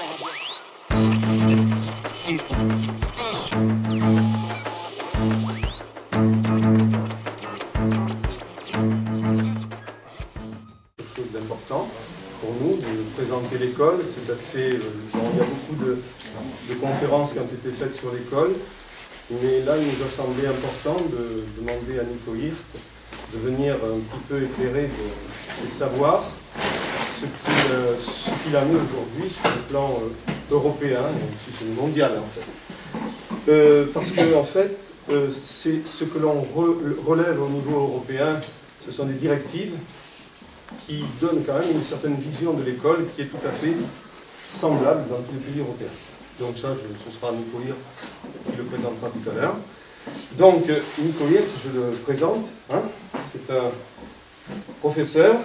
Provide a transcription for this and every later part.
Chose d'important pour nous de présenter l'école. C'est assez. Il y a beaucoup de conférences qui ont été faites sur l'école, mais là il nous a semblé important de demander à Nico Hirt de venir un petit peu éclairer de ses savoirs ce qu'il en est aujourd'hui sur le plan européen et aussi mondial en fait. Parce que en fait, c'est ce que l'on relève au niveau européen, ce sont des directives qui donnent quand même une certaine vision de l'école qui est tout à fait semblable dans tous les pays européens. Donc ça, ce sera Nico Hirt qui le présentera tout à l'heure. Donc Nico Hirt, je le présente, hein, c'est un professeur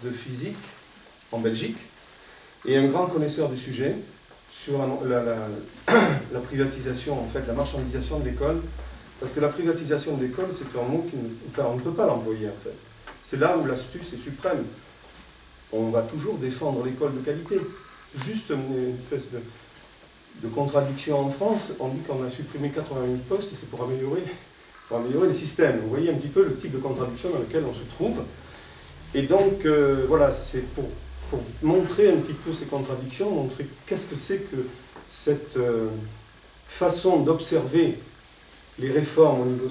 de physique en Belgique et un grand connaisseur du sujet sur la privatisation, en fait, la marchandisation de l'école. Parce que la privatisation de l'école, c'est un mot on ne peut pas l'employer en fait. C'est là où l'astuce est suprême. On va toujours défendre l'école de qualité. Juste une espèce de contradiction en France, on dit qu'on a supprimé 80 000 postes et c'est pour améliorer les systèmes. Vous voyez un petit peu le type de contradiction dans lequel on se trouve. Et donc, voilà, c'est pour montrer un petit peu ces contradictions, montrer qu'est-ce que c'est que cette façon d'observer les réformes au niveau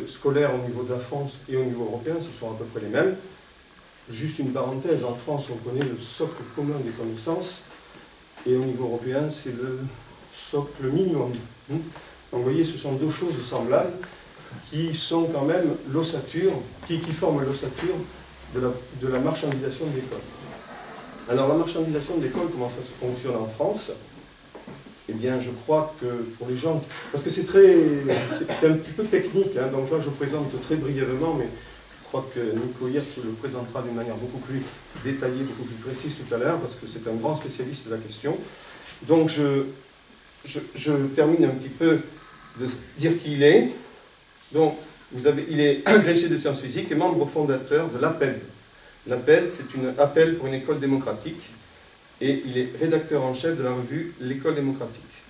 scolaire, au niveau de la France et au niveau européen, ce sont à peu près les mêmes. Juste une parenthèse, en France, on connaît le socle commun des connaissances, et au niveau européen, c'est le socle minimum. Donc vous voyez, ce sont deux choses semblables qui sont quand même l'ossature, qui forment l'ossature de la marchandisation de l'école. Alors la marchandisation de l'école, comment ça se fonctionne en France? Eh bien, je crois que pour les gens, parce que c'est un petit peu technique, hein, donc là je présente très brièvement, mais je crois que Nico Hirt le présentera d'une manière beaucoup plus détaillée, beaucoup plus précise tout à l'heure, parce que c'est un grand spécialiste de la question. Donc je termine un petit peu de dire qui il est. Donc, il est agrégé de sciences physiques et membre fondateur de l'APED. L'APED, c'est un appel pour une école démocratique. Et il est rédacteur en chef de la revue L'École démocratique.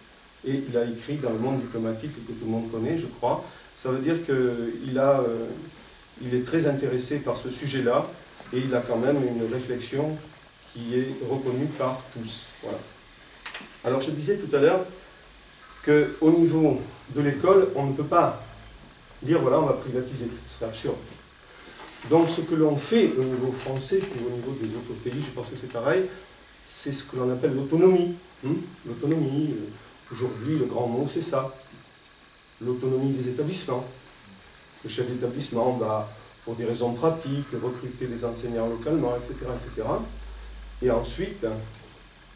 Et il a écrit dans le monde diplomatique que tout le monde connaît, je crois. Ça veut dire qu'il est très intéressé par ce sujet-là et il a quand même une réflexion qui est reconnue par tous. Voilà. Alors je disais tout à l'heure qu'au niveau de l'école, on ne peut pas dire voilà, on va privatiser. Ce serait absurde. Donc ce que l'on fait au niveau français, ou au niveau des autres pays, je pense que c'est pareil, c'est ce que l'on appelle l'autonomie. L'autonomie, aujourd'hui, le grand mot, c'est ça. L'autonomie des établissements. Le chef d'établissement va, pour des raisons pratiques, recruter des enseignants localement, etc., etc. Et ensuite,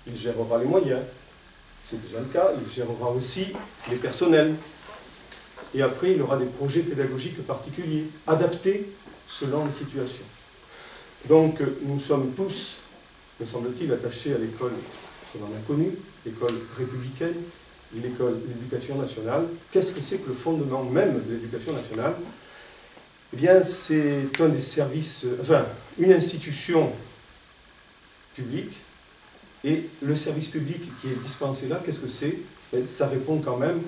il gérera les moyens. C'est déjà le cas. Il gérera aussi les personnels. Et après, il aura des projets pédagogiques particuliers, adaptés selon les situations. Donc, nous sommes tous, me semble-t-il, attachés à l'école que l'on a connue, l'école républicaine, l'éducation nationale. Qu'est-ce que c'est que le fondement même de l'éducation nationale? Eh bien, c'est un des services, enfin, une institution publique, et le service public qui est dispensé là, qu'est-ce que c'est? Ça répond quand même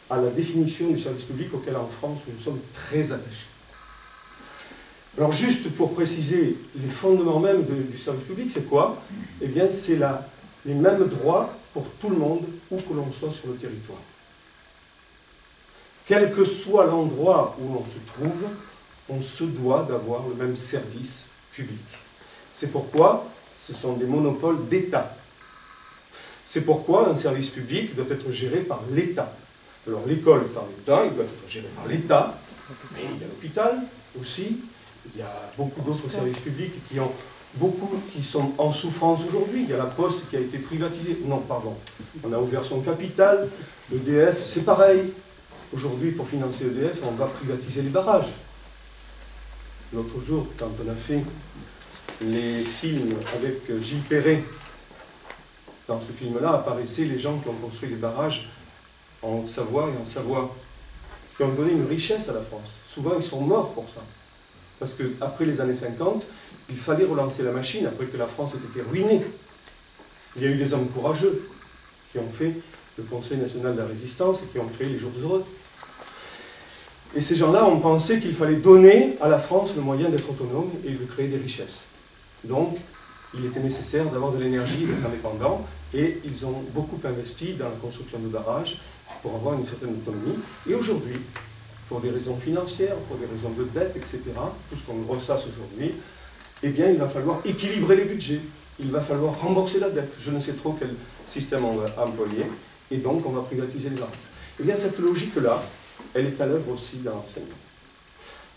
à la définition du service public auquel en France nous sommes très attachés. Alors juste pour préciser les fondements même du service public, c'est quoi? Eh bien c'est les mêmes droits pour tout le monde, où que l'on soit sur le territoire. Quel que soit l'endroit où l'on se trouve, on se doit d'avoir le même service public. C'est pourquoi ce sont des monopoles d'État. C'est pourquoi un service public doit être géré par l'État. Alors l'école, ça en est un, il doit être géré par l'État, mais il y a l'hôpital aussi, il y a beaucoup d'autres services publics qui sont en souffrance aujourd'hui. Il y a la Poste qui a été privatisée. Non, pardon. On a ouvert son capital. EDF, c'est pareil. Aujourd'hui, pour financer EDF, on va privatiser les barrages. L'autre jour, quand on a fait les films avec Gilles Perret, dans ce film-là apparaissaient les gens qui ont construit les barrages en Haute-Savoie et en Savoie, qui ont donné une richesse à la France. Souvent, ils sont morts pour ça. Parce qu'après les années 50, il fallait relancer la machine après que la France ait été ruinée. Il y a eu des hommes courageux qui ont fait le Conseil national de la résistance et qui ont créé les Jours heureux. Et ces gens-là ont pensé qu'il fallait donner à la France le moyen d'être autonome et de créer des richesses. Donc, il était nécessaire d'avoir de l'énergie, d'être indépendant, et ils ont beaucoup investi dans la construction de barrages pour avoir une certaine autonomie. Et aujourd'hui, pour des raisons financières, pour des raisons de dette, etc., tout ce qu'on ressasse aujourd'hui, eh bien, il va falloir équilibrer les budgets. Il va falloir rembourser la dette. Je ne sais trop quel système on va employer, et donc on va privatiser les barrages. Eh bien, cette logique-là, elle est à l'œuvre aussi dans l'enseignement.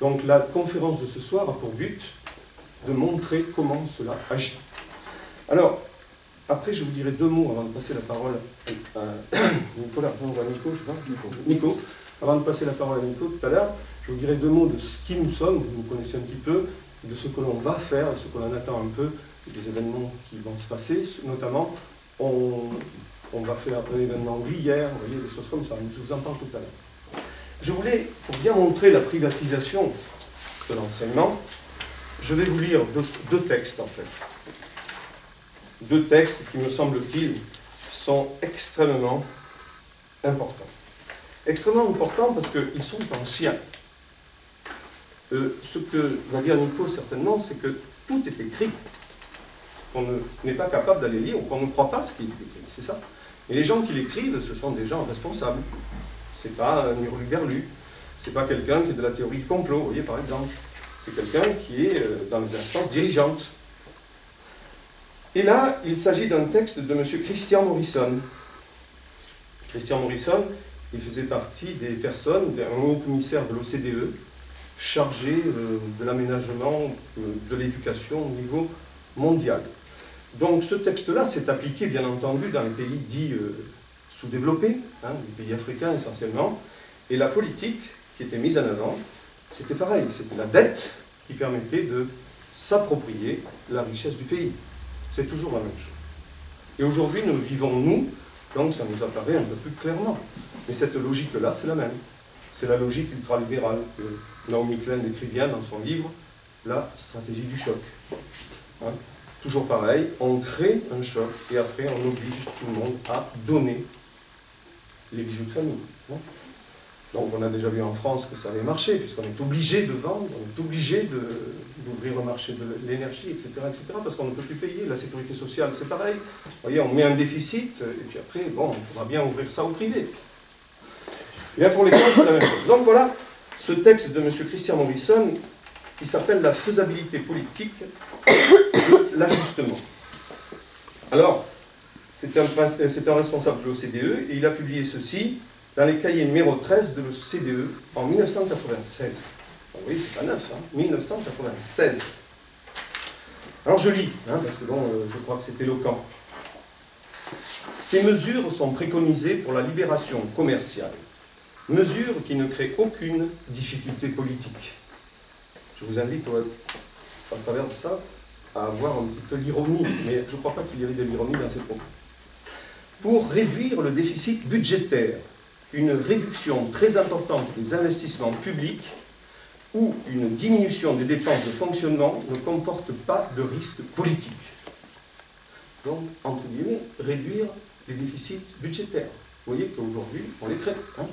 Donc la conférence de ce soir a pour but de montrer comment cela agit. Alors, après je vous dirai deux mots avant de passer la parole à Nico. Avant de passer la parole à Nico tout à l'heure, je vous dirai deux mots de ce qui nous sommes, vous nous connaissez un petit peu, de ce que l'on va faire, de ce que l'on attend un peu, des événements qui vont se passer, notamment on va faire un événement hier, vous voyez, des choses comme ça, je vous en parle tout à l'heure. Je voulais, pour bien montrer la privatisation de l'enseignement, je vais vous lire deux textes en fait. Deux textes qui, me semble-t-il, sont extrêmement importants. Extrêmement importants parce qu'ils sont anciens. Ce que va dire Nico certainement, c'est que tout est écrit. On n'est pas capable d'aller lire ou qu'on ne croit pas ce qui est écrit, c'est ça. Et les gens qui l'écrivent, ce sont des gens responsables. C'est pas un hurluberlu, c'est pas quelqu'un qui est de la théorie du complot, vous voyez, par exemple. C'est quelqu'un qui est dans les instances dirigeantes. Et là, il s'agit d'un texte de M. Christian Morrison. Christian Morrison, il faisait partie des personnes, un haut commissaire de l'OCDE, chargé de l'aménagement de l'éducation au niveau mondial. Donc ce texte-là s'est appliqué, bien entendu, dans les pays dits sous-développés, hein, les pays africains essentiellement, et la politique qui était mise en avant, c'était pareil, c'était la dette qui permettait de s'approprier la richesse du pays. C'est toujours la même chose. Et aujourd'hui, nous vivons, nous, donc ça nous apparaît un peu plus clairement. Mais cette logique-là, c'est la même. C'est la logique ultralibérale que Naomi Klein décrit bien dans son livre, La stratégie du choc. Hein? Toujours pareil, on crée un choc et après on oblige tout le monde à donner les bijoux de famille. Hein? Donc on a déjà vu en France que ça avait marché, puisqu'on est obligé de vendre, on est obligé d'ouvrir le marché de l'énergie, etc., parce qu'on ne peut plus payer. La sécurité sociale, c'est pareil. Vous voyez, on met un déficit, et puis après, bon, il faudra bien ouvrir ça au privé. Et bien pour l'école, c'est la même chose. Donc voilà ce texte de M. Christian Morrison, qui s'appelle « La faisabilité politique de l'ajustement ». Alors, c'est un responsable de l'OCDE, et il a publié ceci dans les cahiers numéro 13 de l'OCDE en 1996. Oui, c'est pas neuf, hein, 1996. Alors je lis, hein, parce que bon, je crois que c'est éloquent. Ces mesures sont préconisées pour la libération commerciale. Mesures qui ne créent aucune difficulté politique. Je vous invite, à travers de ça, à avoir un petit peu l'ironie, mais je ne crois pas qu'il y avait de l'ironie dans ces propos. Pour réduire le déficit budgétaire, une réduction très importante des investissements publics ou une diminution des dépenses de fonctionnement ne comporte pas de risque politique. Donc, entre guillemets, réduire les déficits budgétaires. Vous voyez qu'aujourd'hui, on les crée. Hein.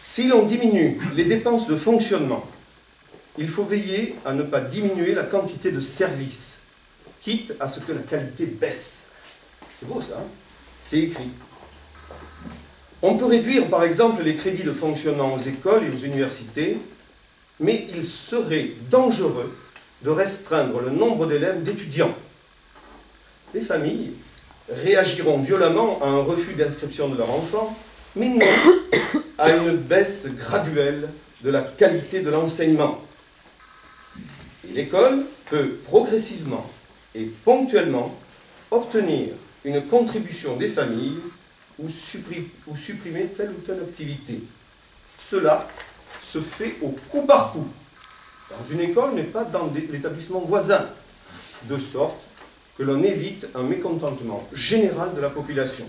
Si l'on diminue les dépenses de fonctionnement, il faut veiller à ne pas diminuer la quantité de services, quitte à ce que la qualité baisse. C'est beau ça, hein? C'est écrit. On peut réduire par exemple les crédits de fonctionnement aux écoles et aux universités, mais il serait dangereux de restreindre le nombre d'élèves d'étudiants. Les familles réagiront violemment à un refus d'inscription de leur enfant, mais non à une baisse graduelle de la qualité de l'enseignement. Et l'école peut progressivement et ponctuellement obtenir une contribution des familles ou supprimer telle ou telle activité. Cela se fait au coup par coup, dans une école mais pas dans l'établissement voisin, de sorte que l'on évite un mécontentement général de la population.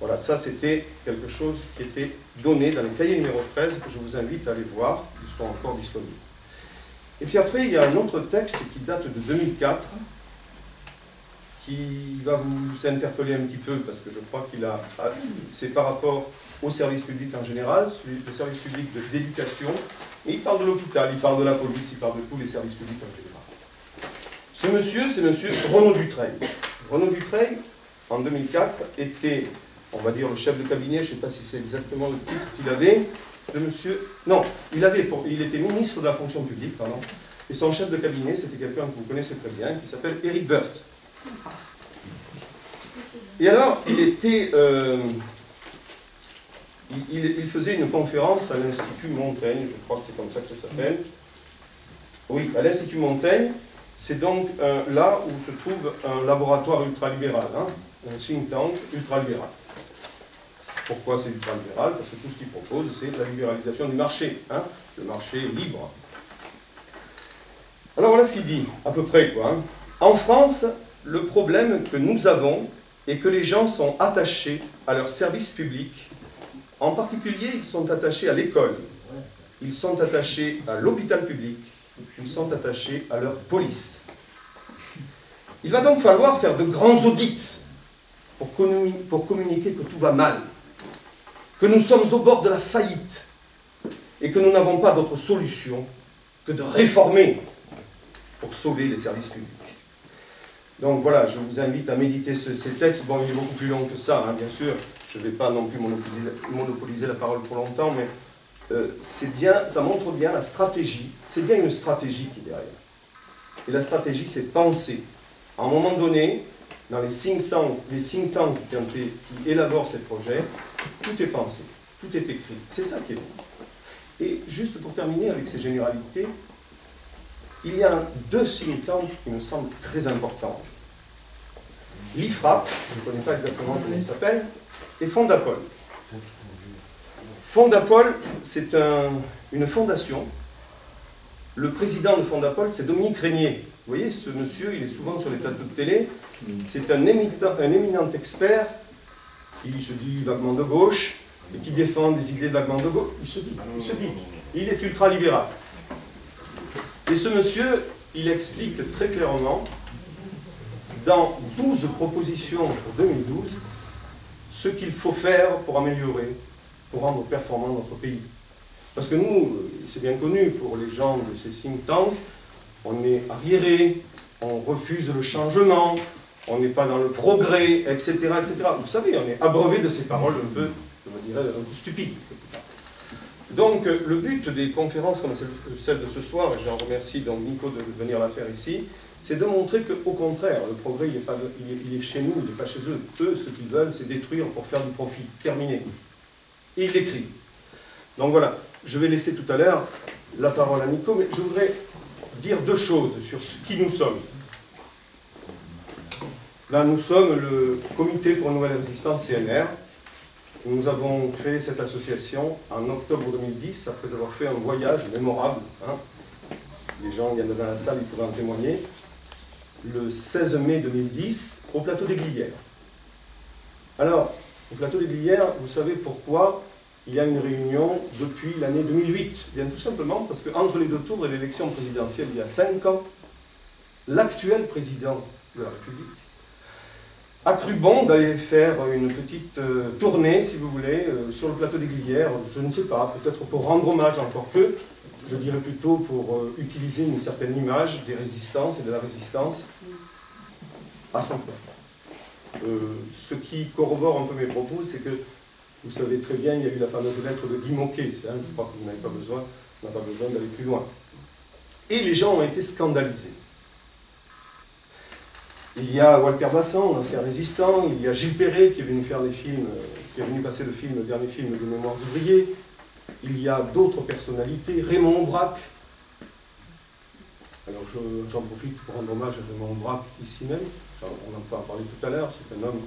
Voilà, ça c'était quelque chose qui était donné dans les cahiers numéro 13 que je vous invite à aller voir, ils sont encore disponibles. Et puis après, il y a un autre texte qui date de 2004, qui va vous interpeller un petit peu, parce que je crois c'est par rapport au service public en général, le service public d'éducation, mais il parle de l'hôpital, il parle de la police, il parle de tous les services publics en général. Ce monsieur, c'est monsieur Renaud Dutreil. Renaud Dutreil, en 2004, était, on va dire, le chef de cabinet, je ne sais pas si c'est exactement le titre qu'il avait, de monsieur... Non, il était ministre de la fonction publique, pardon, et son chef de cabinet, c'était quelqu'un que vous connaissez très bien, qui s'appelle Éric Woerth. Et alors, il faisait une conférence à l'Institut Montaigne, je crois que c'est comme ça que ça s'appelle. Oui, à l'Institut Montaigne, c'est donc là où se trouve un laboratoire ultralibéral, hein, un think tank ultralibéral. Pourquoi c'est ultralibéral? Parce que tout ce qu'il propose, c'est la libéralisation du marché, hein, le marché libre. Alors voilà ce qu'il dit, à peu près, quoi. Hein. En France, le problème que nous avons est que les gens sont attachés à leur service public. En particulier, ils sont attachés à l'école, ils sont attachés à l'hôpital public, ils sont attachés à leur police. Il va donc falloir faire de grands audits pour communiquer que tout va mal, que nous sommes au bord de la faillite et que nous n'avons pas d'autre solution que de réformer pour sauver les services publics. Donc voilà, je vous invite à méditer ces textes. Bon, il est beaucoup plus long que ça, hein, bien sûr. Je ne vais pas non plus monopoliser la parole pour longtemps, mais c'est bien, ça montre bien la stratégie. C'est bien une stratégie qui est derrière. Et la stratégie, c'est penser. À un moment donné, dans les think tanks qui élaborent ces projets, tout est pensé, tout est écrit. C'est ça qui est bon. Et juste pour terminer avec ces généralités, il y a deux think tanks qui me semblent très importants. L'IFRAP, je ne connais pas exactement comment il s'appelle, et Fondapol. Fondapol, c'est une fondation. Le président de Fondapol, c'est Dominique Régnier. Vous voyez, ce monsieur, il est souvent sur les plateaux de télé. C'est un éminent expert qui se dit vaguement de gauche et qui défend des idées vaguement de gauche. Il se dit. Il est ultralibéral. Et ce monsieur, il explique très clairement, dans 12 propositions pour 2012, ce qu'il faut faire pour améliorer, pour rendre performant notre pays. Parce que nous, c'est bien connu pour les gens de ces think tanks, on est arriéré, on refuse le changement, on n'est pas dans le progrès, etc., etc. Vous savez, on est abreuvé de ces paroles un peu, je me dirais, un peu stupides. Donc, le but des conférences comme celle de ce soir, et j'en remercie donc Nico de venir la faire ici, c'est de montrer qu'au contraire, le progrès, il est chez nous, il n'est pas chez eux. Eux, ce qu'ils veulent, c'est détruire pour faire du profit. Terminé. Et il l'écrit. Donc voilà, je vais laisser tout à l'heure la parole à Nico, mais je voudrais dire deux choses sur qui nous sommes. Là, nous sommes le Comité pour une nouvelle résistance CNR. Nous avons créé cette association en octobre 2010, après avoir fait un voyage mémorable. Hein. Les gens, il y en a dans la salle, ils pourraient en témoigner. Le 16 mai 2010, au plateau des Glières. Alors, au plateau des Glières, vous savez pourquoi il y a une réunion depuis l'année 2008. Bien tout simplement parce qu'entre les deux tours de l'élection présidentielle, il y a 5 ans, l'actuel président de la République a cru bon d'aller faire une petite tournée, si vous voulez, sur le plateau des Glières, je ne sais pas, peut-être pour rendre hommage, encore que, je dirais plutôt pour utiliser une certaine image des résistances et de la résistance à son peuple. Ce qui corrobore un peu mes propos, c'est que, vous savez très bien, il y a eu la fameuse lettre de Guy Môquet, hein, je crois que vous n'avez pas besoin, on n'a pas besoin d'aller plus loin. Et les gens ont été scandalisés. Il y a Walter Bassan, l'ancien résistant, il y a Gilles Perret qui est venu faire des films, qui est venu passer le dernier film de Mémoire d'ouvrier. Il y a d'autres personnalités, Raymond Aubrac. Alors j'en profite pour rendre hommage à Raymond Aubrac ici même, on en peut en parler tout à l'heure, c'est un homme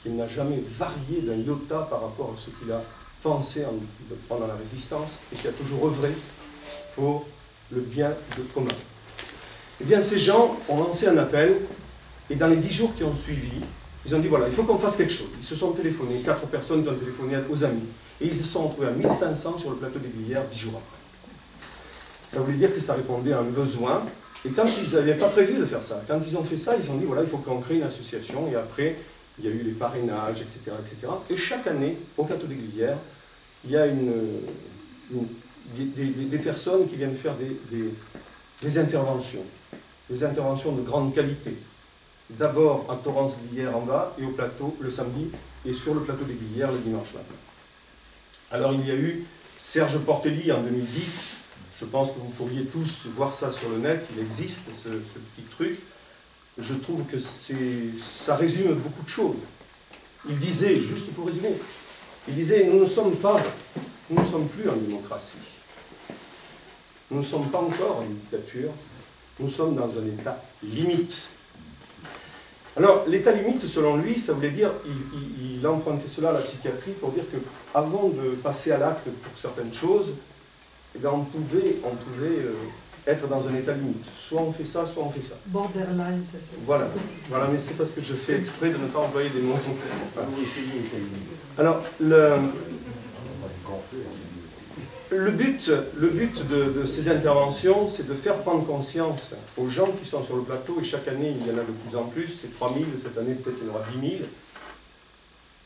qui n'a jamais varié d'un iota par rapport à ce qu'il a pensé pendant la résistance et qui a toujours œuvré pour le bien de commun. Eh bien ces gens ont lancé un appel. Et dans les 10 jours qui ont suivi, ils ont dit voilà, il faut qu'on fasse quelque chose. Ils se sont téléphonés, 4 personnes, ils ont téléphoné aux amis. Et ils se sont retrouvés à 1500 sur le plateau des Glières 10 jours après. Ça voulait dire que ça répondait à un besoin Et quand ils n'avaient pas prévu de faire ça, quand ils ont fait ça, ils ont dit, voilà, il faut qu'on crée une association, et après, il y a eu les parrainages, etc., etc. Et chaque année, au plateau des Glières, il y a des personnes qui viennent faire des interventions de grande qualité. D'abord à Torrance-Glières en bas, et au plateau le samedi, et sur le plateau des Glières le dimanche matin. Alors il y a eu Serge Portelli en 2010, je pense que vous pourriez tous voir ça sur le net, il existe ce petit truc. Je trouve que ça résume beaucoup de choses. Il disait, juste pour résumer, il disait, nous ne sommes plus en démocratie. Nous ne sommes pas encore en dictature, nous sommes dans un état limite. Alors, l'état limite, selon lui, ça voulait dire, il empruntait cela à la psychiatrie pour dire qu'avant de passer à l'acte pour certaines choses, eh bien, on pouvait être dans un état limite. Soit on fait ça, soit on fait ça. Borderline, c'est ça. Voilà, mais c'est parce que je fais exprès de ne pas employer des mots. Alors, le but de ces interventions, c'est de faire prendre conscience aux gens qui sont sur le plateau, et chaque année, il y en a de plus en plus, c'est 3000, cette année peut-être il y en aura 10 000,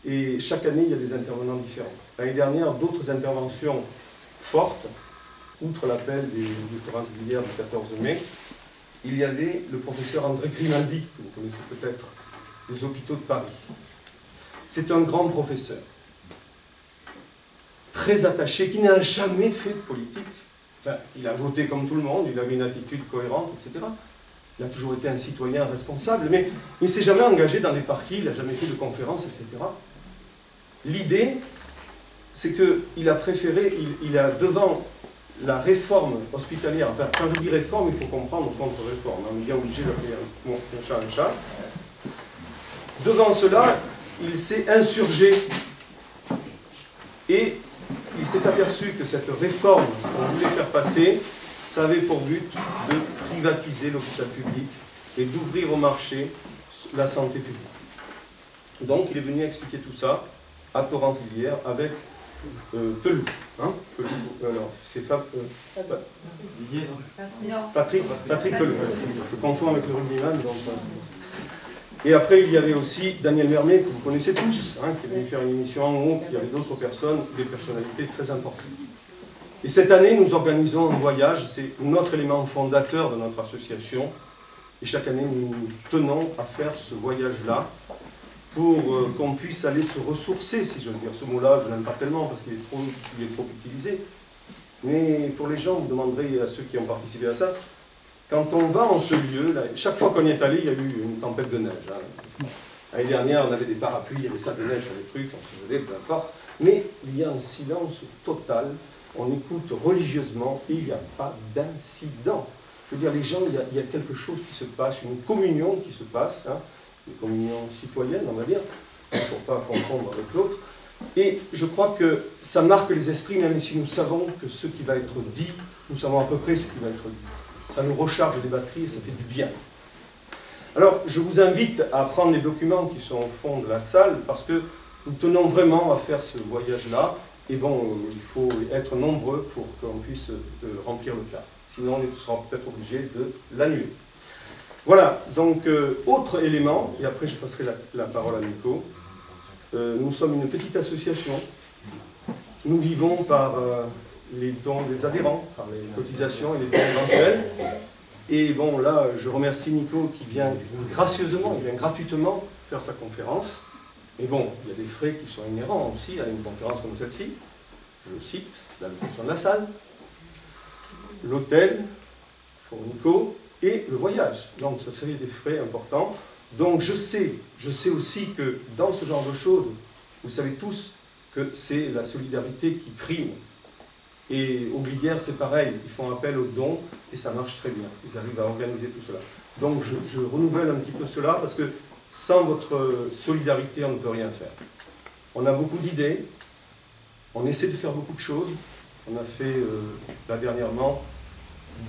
et chaque année, il y a des intervenants différents. L'année dernière, d'autres interventions fortes, outre l'appel des Torrance-Glières du 14 mai, il y avait le professeur André Grimaldi, que vous connaissez peut-être, des hôpitaux de Paris. C'est un grand professeur, très attaché, qui n'a jamais fait de politique. Enfin, il a voté comme tout le monde, il avait une attitude cohérente, etc. Il a toujours été un citoyen responsable, mais il ne s'est jamais engagé dans des partis, il n'a jamais fait de conférences, etc. L'idée, c'est qu'il a préféré, il a devant la réforme hospitalière, enfin, quand je dis réforme, il faut comprendre contre-réforme, on est bien obligé d'appeler un chat un chat. Devant cela, il s'est insurgé, et il s'est aperçu que cette réforme qu'on voulait faire passer, ça avait pour but de privatiser l'hôpital public et d'ouvrir au marché la santé publique. Donc il est venu expliquer tout ça à Torrance-Glières avec Pelou. Hein, Pelou, alors, c'est Patrick Pelou. Je confonds avec le rugbyman. Et après, il y avait aussi Daniel Mermet, que vous connaissez tous, hein, qui est venu faire une émission en haut. Il y avait d'autres personnes, des personnalités très importantes. Et cette année, nous organisons un voyage, c'est notre élément fondateur de notre association. Et chaque année, nous tenons à faire ce voyage-là pour qu'on puisse aller se ressourcer, si j'ose dire. Ce mot-là, je n'aime pas tellement parce qu'il est trop utilisé. Mais pour les gens, vous demanderez à ceux qui ont participé à ça, quand on va en ce lieu, là, chaque fois qu'on y est allé, il y a eu une tempête de neige. Hein. L'année dernière, on avait des parapluies, il y avait ça de neige sur les trucs, on se gelait, peu importe. Mais il y a un silence total, on écoute religieusement et il n'y a pas d'incident. Je veux dire, les gens, il y a quelque chose qui se passe, une communion qui se passe, hein, une communion citoyenne, on va dire, pour ne pas confondre avec l'autre. Et je crois que ça marque les esprits, même si nous savons que ce qui va être dit, nous savons à peu près ce qui va être dit. Ça nous recharge les batteries et ça fait du bien. Alors, je vous invite à prendre les documents qui sont au fond de la salle, parce que nous tenons vraiment à faire ce voyage-là. Et bon, il faut être nombreux pour qu'on puisse remplir le cadre. Sinon, on sera peut-être obligé de l'annuler. Voilà, donc, autre élément, et après je passerai la parole à Nico. Nous sommes une petite association. Nous vivons par les dons des adhérents, par les cotisations et les dons éventuels. Et bon, là, je remercie Nico qui vient gracieusement, il vient gratuitement faire sa conférence. Mais bon, il y a des frais qui sont inhérents aussi à une conférence comme celle-ci. Je le cite, la location de la salle, l'hôtel pour Nico et le voyage. Donc ça fait des frais importants. Donc je sais aussi que dans ce genre de choses, vous savez tous que c'est la solidarité qui prime. Et aux Glières, c'est pareil, ils font appel aux dons et ça marche très bien. Ils arrivent à organiser tout cela. Donc je renouvelle un petit peu cela parce que sans votre solidarité, on ne peut rien faire. On a beaucoup d'idées, on essaie de faire beaucoup de choses. On a fait, là dernièrement,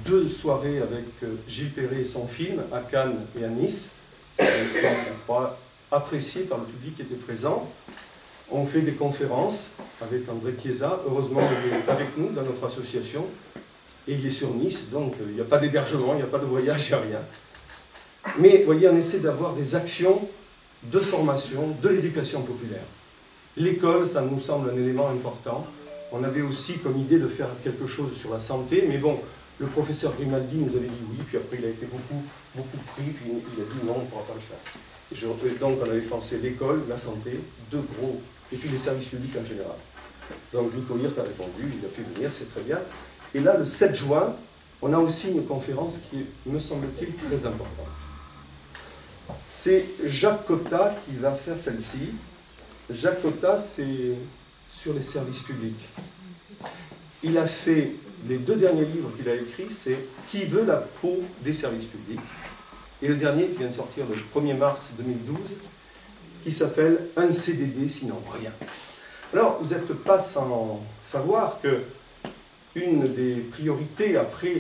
2 soirées avec Gilles Perret et son film, à Cannes et à Nice. Je crois apprécié par le public qui était présent. On fait des conférences avec André Chiesa. Heureusement, il est avec nous dans notre association. et il est sur Nice, donc il n'y a pas d'hébergement, il n'y a pas de voyage, il n'y a rien. Mais vous voyez, on essaie d'avoir des actions de formation, de l'éducation populaire. L'école, ça nous semble un élément important. On avait aussi comme idée de faire quelque chose sur la santé, mais bon, le professeur Grimaldi nous avait dit oui, puis après il a été beaucoup pris, puis il a dit non, on ne pourra pas le faire. Donc on avait pensé l'école, la santé, deux gros, et puis les services publics en général. Donc Nico Hirt a répondu, il a pu venir, c'est très bien. Et là, le 7 juin, on a aussi une conférence qui est, me semble-t-il, très importante. C'est Jacques Cotta qui va faire celle-ci. Jacques Cotta, c'est sur les services publics. Il a fait, les deux derniers livres qu'il a écrits, c'est « Qui veut la peau des services publics ?» et le dernier qui vient de sortir le 1er mars 2012, qui s'appelle « Un CDD, sinon rien ». Alors, vous n'êtes pas sans savoir que une des priorités après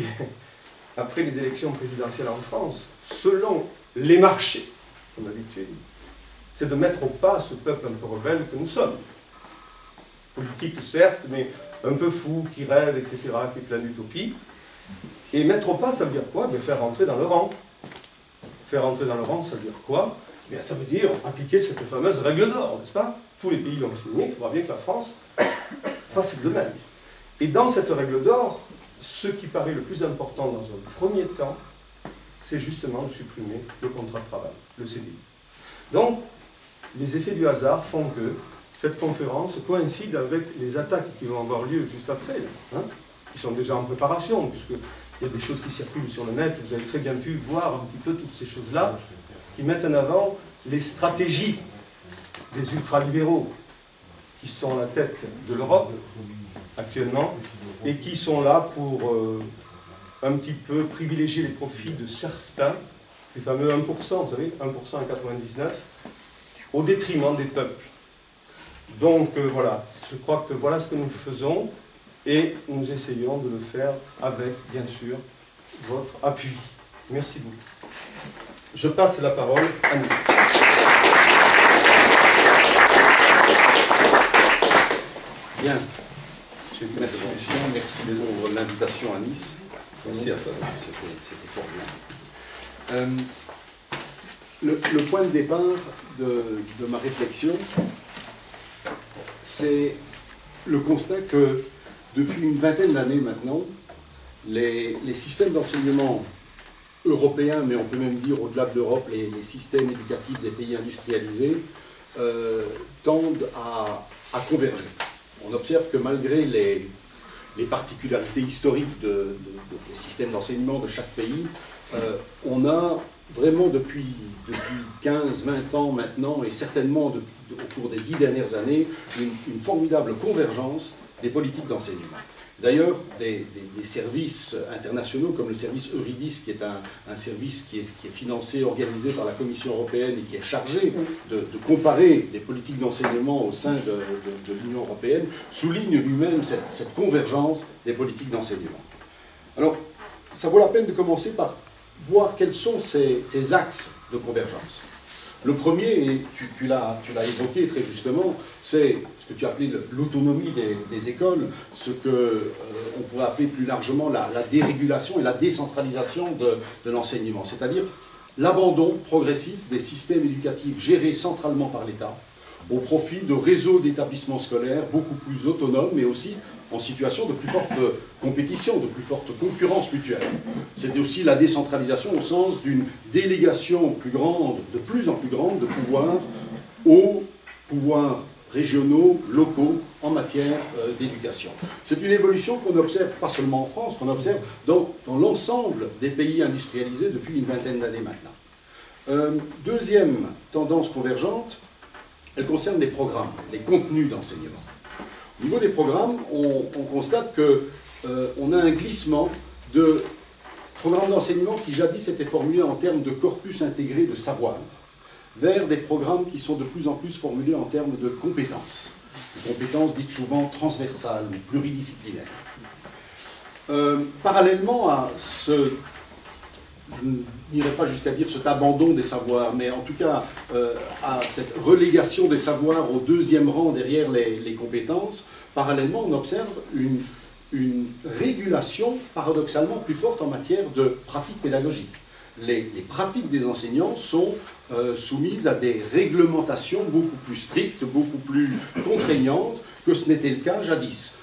les élections présidentielles en France, selon les marchés, comme d'habitude, c'est de mettre au pas ce peuple un peu rebelle que nous sommes. Politique, certes, mais un peu fou, qui rêve, etc., qui est plein d'utopie. Et mettre au pas, ça veut dire quoi? Bien, faire rentrer dans le rang. Faire rentrer dans le rang, ça veut dire quoi? Bien, ça veut dire appliquer cette fameuse règle d'or, n'est-ce pas? Tous les pays l'ont signé, il faudra bien que la France fasse de même. Et dans cette règle d'or, ce qui paraît le plus important dans un premier temps, c'est justement de supprimer le contrat de travail, le CDI. Donc, les effets du hasard font que cette conférence coïncide avec les attaques qui vont avoir lieu juste après, hein, qui sont déjà en préparation, puisqu'il y a des choses qui circulent sur le net, vous avez très bien pu voir un petit peu toutes ces choses-là, qui mettent en avant les stratégies des ultralibéraux qui sont à la tête de l'Europe actuellement et qui sont là pour un petit peu privilégier les profits de certains, les fameux 1%, vous savez, 1% en 99, au détriment des peuples. Donc voilà, je crois que voilà ce que nous faisons et nous essayons de le faire avec, bien sûr, votre appui. Merci beaucoup. Je passe la parole à nous. Bien. Merci Lucien, merci pour l'invitation à Nice. Merci à toi, c'était fort bien. Le point de départ de ma réflexion, c'est le constat que depuis une vingtaine d'années maintenant, les systèmes d'enseignement européens, mais on peut même dire au-delà de l'Europe, les systèmes éducatifs des pays industrialisés, tendent à converger. On observe que malgré les particularités historiques des systèmes d'enseignement de chaque pays, on a vraiment depuis 15-20 ans maintenant, et certainement au cours des 10 dernières années, une formidable convergence des politiques d'enseignement. D'ailleurs, des services internationaux comme le service Eurydice, qui est un service qui est financé, organisé par la Commission européenne et qui est chargé de comparer les politiques d'enseignement au sein de l'Union européenne, souligne lui-même cette convergence des politiques d'enseignement. Alors, ça vaut la peine de commencer par voir quels sont ces axes de convergence. Le premier, et tu l'as évoqué très justement, c'est ce que tu as appelé l'autonomie des écoles, ce qu'on pourrait appeler plus largement la dérégulation et la décentralisation de l'enseignement, c'est-à-dire l'abandon progressif des systèmes éducatifs gérés centralement par l'État au profit de réseaux d'établissements scolaires beaucoup plus autonomes, mais aussi en situation de plus forte compétition, de plus forte concurrence mutuelle. C'était aussi la décentralisation au sens d'une délégation plus grande, de plus en plus grande, de pouvoirs aux pouvoirs régionaux, locaux, en matière d'éducation. C'est une évolution qu'on observe pas seulement en France, qu'on observe dans l'ensemble des pays industrialisés depuis une vingtaine d'années maintenant. Deuxième tendance convergente, elle concerne les programmes, les contenus d'enseignement. Au niveau des programmes, on constate qu'on a un glissement de programmes d'enseignement qui jadis étaient formulés en termes de corpus intégré de savoir, vers des programmes qui sont de plus en plus formulés en termes de compétences. Des compétences dites souvent transversales ou pluridisciplinaires. Parallèlement à ce, je n'irai pas jusqu'à dire cet abandon des savoirs, mais en tout cas à cette relégation des savoirs au deuxième rang derrière les compétences, parallèlement on observe une régulation paradoxalement plus forte en matière de pratiques pédagogiques. Les pratiques des enseignants sont soumises à des réglementations beaucoup plus strictes, beaucoup plus contraignantes que ce n'était le cas jadis.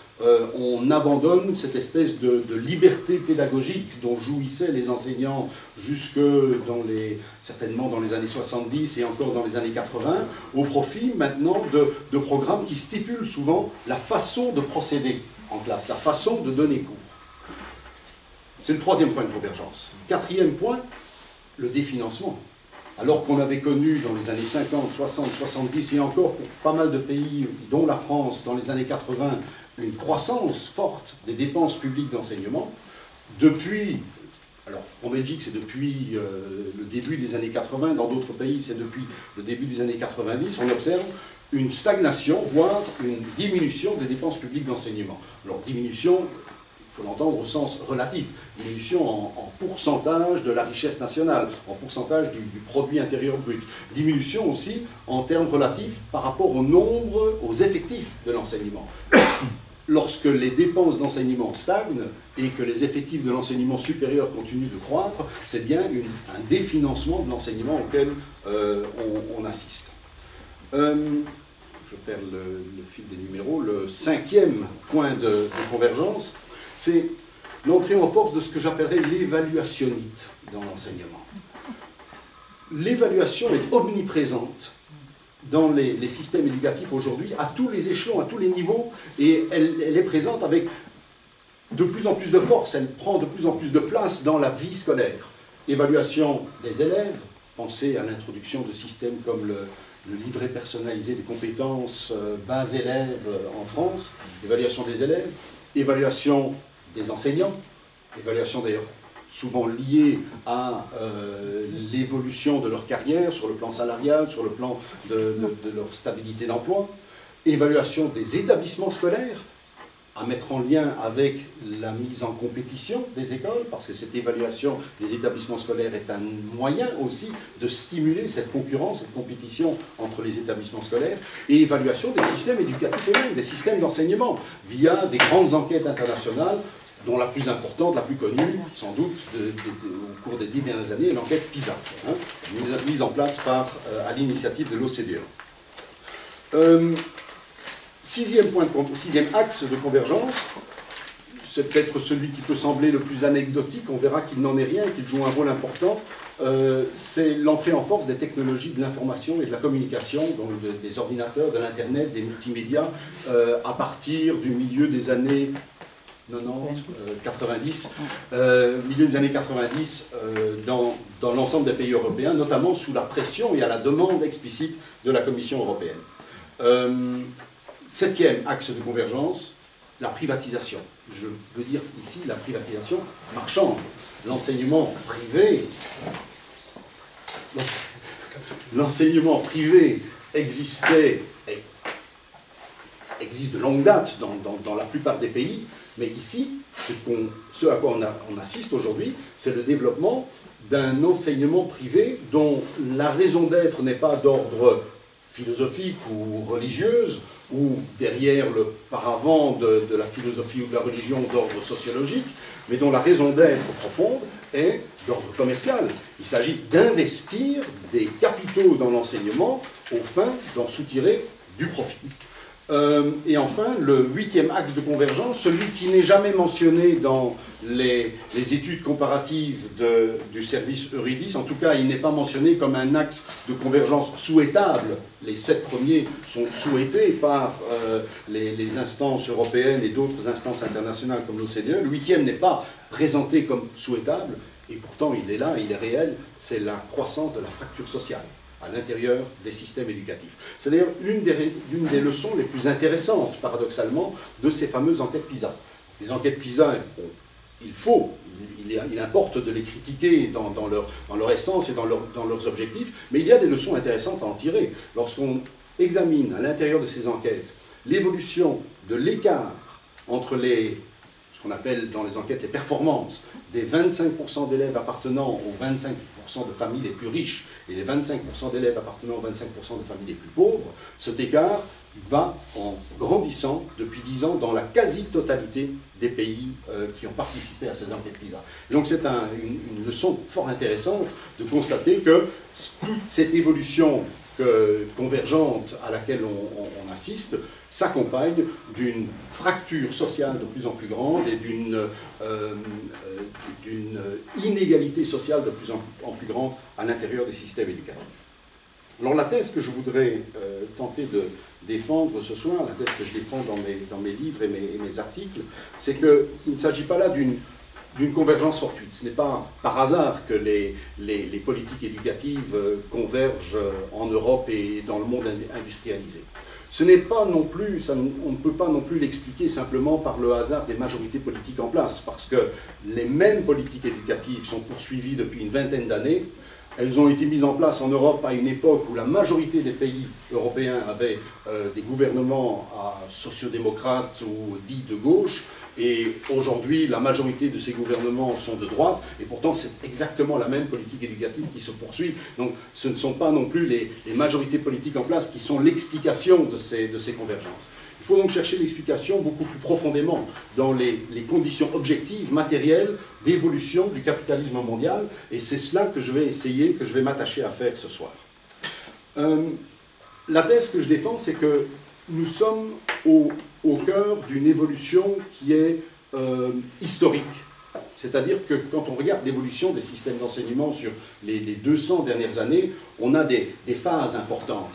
On abandonne cette espèce de liberté pédagogique dont jouissaient les enseignants jusque certainement dans les années 70 et encore dans les années 80, au profit maintenant de programmes qui stipulent souvent la façon de procéder en classe, la façon de donner cours. C'est le troisième point de convergence. Quatrième point, le définancement. Alors qu'on avait connu dans les années 50, 60, 70 et encore pour pas mal de pays, dont la France, dans les années 80, une croissance forte des dépenses publiques d'enseignement, depuis, alors en Belgique c'est depuis le début des années 80, dans d'autres pays c'est depuis le début des années 90, on observe une stagnation, voire une diminution des dépenses publiques d'enseignement. Alors diminution, il faut l'entendre au sens relatif, diminution en pourcentage de la richesse nationale, en pourcentage du produit intérieur brut. Diminution aussi en termes relatifs par rapport au nombre, aux effectifs de l'enseignement. Lorsque les dépenses d'enseignement stagnent et que les effectifs de l'enseignement supérieur continuent de croître, c'est bien un définancement de l'enseignement auquel on assiste. Je perds le fil des numéros. Le cinquième point de convergence, c'est l'entrée en force de ce que j'appellerais l'évaluationnite dans l'enseignement. L'évaluation est omniprésente dans les systèmes éducatifs aujourd'hui, à tous les échelons, à tous les niveaux, et elle est présente avec de plus en plus de force, elle prend de plus en plus de place dans la vie scolaire. Évaluation des élèves, pensez à l'introduction de systèmes comme le livret personnalisé des compétences base élèves en France, évaluation des élèves, évaluation des enseignants, évaluation d'ailleurs souvent liée à l'évolution de leur carrière sur le plan salarial, sur le plan de leur stabilité d'emploi, évaluation des établissements scolaires, à mettre en lien avec la mise en compétition des écoles, parce que cette évaluation des établissements scolaires est un moyen aussi de stimuler cette concurrence, cette compétition entre les établissements scolaires, et évaluation des systèmes éducatifs eux-mêmes, des systèmes d'enseignement, via des grandes enquêtes internationales, dont la plus importante, la plus connue, sans doute, au cours des 10 dernières années, est l'enquête PISA, hein, mise en place à l'initiative de l'OCDE. Sixième axe de convergence, c'est peut-être celui qui peut sembler le plus anecdotique, on verra qu'il n'en est rien, qu'il joue un rôle important, c'est l'entrée en force des technologies de l'information et de la communication, donc des ordinateurs, de l'Internet, des multimédias, à partir du milieu des années 90, 90, milieu des années 90, dans l'ensemble des pays européens, notamment sous la pression et à la demande explicite de la Commission européenne. Septième axe de convergence, la privatisation. Je veux dire ici la privatisation marchande. L'enseignement privé existait et existe de longue date dans la plupart des pays, mais ici, ce à quoi on assiste aujourd'hui, c'est le développement d'un enseignement privé dont la raison d'être n'est pas d'ordre philosophique ou religieuse, ou derrière le paravent de la philosophie ou de la religion d'ordre sociologique, mais dont la raison d'être profonde est d'ordre commercial. Il s'agit d'investir des capitaux dans l'enseignement aux fins d'en soutirer du profit. Et enfin, le huitième axe de convergence, celui qui n'est jamais mentionné dans les études comparatives du service Eurydice, en tout cas il n'est pas mentionné comme un axe de convergence souhaitable. Les 7 premiers sont souhaités par les instances européennes et d'autres instances internationales comme l'OCDE. Le 8e n'est pas présenté comme souhaitable, et pourtant il est là, il est réel, c'est la croissance de la fracture sociale à l'intérieur des systèmes éducatifs. C'est d'ailleurs l'une des leçons les plus intéressantes, paradoxalement, de ces fameuses enquêtes PISA. Les enquêtes PISA, il importe de les critiquer dans leur essence et dans leurs objectifs, mais il y a des leçons intéressantes à en tirer. Lorsqu'on examine à l'intérieur de ces enquêtes l'évolution de l'écart entre ce qu'on appelle dans les enquêtes les performances, des 25% d'élèves appartenant aux 25% de familles les plus riches et les 25% d'élèves appartenant aux 25% de familles les plus pauvres, cet écart va en grandissant depuis 10 ans dans la quasi-totalité des pays qui ont participé à ces enquêtes PISA. Donc c'est une leçon fort intéressante de constater que toute cette évolution convergente à laquelle on assiste s'accompagne d'une fracture sociale de plus en plus grande et d'une inégalité sociale de plus en plus grande à l'intérieur des systèmes éducatifs. Alors la thèse que je voudrais tenter de défendre ce soir, la thèse que je défends dans mes livres et mes articles, c'est qu'il ne s'agit pas là d'une convergence fortuite. Ce n'est pas par hasard que les politiques éducatives convergent en Europe et dans le monde industrialisé. Ce n'est pas non plus, on ne peut pas non plus l'expliquer simplement par le hasard des majorités politiques en place, parce que les mêmes politiques éducatives sont poursuivies depuis une vingtaine d'années. Elles ont été mises en place en Europe à une époque où la majorité des pays européens avaient des gouvernements sociodémocrates ou dits de gauche, et aujourd'hui la majorité de ces gouvernements sont de droite, et pourtant c'est exactement la même politique éducative qui se poursuit. Donc ce ne sont pas non plus les majorités politiques en place qui sont l'explication de ces convergences. Il faut donc chercher l'explication beaucoup plus profondément dans les conditions objectives, matérielles, d'évolution du capitalisme mondial, et c'est cela que je vais m'attacher à faire ce soir. La thèse que je défends, c'est que nous sommes au cœur d'une évolution qui est historique. C'est-à-dire que quand on regarde l'évolution des systèmes d'enseignement sur les 200 dernières années, on a des phases importantes.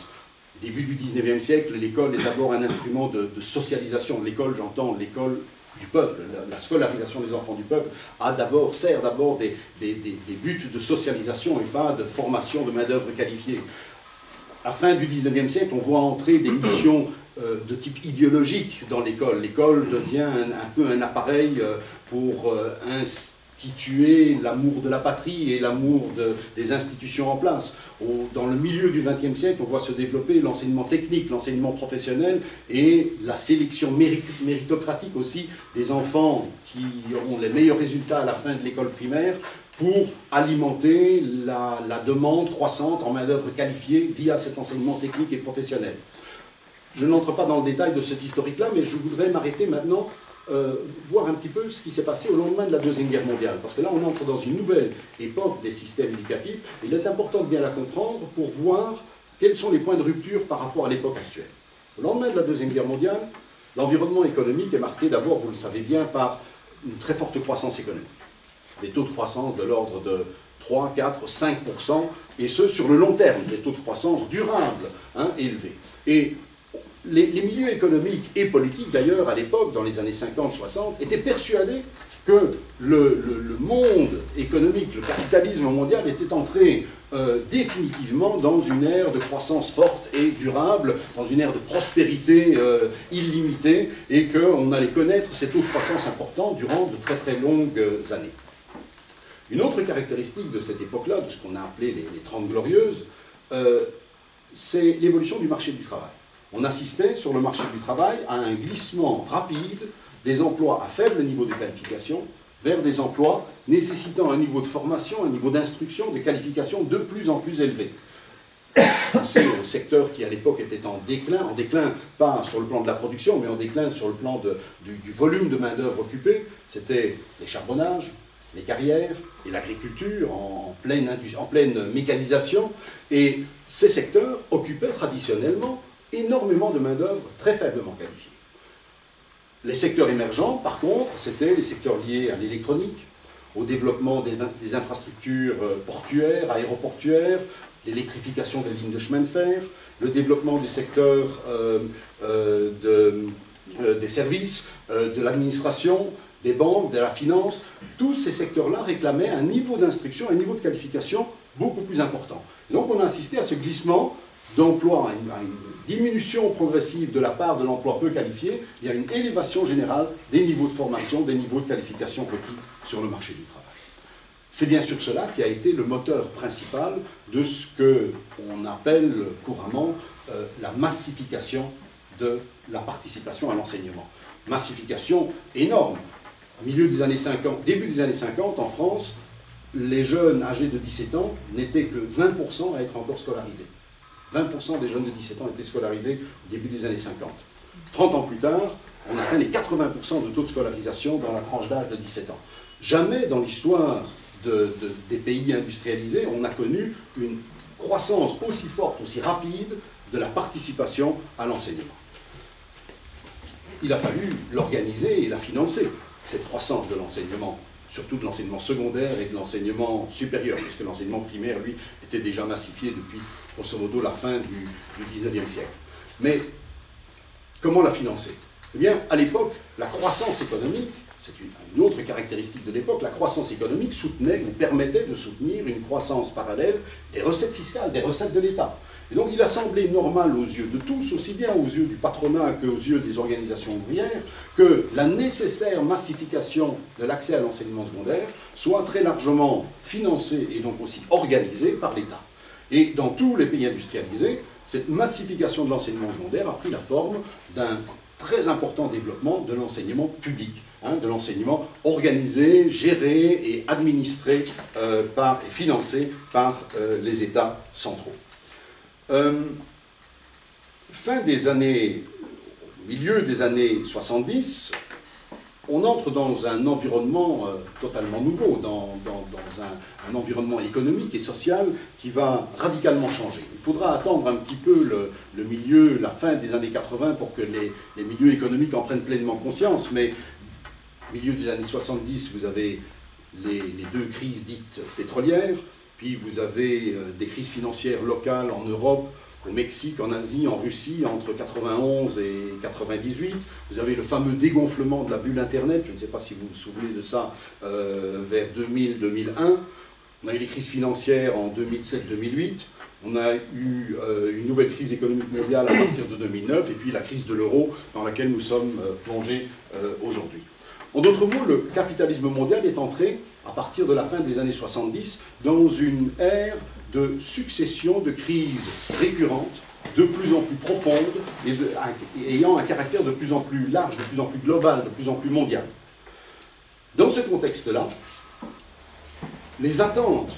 Début du 19e siècle, l'école est d'abord un instrument de socialisation. L'école, j'entends l'école du peuple, la scolarisation des enfants du peuple sert d'abord des buts de socialisation et pas de formation de main-d'œuvre qualifiée. À la fin du 19e siècle, on voit entrer des missions de type idéologique dans l'école. L'école devient un peu un appareil pour instituer l'amour de la patrie et l'amour des institutions en place. Dans le milieu du XXe siècle, on voit se développer l'enseignement technique, l'enseignement professionnel et la sélection méritocratique aussi des enfants qui ont les meilleurs résultats à la fin de l'école primaire pour alimenter la demande croissante en main-d'œuvre qualifiée via cet enseignement technique et professionnel. Je n'entre pas dans le détail de cet historique-là, mais je voudrais m'arrêter maintenant, voir un petit peu ce qui s'est passé au lendemain de la Deuxième Guerre mondiale. Parce que là, on entre dans une nouvelle époque des systèmes éducatifs. Il est important de bien la comprendre pour voir quels sont les points de rupture par rapport à l'époque actuelle. Au lendemain de la Deuxième Guerre mondiale, l'environnement économique est marqué d'abord, vous le savez bien, par une très forte croissance économique. Des taux de croissance de l'ordre de 3, 4, 5%, et ce, sur le long terme, des taux de croissance durables, élevés. Et les milieux économiques et politiques, d'ailleurs, à l'époque, dans les années 50-60, étaient persuadés que le monde économique, le capitalisme mondial, était entré définitivement dans une ère de croissance forte et durable, dans une ère de prospérité illimitée, et qu'on allait connaître ces taux de croissance importants durant de très très longues années. Une autre caractéristique de cette époque-là, de ce qu'on a appelé les 30 Glorieuses, c'est l'évolution du marché du travail. On assistait sur le marché du travail à un glissement rapide des emplois à faible niveau de qualification vers des emplois nécessitant un niveau de formation, un niveau d'instruction, des qualifications de plus en plus élevés. C'est un secteur qui à l'époque était en déclin pas sur le plan de la production, mais en déclin sur le plan du volume de main-d'œuvre occupée. C'était les charbonnages, les carrières et l'agriculture en pleine mécanisation. Et ces secteurs occupaient traditionnellement énormément de main-d'œuvre très faiblement qualifiée. Les secteurs émergents, par contre, c'était les secteurs liés à l'électronique, au développement des infrastructures portuaires, aéroportuaires, l'électrification des lignes de chemin de fer, le développement du secteur des services, de l'administration, des banques, de la finance. Tous ces secteurs-là réclamaient un niveau d'instruction, un niveau de qualification beaucoup plus important. Et donc on a assisté à ce glissement d'emploi, à une diminution progressive de la part de l'emploi peu qualifié. Il y a une élévation générale des niveaux de formation, des niveaux de qualification requis sur le marché du travail. C'est bien sûr cela qui a été le moteur principal de ce qu'on appelle couramment la massification de la participation à l'enseignement. Massification énorme. milieu des années 50, début des années 50, en France, les jeunes âgés de 17 ans n'étaient que 20% à être encore scolarisés. 20% des jeunes de 17 ans étaient scolarisés au début des années 50. 30 ans plus tard, on atteint les 80% de taux de scolarisation dans la tranche d'âge de 17 ans. Jamais dans l'histoire des pays industrialisés, on a connu une croissance aussi forte, aussi rapide de la participation à l'enseignement. Il a fallu l'organiser et la financer, cette croissance de l'enseignement, surtout de l'enseignement secondaire et de l'enseignement supérieur, puisque l'enseignement primaire, lui, était déjà massifié depuis, grosso modo, la fin du 19e siècle. Mais comment la financer? Eh bien, à l'époque, la croissance économique, c'est une autre caractéristique de l'époque, la croissance économique soutenait ou permettait de soutenir une croissance parallèle des recettes fiscales, des recettes de l'État. Et donc il a semblé normal aux yeux de tous, aussi bien aux yeux du patronat qu'aux yeux des organisations ouvrières, que la nécessaire massification de l'accès à l'enseignement secondaire soit très largement financée et donc aussi organisée par l'État. Et dans tous les pays industrialisés, cette massification de l'enseignement secondaire a pris la forme d'un très important développement de l'enseignement public, de l'enseignement organisé, géré et administré et financé par les États centraux. Milieu des années 70, on entre dans un environnement totalement nouveau, dans un environnement économique et social qui va radicalement changer. Il faudra attendre un petit peu la fin des années 80 pour que les milieux économiques en prennent pleinement conscience, mais au milieu des années 70, vous avez les deux crises dites pétrolières, puis vous avez des crises financières locales en Europe, au Mexique, en Asie, en Russie, entre 91 et 98. Vous avez le fameux dégonflement de la bulle Internet, je ne sais pas si vous vous souvenez de ça, vers 2000-2001. On a eu les crises financières en 2007-2008. On a eu une nouvelle crise économique mondiale à partir de 2009, et puis la crise de l'euro dans laquelle nous sommes plongés aujourd'hui. En d'autres mots, le capitalisme mondial est entré, à partir de la fin des années 70, dans une ère de succession de crises récurrentes, de plus en plus profondes, et ayant un caractère de plus en plus large, de plus en plus global, de plus en plus mondial. Dans ce contexte-là, les attentes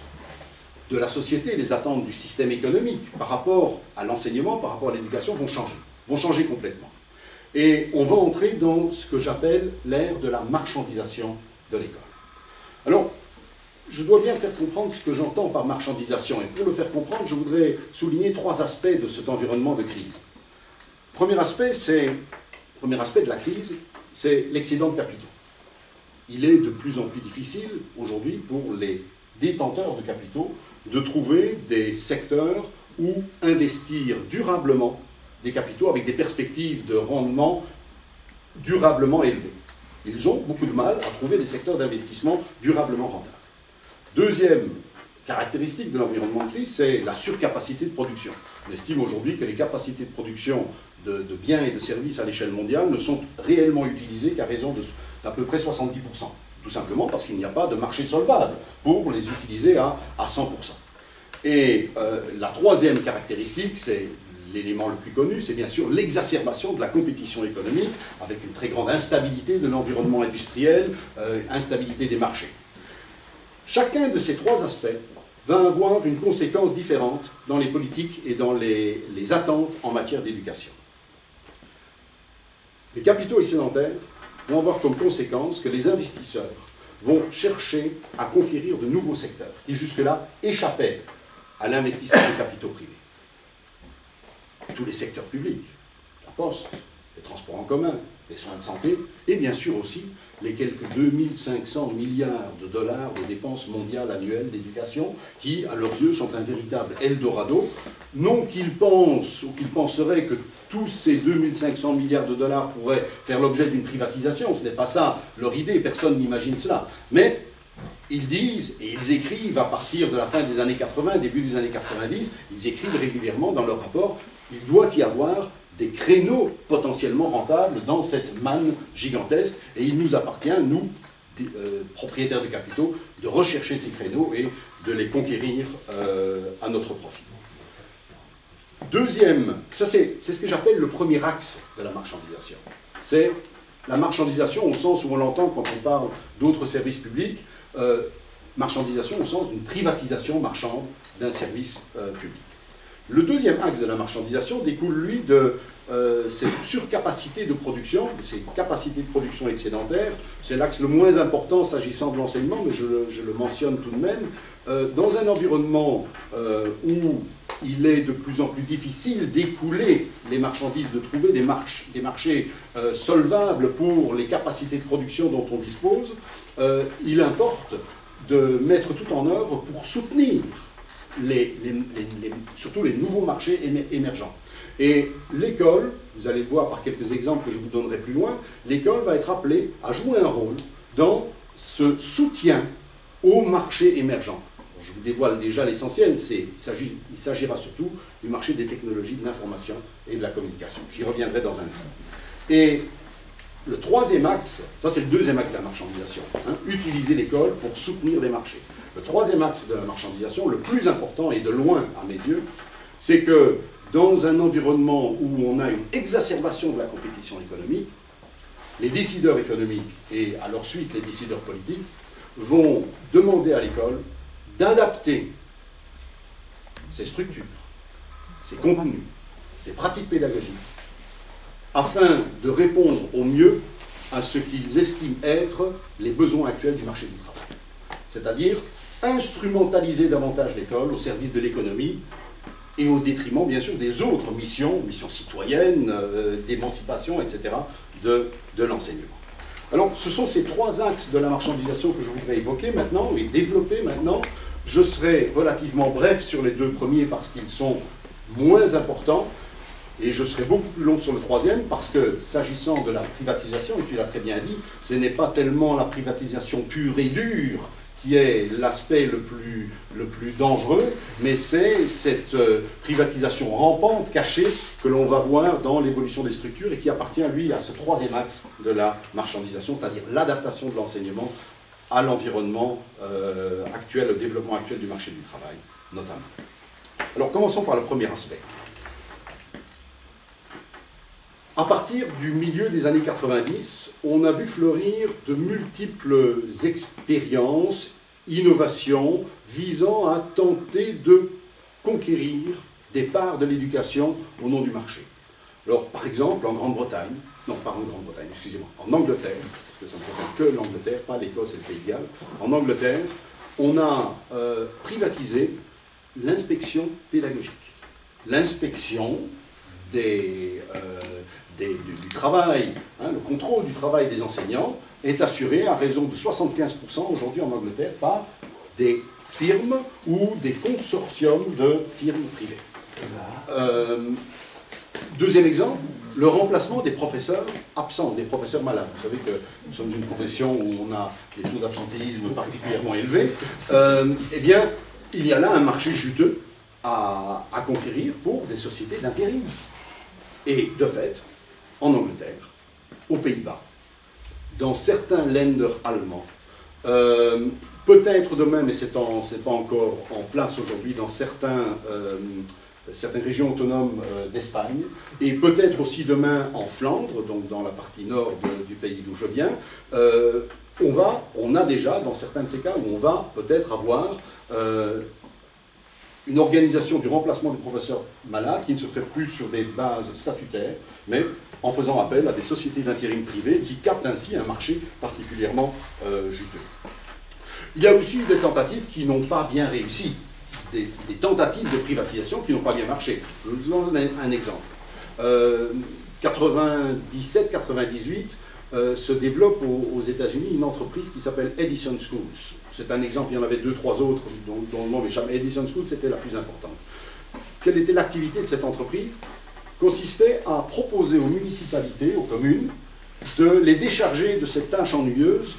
de la société, les attentes du système économique par rapport à l'enseignement, par rapport à l'éducation, vont changer complètement. Et on va entrer dans ce que j'appelle l'ère de la marchandisation de l'école. Alors, je dois bien faire comprendre ce que j'entends par marchandisation. Et pour le faire comprendre, je voudrais souligner trois aspects de cet environnement de crise. Premier aspect de la crise, c'est l'excédent de capitaux. Il est de plus en plus difficile aujourd'hui pour les détenteurs de capitaux de trouver des secteurs où investir durablement des capitaux avec des perspectives de rendement durablement élevées. Ils ont beaucoup de mal à trouver des secteurs d'investissement durablement rentables. Deuxième caractéristique de l'environnement de crise, c'est la surcapacité de production. On estime aujourd'hui que les capacités de production de biens et de services à l'échelle mondiale ne sont réellement utilisées qu'à raison d'à peu près 70%. Tout simplement parce qu'il n'y a pas de marché solvable pour les utiliser à 100%. Et la troisième caractéristique, c'est l'élément le plus connu, c'est bien sûr l'exacerbation de la compétition économique avec une très grande instabilité de l'environnement industriel, instabilité des marchés. Chacun de ces trois aspects va avoir une conséquence différente dans les politiques et dans les attentes en matière d'éducation. Les capitaux excédentaires vont avoir comme conséquence que les investisseurs vont chercher à conquérir de nouveaux secteurs qui jusque-là échappaient à l'investissement de capitaux privés. Tous les secteurs publics, la poste, les transports en commun, les soins de santé, et bien sûr aussi les quelques 2500 milliards de dollars de dépenses mondiales annuelles d'éducation, qui, à leurs yeux, sont un véritable Eldorado. Non qu'ils pensent ou qu'ils penseraient que tous ces 2500 milliards de dollars pourraient faire l'objet d'une privatisation, ce n'est pas ça leur idée, personne n'imagine cela. Mais ils disent, et ils écrivent à partir de la fin des années 80, début des années 90, ils écrivent régulièrement dans leur rapport, il doit y avoir des créneaux potentiellement rentables dans cette manne gigantesque, et il nous appartient, nous, propriétaires de capitaux, de rechercher ces créneaux et de les conquérir à notre profit. Deuxième, ça c'est ce que j'appelle le premier axe de la marchandisation, c'est la marchandisation au sens où on l'entend quand on parle d'autres services publics, marchandisation au sens d'une privatisation marchande d'un service public. Le deuxième axe de la marchandisation découle, lui, de cette surcapacité de production, ces capacités de production excédentaires. C'est l'axe le moins important s'agissant de l'enseignement, mais je le mentionne tout de même. Dans un environnement où il est de plus en plus difficile d'écouler les marchandises, de trouver des marchés solvables pour les capacités de production dont on dispose, il importe de mettre tout en œuvre pour soutenir surtout les nouveaux marchés émergents. Et l'école, vous allez le voir par quelques exemples que je vous donnerai plus loin, l'école va être appelée à jouer un rôle dans ce soutien aux marchés émergents. Je vous dévoile déjà l'essentiel, il s'agira surtout du marché des technologies de l'information et de la communication. J'y reviendrai dans un instant. Et le troisième axe, ça c'est le deuxième axe de la marchandisation, utiliser l'école pour soutenir des marchés. Le troisième axe de la marchandisation, le plus important et de loin à mes yeux, c'est que dans un environnement où on a une exacerbation de la compétition économique, les décideurs économiques et à leur suite les décideurs politiques vont demander à l'école d'adapter ses structures, ses contenus, ses pratiques pédagogiques, afin de répondre au mieux à ce qu'ils estiment être les besoins actuels du marché du travail. C'est-à-dire instrumentaliser davantage l'école au service de l'économie et au détriment, bien sûr, des autres missions citoyennes, d'émancipation, etc., de l'enseignement. Alors, ce sont ces trois axes de la marchandisation que je voudrais évoquer maintenant et développer maintenant. Je serai relativement bref sur les deux premiers parce qu'ils sont moins importants, et je serai beaucoup plus long sur le troisième parce que, s'agissant de la privatisation, et tu l'as très bien dit, ce n'est pas tellement la privatisation pure et dure qui est l'aspect le plus dangereux, mais c'est cette privatisation rampante, cachée, que l'on va voir dans l'évolution des structures et qui appartient, lui, à ce troisième axe de la marchandisation, c'est-à-dire l'adaptation de l'enseignement à l'environnement actuel, au développement actuel du marché du travail, notamment. Alors, commençons par le premier aspect. À partir du milieu des années 90, on a vu fleurir de multiples expériences, innovations, visant à tenter de conquérir des parts de l'éducation au nom du marché. Alors, par exemple, en Grande-Bretagne, non, pas en Grande-Bretagne, excusez-moi, en Angleterre, parce que ça ne concerne que l'Angleterre, pas l'Écosse et le Pays de Galles, en Angleterre, on a privatisé l'inspection pédagogique. L'inspection du travail, le contrôle du travail des enseignants est assuré à raison de 75% aujourd'hui en Angleterre par des firmes ou des consortiums de firmes privées. Deuxième exemple, le remplacement des professeurs absents, des professeurs malades. Vous savez que nous sommes une profession où on a des taux d'absentéisme particulièrement élevés. Eh bien, il y a là un marché juteux à conquérir pour des sociétés d'intérim. Et de fait, en Angleterre, aux Pays-Bas, dans certains Länder allemands, peut-être demain, mais ce n'est pas encore en place aujourd'hui, dans certaines régions autonomes d'Espagne, et peut-être aussi demain en Flandre, donc dans la partie nord du pays d'où je viens, on a déjà, dans certains de ces cas, où on va peut-être avoir une organisation du remplacement du professeur malade qui ne se ferait plus sur des bases statutaires, mais en faisant appel à des sociétés d'intérim privées qui captent ainsi un marché particulièrement juteux. Il y a aussi eu des tentatives qui n'ont pas bien réussi, des tentatives de privatisation qui n'ont pas bien marché. Je vous donne un exemple. 97-98, se développe aux États-Unis une entreprise qui s'appelle Edison Schools. C'est un exemple, il y en avait 2-3 autres dont le nom m'échappe. Edison Schools, c'était la plus importante. Quelle était l'activité de cette entreprise? Consistait à proposer aux municipalités, aux communes, de les décharger de cette tâche ennuyeuse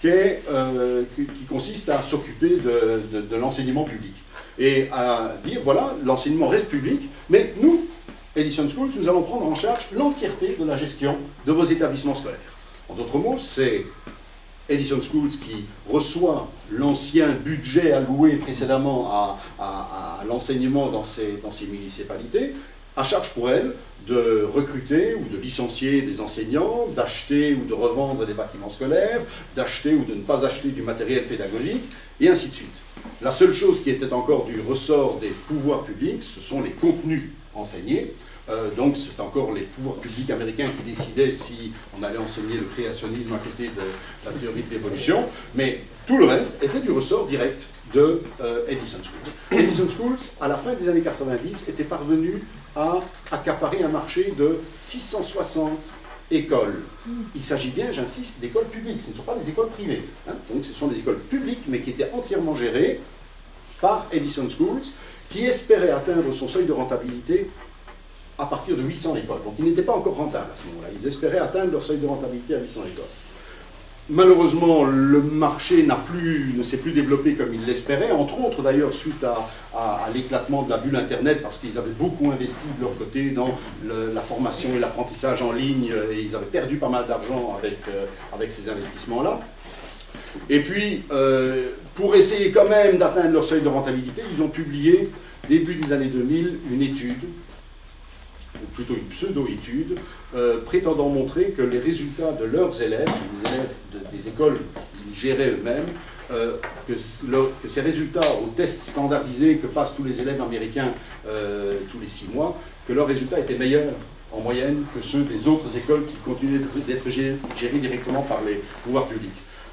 qui consiste à s'occuper de l'enseignement public. Et à dire, voilà, l'enseignement reste public, mais nous, Edison Schools, nous allons prendre en charge l'entièreté de la gestion de vos établissements scolaires. En d'autres mots, c'est Edison Schools qui reçoit l'ancien budget alloué précédemment à l'enseignement dans ces municipalités, à charge pour elle de recruter ou de licencier des enseignants, d'acheter ou de revendre des bâtiments scolaires, d'acheter ou de ne pas acheter du matériel pédagogique, et ainsi de suite. La seule chose qui était encore du ressort des pouvoirs publics, ce sont les contenus enseignés. Donc c'est encore les pouvoirs publics américains qui décidaient si on allait enseigner le créationnisme à côté de la théorie de l'évolution, mais tout le reste était du ressort direct de Edison Schools. Edison Schools, à la fin des années 90, était parvenu à accaparer un marché de 660 écoles. Il s'agit bien, j'insiste, d'écoles publiques, ce ne sont pas des écoles privées. Hein. Donc ce sont des écoles publiques, mais qui étaient entièrement gérées par Edison Schools, qui espérait atteindre son seuil de rentabilité à partir de 800 écoles. Donc ils n'étaient pas encore rentables à ce moment-là. Ils espéraient atteindre leur seuil de rentabilité à 800 écoles. Malheureusement, le marché ne s'est plus développé comme ils l'espéraient, entre autres d'ailleurs suite à l'éclatement de la bulle Internet, parce qu'ils avaient beaucoup investi de leur côté dans la formation et l'apprentissage en ligne, et ils avaient perdu pas mal d'argent avec ces investissements-là. Et puis, pour essayer quand même d'atteindre leur seuil de rentabilité, ils ont publié, début des années 2000, une étude, ou plutôt une pseudo-étude, prétendant montrer que les résultats de leurs élèves, les élèves des écoles qu'ils géraient eux-mêmes, que ces résultats aux tests standardisés que passent tous les élèves américains tous les 6 mois, que leurs résultats étaient meilleurs en moyenne que ceux des autres écoles qui continuaient d'être gérées directement par les pouvoirs publics.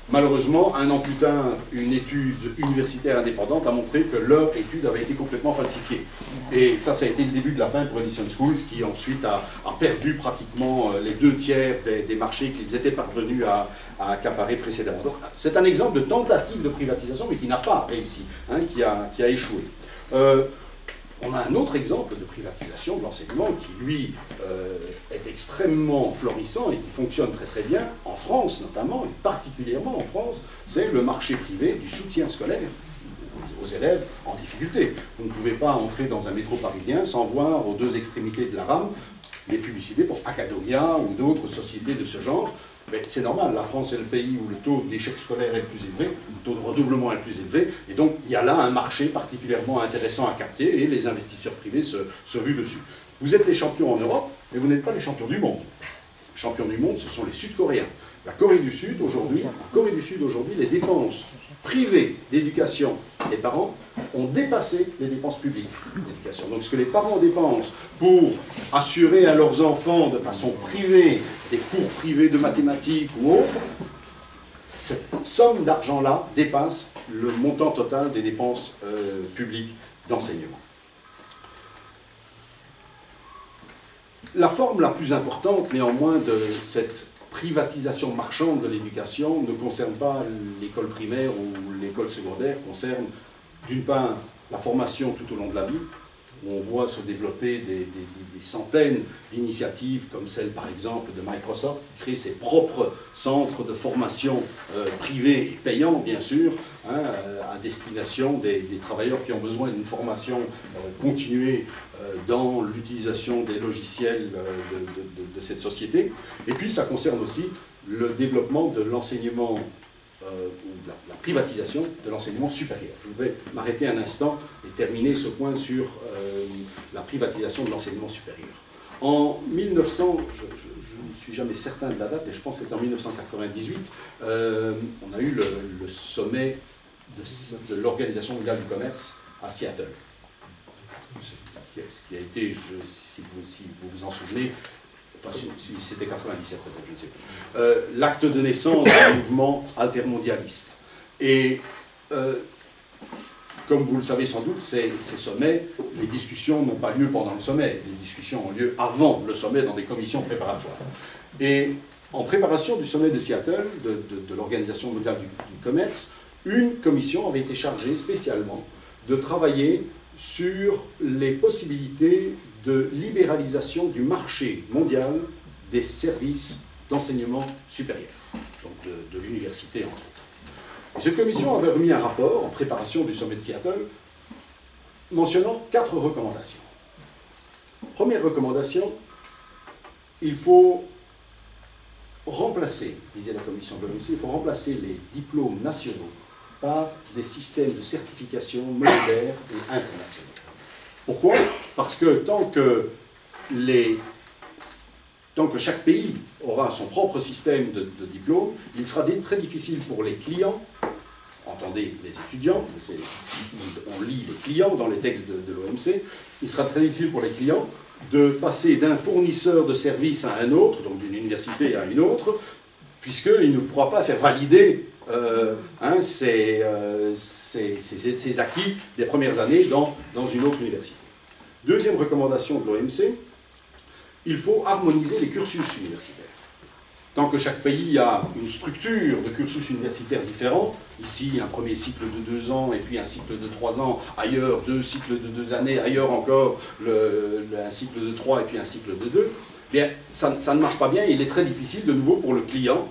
Malheureusement, un an plus tard, une étude universitaire indépendante a montré que leur étude avait été complètement falsifiée. Et ça a été le début de la fin pour Edison Schools, qui ensuite a perdu pratiquement les 2/3 des marchés qu'ils étaient parvenus à accaparer précédemment. Donc, c'est un exemple de tentative de privatisation, mais qui n'a pas réussi, hein, qui a échoué. On a un autre exemple de privatisation de l'enseignement qui, lui, est extrêmement florissant et qui fonctionne très très bien, en France notamment, et particulièrement en France, c'est le marché privé du soutien scolaire aux élèves en difficulté. Vous ne pouvez pas entrer dans un métro parisien sans voir aux 2 extrémités de la rame des publicités pour Academia ou d'autres sociétés de ce genre. Mais c'est normal, la France est le pays où le taux d'échec scolaire est le plus élevé, le taux de redoublement est le plus élevé, et donc il y a là un marché particulièrement intéressant à capter, et les investisseurs privés se ruent dessus. Vous êtes les champions en Europe, mais vous n'êtes pas les champions du monde. Les champions du monde, ce sont les Sud-Coréens. La Corée du Sud, aujourd'hui, les dépenses privées d'éducation des parents ont dépassé les dépenses publiques d'éducation. Donc ce que les parents dépensent pour assurer à leurs enfants de façon privée des cours privés de mathématiques ou autres, cette somme d'argent-là dépasse le montant total des dépenses publiques d'enseignement. La forme la plus importante, néanmoins, de cette privatisation marchande de l'éducation ne concerne pas l'école primaire ou l'école secondaire, concerne d'une part la formation tout au long de la vie, où on voit se développer des centaines d'initiatives comme celle par exemple de Microsoft, qui crée ses propres centres de formation privés et payants bien sûr, hein, à destination des travailleurs qui ont besoin d'une formation continuée dans l'utilisation des logiciels de cette société. Et puis ça concerne aussi le développement de l'enseignement ou de la privatisation de l'enseignement supérieur. Je voudrais m'arrêter un instant et terminer ce point sur la privatisation de l'enseignement supérieur. En 1900, je ne suis jamais certain de la date, mais je pense que c'était en 1998, on a eu le sommet de l'Organisation mondiale du commerce à Seattle. Ce qui a été, si vous vous en souvenez, enfin, si c'était 97 peut-être, je ne sais plus, l'acte de naissance du mouvement altermondialiste. Et comme vous le savez sans doute, ces sommets, les discussions n'ont pas lieu pendant le sommet, les discussions ont lieu avant le sommet dans des commissions préparatoires. Et en préparation du sommet de Seattle, de l'Organisation mondiale du commerce, une commission avait été chargée spécialement de travailler sur les possibilités de libéralisation du marché mondial des services d'enseignement supérieur, donc de l'université entre autres. Et cette commission avait remis un rapport en préparation du sommet de Seattle mentionnant 4 recommandations. Première recommandation, il faut remplacer, disait la commission de l'OMC, il faut remplacer les diplômes nationaux par des systèmes de certification modulaires et internationaux. Pourquoi? Parce que tant que tant que chaque pays aura son propre système de diplôme, il sera très difficile pour les clients, entendez les étudiants, on lit les clients dans les textes de l'OMC, il sera très difficile pour les clients de passer d'un fournisseur de services à un autre, donc d'une université à une autre, puisqu'il ne pourra pas faire valider ses acquis des premières années dans une autre université. Deuxième recommandation de l'OMC, il faut harmoniser les cursus universitaires. Tant que chaque pays a une structure de cursus universitaire différent, ici un premier cycle de 2 ans et puis un cycle de 3 ans, ailleurs 2 cycles de 2 années, ailleurs encore un cycle de 3 et puis un cycle de 2, bien, ça ne marche pas bien et il est très difficile de nouveau pour le client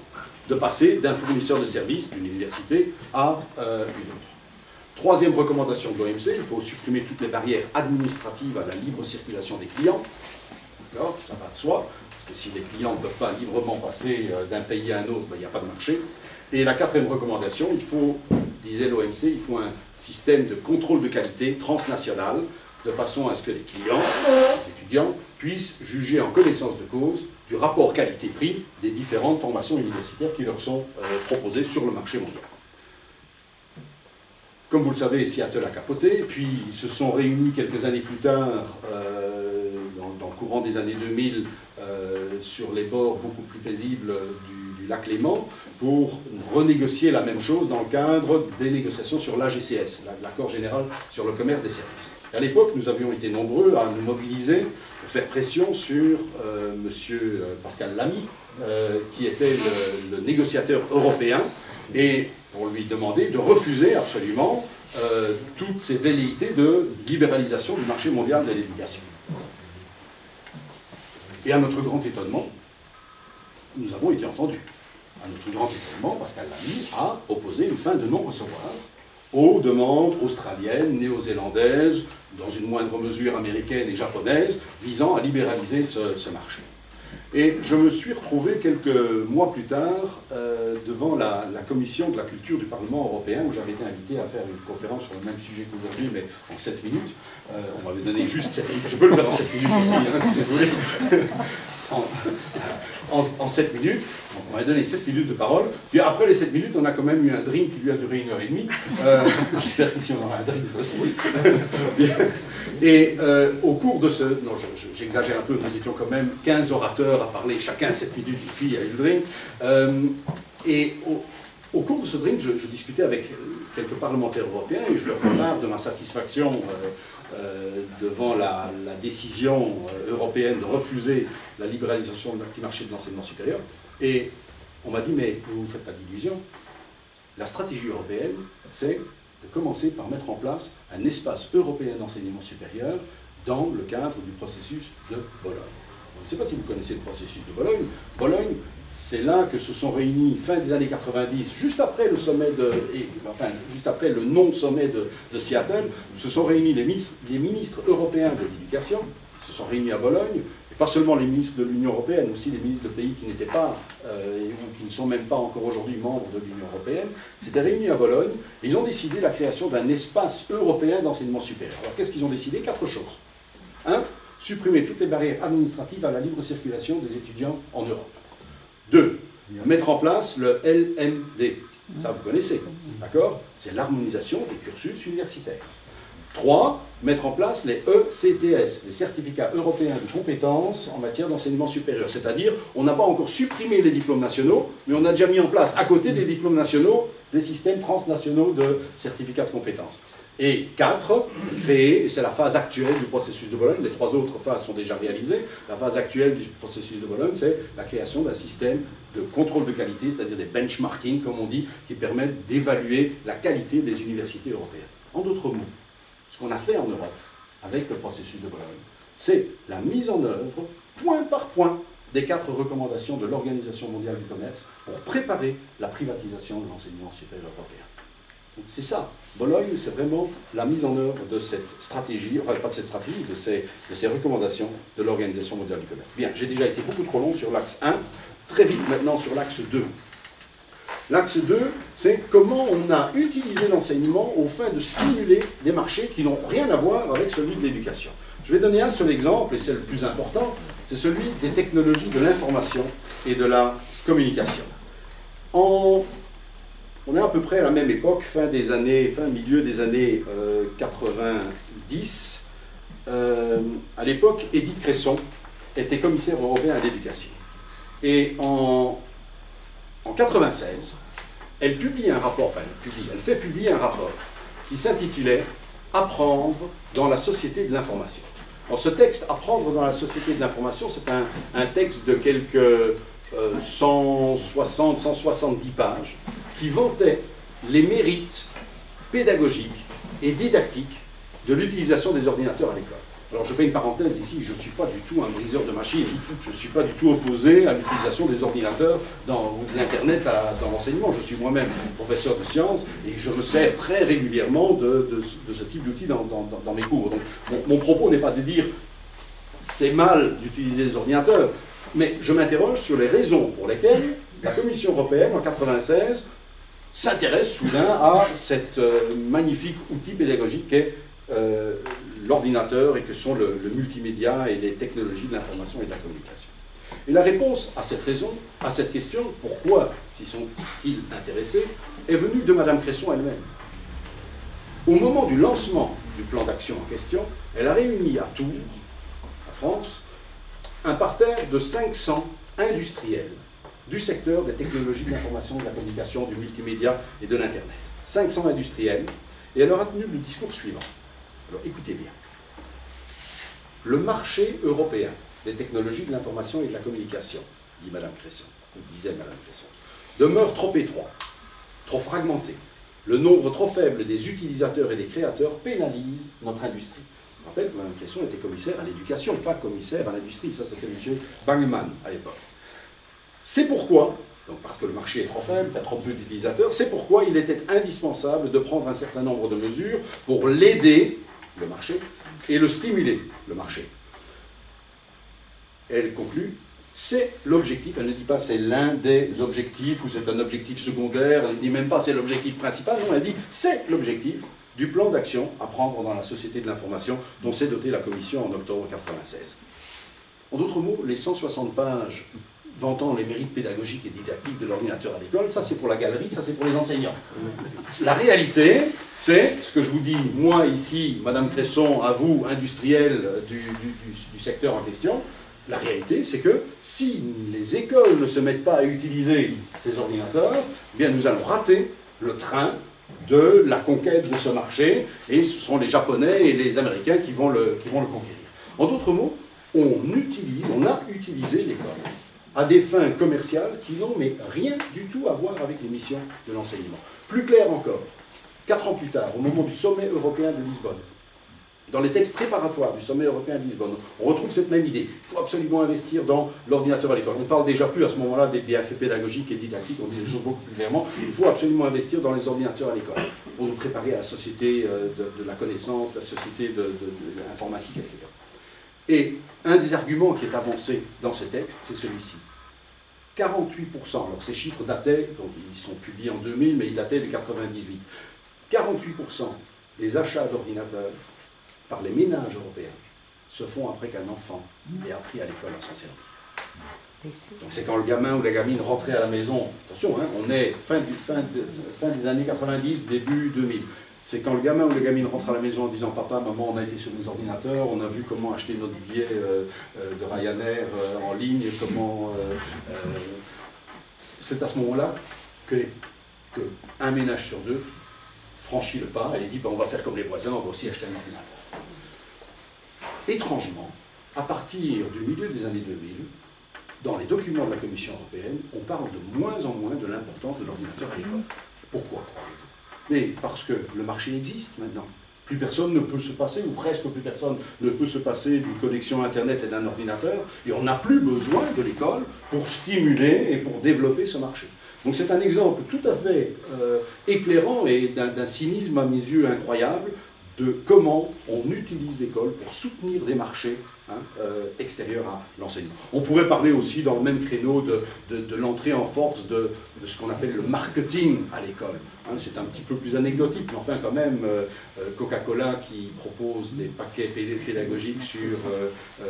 de passer d'un fournisseur de services d'une université à une autre. Troisième recommandation de l'OMC, il faut supprimer toutes les barrières administratives à la libre circulation des clients. D'accord, ça va de soi, parce que si les clients ne peuvent pas librement passer d'un pays à un autre, ben, il n'y a pas de marché. Et la quatrième recommandation, il faut, disait l'OMC, il faut un système de contrôle de qualité transnational, de façon à ce que les clients, les étudiants, puissent juger en connaissance de cause du rapport qualité-prix des différentes formations universitaires qui leur sont proposées sur le marché mondial. Comme vous le savez, Seattle a capoté, puis ils se sont réunis quelques années plus tard, dans le courant des années 2000, sur les bords beaucoup plus paisibles du lac Léman, pour renégocier la même chose dans le cadre des négociations sur l'AGCS, l'accord général sur le commerce des services. Et à l'époque, nous avions été nombreux à nous mobiliser pour faire pression sur M. Pascal Lamy, qui était le négociateur européen, et pour lui demander de refuser absolument toutes ces velléités de libéralisation du marché mondial de l'éducation. Et à notre grand étonnement, nous avons été entendus. À notre grand étonnement, Pascal Lamy a opposé une fin de non-recevoir aux demandes australiennes, néo-zélandaises, dans une moindre mesure américaine et japonaise, visant à libéraliser ce marché. Et je me suis retrouvé quelques mois plus tard devant la commission de la culture du Parlement européen, où j'avais été invité à faire une conférence sur le même sujet qu'aujourd'hui, mais en 7 minutes. On m'avait donné juste 7 minutes. Je peux le faire en 7 minutes aussi, hein, si vous voulez. En 7 minutes. Donc, on m'avait donné 7 minutes de parole. Puis après les 7 minutes, on a quand même eu un drink qui lui a duré 1h30. J'espère qu'ici on aura un drink aussi. Et au cours de ce... Non, j'exagère un peu, nous étions quand même 15 orateurs à parler, chacun 7 minutes, et puis il y a eu le drink. Et au cours de ce drink, je discutais avec quelques parlementaires européens et je leur fais part de ma satisfaction devant la décision européenne de refuser la libéralisation du marché de l'enseignement supérieur. Et on m'a dit, mais vous ne vous faites pas d'illusions. La stratégie européenne, c'est de commencer par mettre en place un espace européen d'enseignement supérieur dans le cadre du processus de Bologne. Je ne sais pas si vous connaissez le processus de Bologne. Bologne, c'est là que se sont réunis, fin des années 90, juste après le sommet juste après le non-sommet de Seattle, se sont réunis les ministres européens de l'éducation, se sont réunis à Bologne, et pas seulement les ministres de l'Union européenne, aussi les ministres de pays qui n'étaient pas, ou qui ne sont même pas encore aujourd'hui membres de l'Union européenne, s'étaient réunis à Bologne, et ils ont décidé la création d'un espace européen d'enseignement supérieur. Alors qu'est-ce qu'ils ont décidé? 4 choses. 1. Supprimer toutes les barrières administratives à la libre circulation des étudiants en Europe. 2. Mettre en place le LMD. Ça, vous connaissez, d'accord? C'est l'harmonisation des cursus universitaires. 3. Mettre en place les ECTS, les certificats européens de compétences en matière d'enseignement supérieur. C'est-à-dire, on n'a pas encore supprimé les diplômes nationaux, mais on a déjà mis en place, à côté des diplômes nationaux, des systèmes transnationaux de certificats de compétences. Et 4, créer, et c'est la phase actuelle du processus de Bologne, les 3 autres phases sont déjà réalisées, la phase actuelle du processus de Bologne, c'est la création d'un système de contrôle de qualité, c'est-à-dire des benchmarking, comme on dit, qui permettent d'évaluer la qualité des universités européennes. En d'autres mots, ce qu'on a fait en Europe, avec le processus de Bologne, c'est la mise en œuvre, point par point, des 4 recommandations de l'Organisation mondiale du commerce pour préparer la privatisation de l'enseignement supérieur européen. C'est ça. Bologne, c'est vraiment la mise en œuvre de cette stratégie, enfin pas de cette stratégie, de ces recommandations de l'Organisation mondiale du commerce. Bien, j'ai déjà été beaucoup trop long sur l'axe 1, très vite maintenant sur l'axe 2. L'axe 2, c'est comment on a utilisé l'enseignement au fin de stimuler des marchés qui n'ont rien à voir avec celui de l'éducation. Je vais donner un seul exemple, et c'est le plus important, c'est celui des technologies de l'information et de la communication. On est à peu près à la même époque, milieu des années 90. À l'époque, Edith Cresson était commissaire européen à l'éducation. Et en 96, elle fait publier un rapport qui s'intitulait « Apprendre dans la société de l'information ». Alors ce texte « Apprendre dans la société de l'information », c'est un texte de quelques 160, 170 pages qui vantait les mérites pédagogiques et didactiques de l'utilisation des ordinateurs à l'école. Alors je fais une parenthèse ici, je ne suis pas du tout un briseur de machines, je ne suis pas du tout opposé à l'utilisation des ordinateurs ou de l'Internet dans l'enseignement. Je suis moi-même professeur de sciences et je me sers très régulièrement de ce type d'outils dans mes cours. Donc mon propos n'est pas de dire c'est mal d'utiliser les ordinateurs, mais je m'interroge sur les raisons pour lesquelles la Commission européenne, en 1996, s'intéresse soudain à cet magnifique outil pédagogique qu'est l'ordinateur et que sont le multimédia et les technologies de l'information et de la communication. Et la réponse à cette question, pourquoi s'y sont-ils intéressés, est venue de Madame Cresson elle-même. Au moment du lancement du plan d'action en question, elle a réuni à Tours, en France, un parterre de 500 industriels du secteur des technologies de l'information, de la communication, du multimédia et de l'Internet. 500 industriels, et elle leur a tenu le discours suivant. Alors écoutez bien. Le marché européen des technologies de l'information et de la communication, dit Madame Cresson, ou disait Madame Cresson, demeure trop étroit, trop fragmenté. Le nombre trop faible des utilisateurs et des créateurs pénalise notre industrie. Je rappelle que Mme Cresson était commissaire à l'éducation, pas commissaire à l'industrie. Ça, c'était M. Bangemann à l'époque. C'est pourquoi, donc parce que le marché est trop faible, il y a trop peu d'utilisateurs, c'est pourquoi il était indispensable de prendre un certain nombre de mesures pour l'aider, le marché, et le stimuler, le marché. Elle conclut, c'est l'objectif, elle ne dit pas c'est l'un des objectifs ou c'est un objectif secondaire, elle ne dit même pas c'est l'objectif principal, non, elle dit c'est l'objectif du plan d'action à prendre dans la société de l'information dont s'est dotée la Commission en octobre 1996. En d'autres mots, les 160 pages vantant les mérites pédagogiques et didactiques de l'ordinateur à l'école, ça c'est pour la galerie, ça c'est pour les enseignants. La réalité, c'est ce que je vous dis, moi ici, Madame Cresson, à vous, industriels du secteur en question, la réalité c'est que si les écoles ne se mettent pas à utiliser ces ordinateurs, eh bien nous allons rater le train de la conquête de ce marché, et ce sont les Japonais et les Américains qui vont le conquérir. En d'autres mots, on a utilisé l'école à des fins commerciales qui n'ont mais rien du tout à voir avec les missions de l'enseignement. Plus clair encore, 4 ans plus tard, au moment du sommet européen de Lisbonne, dans les textes préparatoires du sommet européen de Lisbonne, on retrouve cette même idée. Il faut absolument investir dans l'ordinateur à l'école. On ne parle déjà plus à ce moment-là des bienfaits pédagogiques et didactiques, on dit les choses beaucoup plus clairement. Il faut absolument investir dans les ordinateurs à l'école pour nous préparer à la société de la connaissance, la société de l'informatique, etc. Et un des arguments qui est avancé dans ces textes, c'est celui-ci. 48%, alors ces chiffres dataient, donc ils sont publiés en 2000, mais ils dataient de 1998. 48% des achats d'ordinateurs par les ménages européens se font après qu'un enfant ait appris à l'école à s'en servir. Donc c'est quand le gamin ou la gamine rentrait à la maison, attention, hein, on est fin des années 90, début 2000. C'est quand le gamin ou la gamine rentre à la maison en disant « Papa, maman, on a été sur les ordinateurs, on a vu comment acheter notre billet de Ryanair en ligne, comment... C'est à ce moment-là que un ménage sur deux franchit le pas et dit ben, « On va faire comme les voisins, on va aussi acheter un ordinateur. » Étrangement, à partir du milieu des années 2000, dans les documents de la Commission européenne, on parle de moins en moins de l'importance de l'ordinateur à l'école. Pourquoi, croyez-vous ? Mais parce que le marché existe maintenant. Plus personne ne peut se passer, ou presque plus personne ne peut se passer d'une connexion Internet et d'un ordinateur, et on n'a plus besoin de l'école pour stimuler et pour développer ce marché. Donc c'est un exemple tout à fait éclairant et d'un cynisme à mes yeux incroyable de comment on utilise l'école pour soutenir des marchés extérieurs à l'enseignement. On pourrait parler aussi dans le même créneau de l'entrée en force de ce qu'on appelle le marketing à l'école. C'est un petit peu plus anecdotique, mais enfin quand même, Coca-Cola qui propose des paquets pédagogiques sur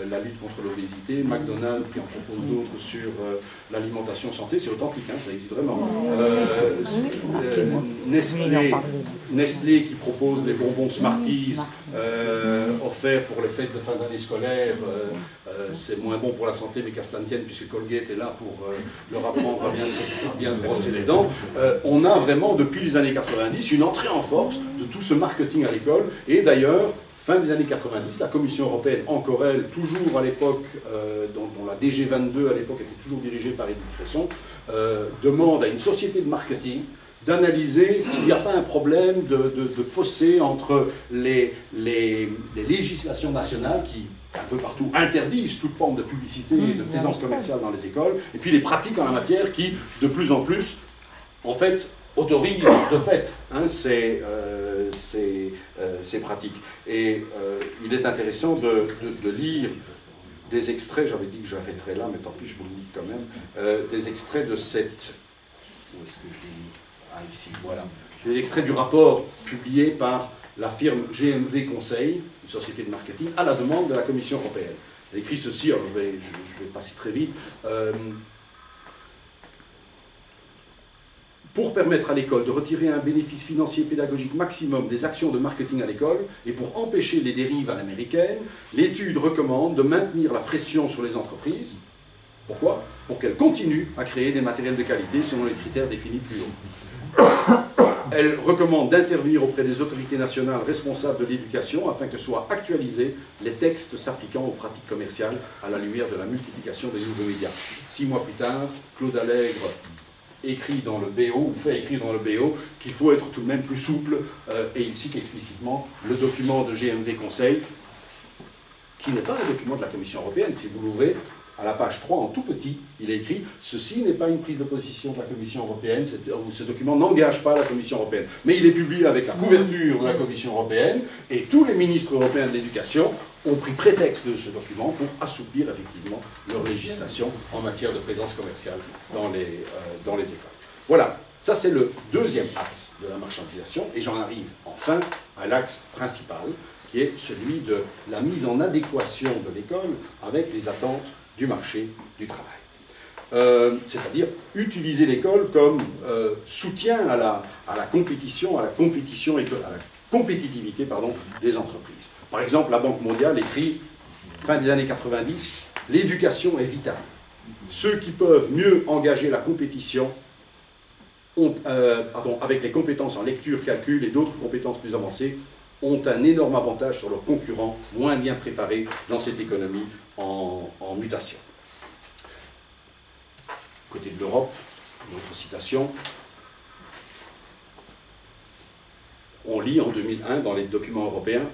la lutte contre l'obésité, McDonald's qui en propose d'autres sur l'alimentation santé, c'est authentique, ça existe vraiment. Nestlé qui propose des bonbons Smarties offerts pour les fêtes de fin d'année scolaire, c'est moins bon pour la santé, mais qu'à cela ne tienne, puisque Colgate est là pour leur apprendre à bien se brosser les dents. On a vraiment, depuis les années 90, une entrée en force de tout ce marketing à l'école, et d'ailleurs, fin des années 90, la Commission européenne, encore elle, toujours à l'époque, dont la DG22 à l'époque était toujours dirigée par Edith Cresson, demande à une société de marketing d'analyser s'il n'y a pas un problème de fossé entre les législations nationales qui, un peu partout, interdisent toute forme de publicité et de présence commerciale dans les écoles, et puis les pratiques en la matière qui, de plus en plus, en fait, autorisent de fait ces pratiques. Et il est intéressant de lire des extraits, j'avais dit que j'arrêterais là, mais tant pis, je vous le dis quand même, des extraits de cette... Où est-ce que je l'ai mis ? Ah, ici, voilà. Des extraits du rapport publié par la firme GMV Conseil, une société de marketing, à la demande de la Commission européenne. Elle écrit ceci, alors je vais passer très vite. Pour permettre à l'école de retirer un bénéfice financier et pédagogique maximum des actions de marketing à l'école et pour empêcher les dérives à l'américaine, l'étude recommande de maintenir la pression sur les entreprises. Pourquoi ? Pour qu'elles continuent à créer des matériels de qualité selon les critères définis plus haut. Elle recommande d'intervenir auprès des autorités nationales responsables de l'éducation afin que soient actualisés les textes s'appliquant aux pratiques commerciales à la lumière de la multiplication des nouveaux médias. 6 mois plus tard, Claude Allègre écrit dans le BO, ou fait écrire dans le BO, qu'il faut être tout de même plus souple, et il cite explicitement le document de GMV Conseil, qui n'est pas un document de la Commission européenne. Si vous l'ouvrez, à la page 3, en tout petit, il est écrit « Ceci n'est pas une prise de position de la Commission européenne, ce document n'engage pas la Commission européenne. » Mais il est publié avec la couverture de la Commission européenne, et tous les ministres européens de l'éducation ont pris prétexte de ce document pour assouplir effectivement leur législation en matière de présence commerciale dans les écoles. Voilà, ça c'est le deuxième axe de la marchandisation, et j'en arrive enfin à l'axe principal, qui est celui de la mise en adéquation de l'école avec les attentes du marché du travail. C'est-à-dire utiliser l'école comme soutien à la compétition, à la compétitivité des entreprises. Par exemple, la Banque mondiale écrit, fin des années 90, « L'éducation est vitale. Ceux qui peuvent mieux engager la compétition avec les compétences en lecture, calcul et d'autres compétences plus avancées, ont un énorme avantage sur leurs concurrents moins bien préparés dans cette économie en mutation. » Côté de l'Europe, une autre citation. On lit en 2001 dans les documents européens,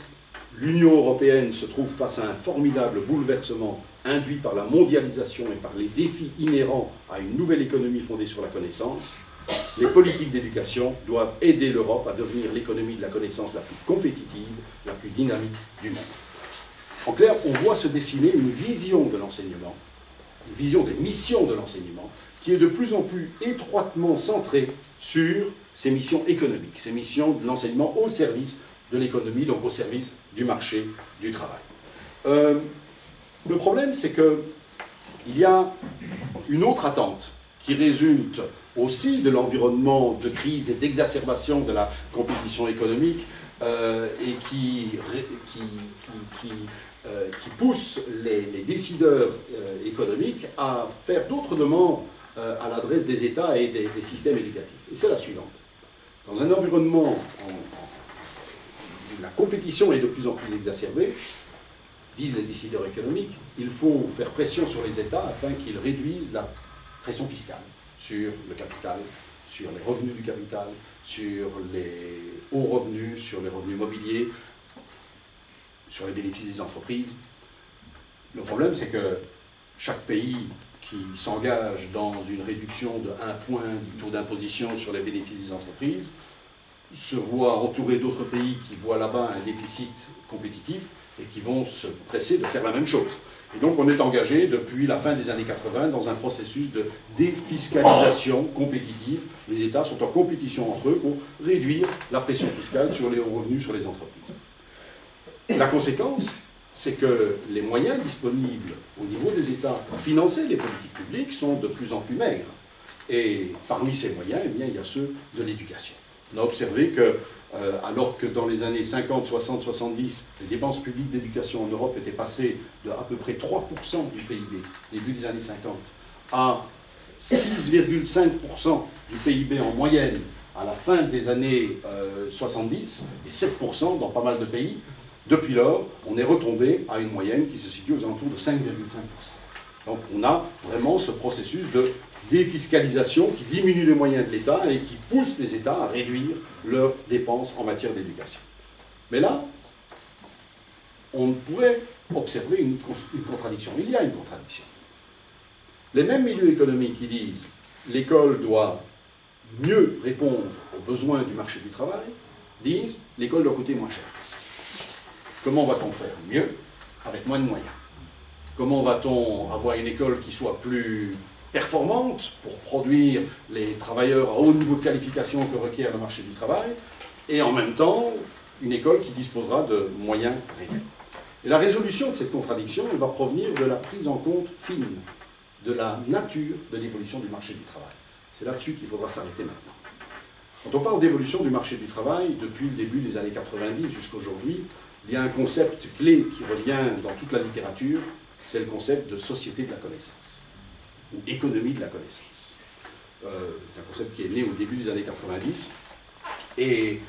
l'Union européenne se trouve face à un formidable bouleversement induit par la mondialisation et par les défis inhérents à une nouvelle économie fondée sur la connaissance. Les politiques d'éducation doivent aider l'Europe à devenir l'économie de la connaissance la plus compétitive, la plus dynamique du monde. En clair, on voit se dessiner une vision de l'enseignement, une vision des missions de l'enseignement, qui est de plus en plus étroitement centrée sur ces missions économiques, ces missions de l'enseignement au service de l'économie, donc au service du marché du travail. Le problème, c'est qu'il y a une autre attente qui résulte aussi de l'environnement de crise et d'exacerbation de la compétition économique et qui pousse les décideurs économiques à faire d'autres demandes à l'adresse des États et des systèmes éducatifs. Et c'est la suivante. Dans un environnement où la compétition est de plus en plus exacerbée, disent les décideurs économiques, il faut faire pression sur les États afin qu'ils réduisent la pression fiscale sur le capital, sur les revenus du capital, sur les hauts revenus, sur les revenus mobiliers, sur les bénéfices des entreprises. Le problème, c'est que chaque pays qui s'engage dans une réduction de 1 point du taux d'imposition sur les bénéfices des entreprises se voit entouré d'autres pays qui voient là-bas un déficit compétitif et qui vont se presser de faire la même chose. Et donc on est engagé depuis la fin des années 80 dans un processus de défiscalisation compétitive. Les États sont en compétition entre eux pour réduire la pression fiscale sur les revenus sur les entreprises. La conséquence, c'est que les moyens disponibles au niveau des États pour financer les politiques publiques sont de plus en plus maigres. Et parmi ces moyens, eh bien, il y a ceux de l'éducation. On a observé que, alors que dans les années 50, 60, 70, les dépenses publiques d'éducation en Europe étaient passées de à peu près 3% du PIB, début des années 50, à 6,5% du PIB en moyenne à la fin des années 70, et 7% dans pas mal de pays, depuis lors, on est retombé à une moyenne qui se situe aux alentours de 5,5%. Donc on a vraiment ce processus de défiscalisation qui diminue les moyens de l'État et qui pousse les États à réduire leurs dépenses en matière d'éducation. Mais là, on pourrait observer une contradiction. Il y a une contradiction. Les mêmes milieux économiques qui disent l'école doit mieux répondre aux besoins du marché du travail, disent l'école doit coûter moins cher. Comment va-t-on faire mieux avec moins de moyens? Comment va-t-on avoir une école qui soit plus performante pour produire les travailleurs à haut niveau de qualification que requiert le marché du travail, et en même temps une école qui disposera de moyens réduits? Et la résolution de cette contradiction, elle va provenir de la prise en compte fine de la nature de l'évolution du marché du travail. C'est là-dessus qu'il faudra s'arrêter maintenant. Quand on parle d'évolution du marché du travail, depuis le début des années 90 jusqu'à aujourd'hui, il y a un concept clé qui revient dans toute la littérature, c'est le concept de société de la connaissance, ou économie de la connaissance. C'est un concept qui est né au début des années 90, et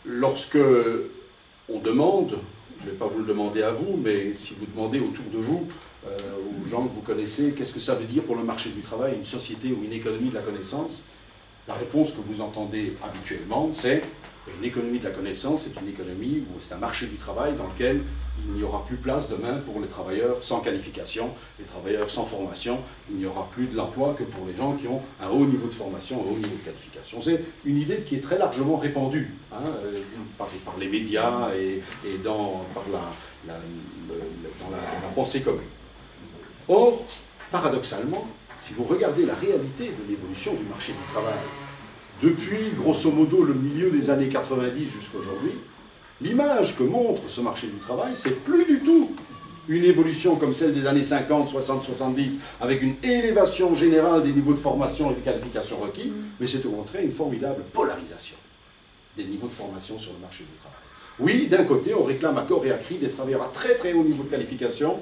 lorsque on demande, je ne vais pas vous le demander à vous, mais si vous demandez autour de vous, aux gens que vous connaissez, qu'est-ce que ça veut dire pour le marché du travail, une société ou une économie de la connaissance, la réponse que vous entendez habituellement, c'est une économie de la connaissance, c'est une économie où c'est un marché du travail dans lequel il n'y aura plus place demain pour les travailleurs sans qualification, les travailleurs sans formation. Il n'y aura plus de l'emploi que pour les gens qui ont un haut niveau de formation, un haut niveau de qualification. C'est une idée qui est très largement répandue par les médias et dans la pensée commune. Or, paradoxalement, si vous regardez la réalité de l'évolution du marché du travail, depuis, grosso modo, le milieu des années 90 jusqu'à aujourd'hui, l'image que montre ce marché du travail, c'est plus du tout une évolution comme celle des années 50, 60, 70, avec une élévation générale des niveaux de formation et de qualification requis, mais c'est au contraire une formidable polarisation des niveaux de formation sur le marché du travail. Oui, d'un côté, on réclame à corps et à cri des travailleurs à très très haut niveau de qualification,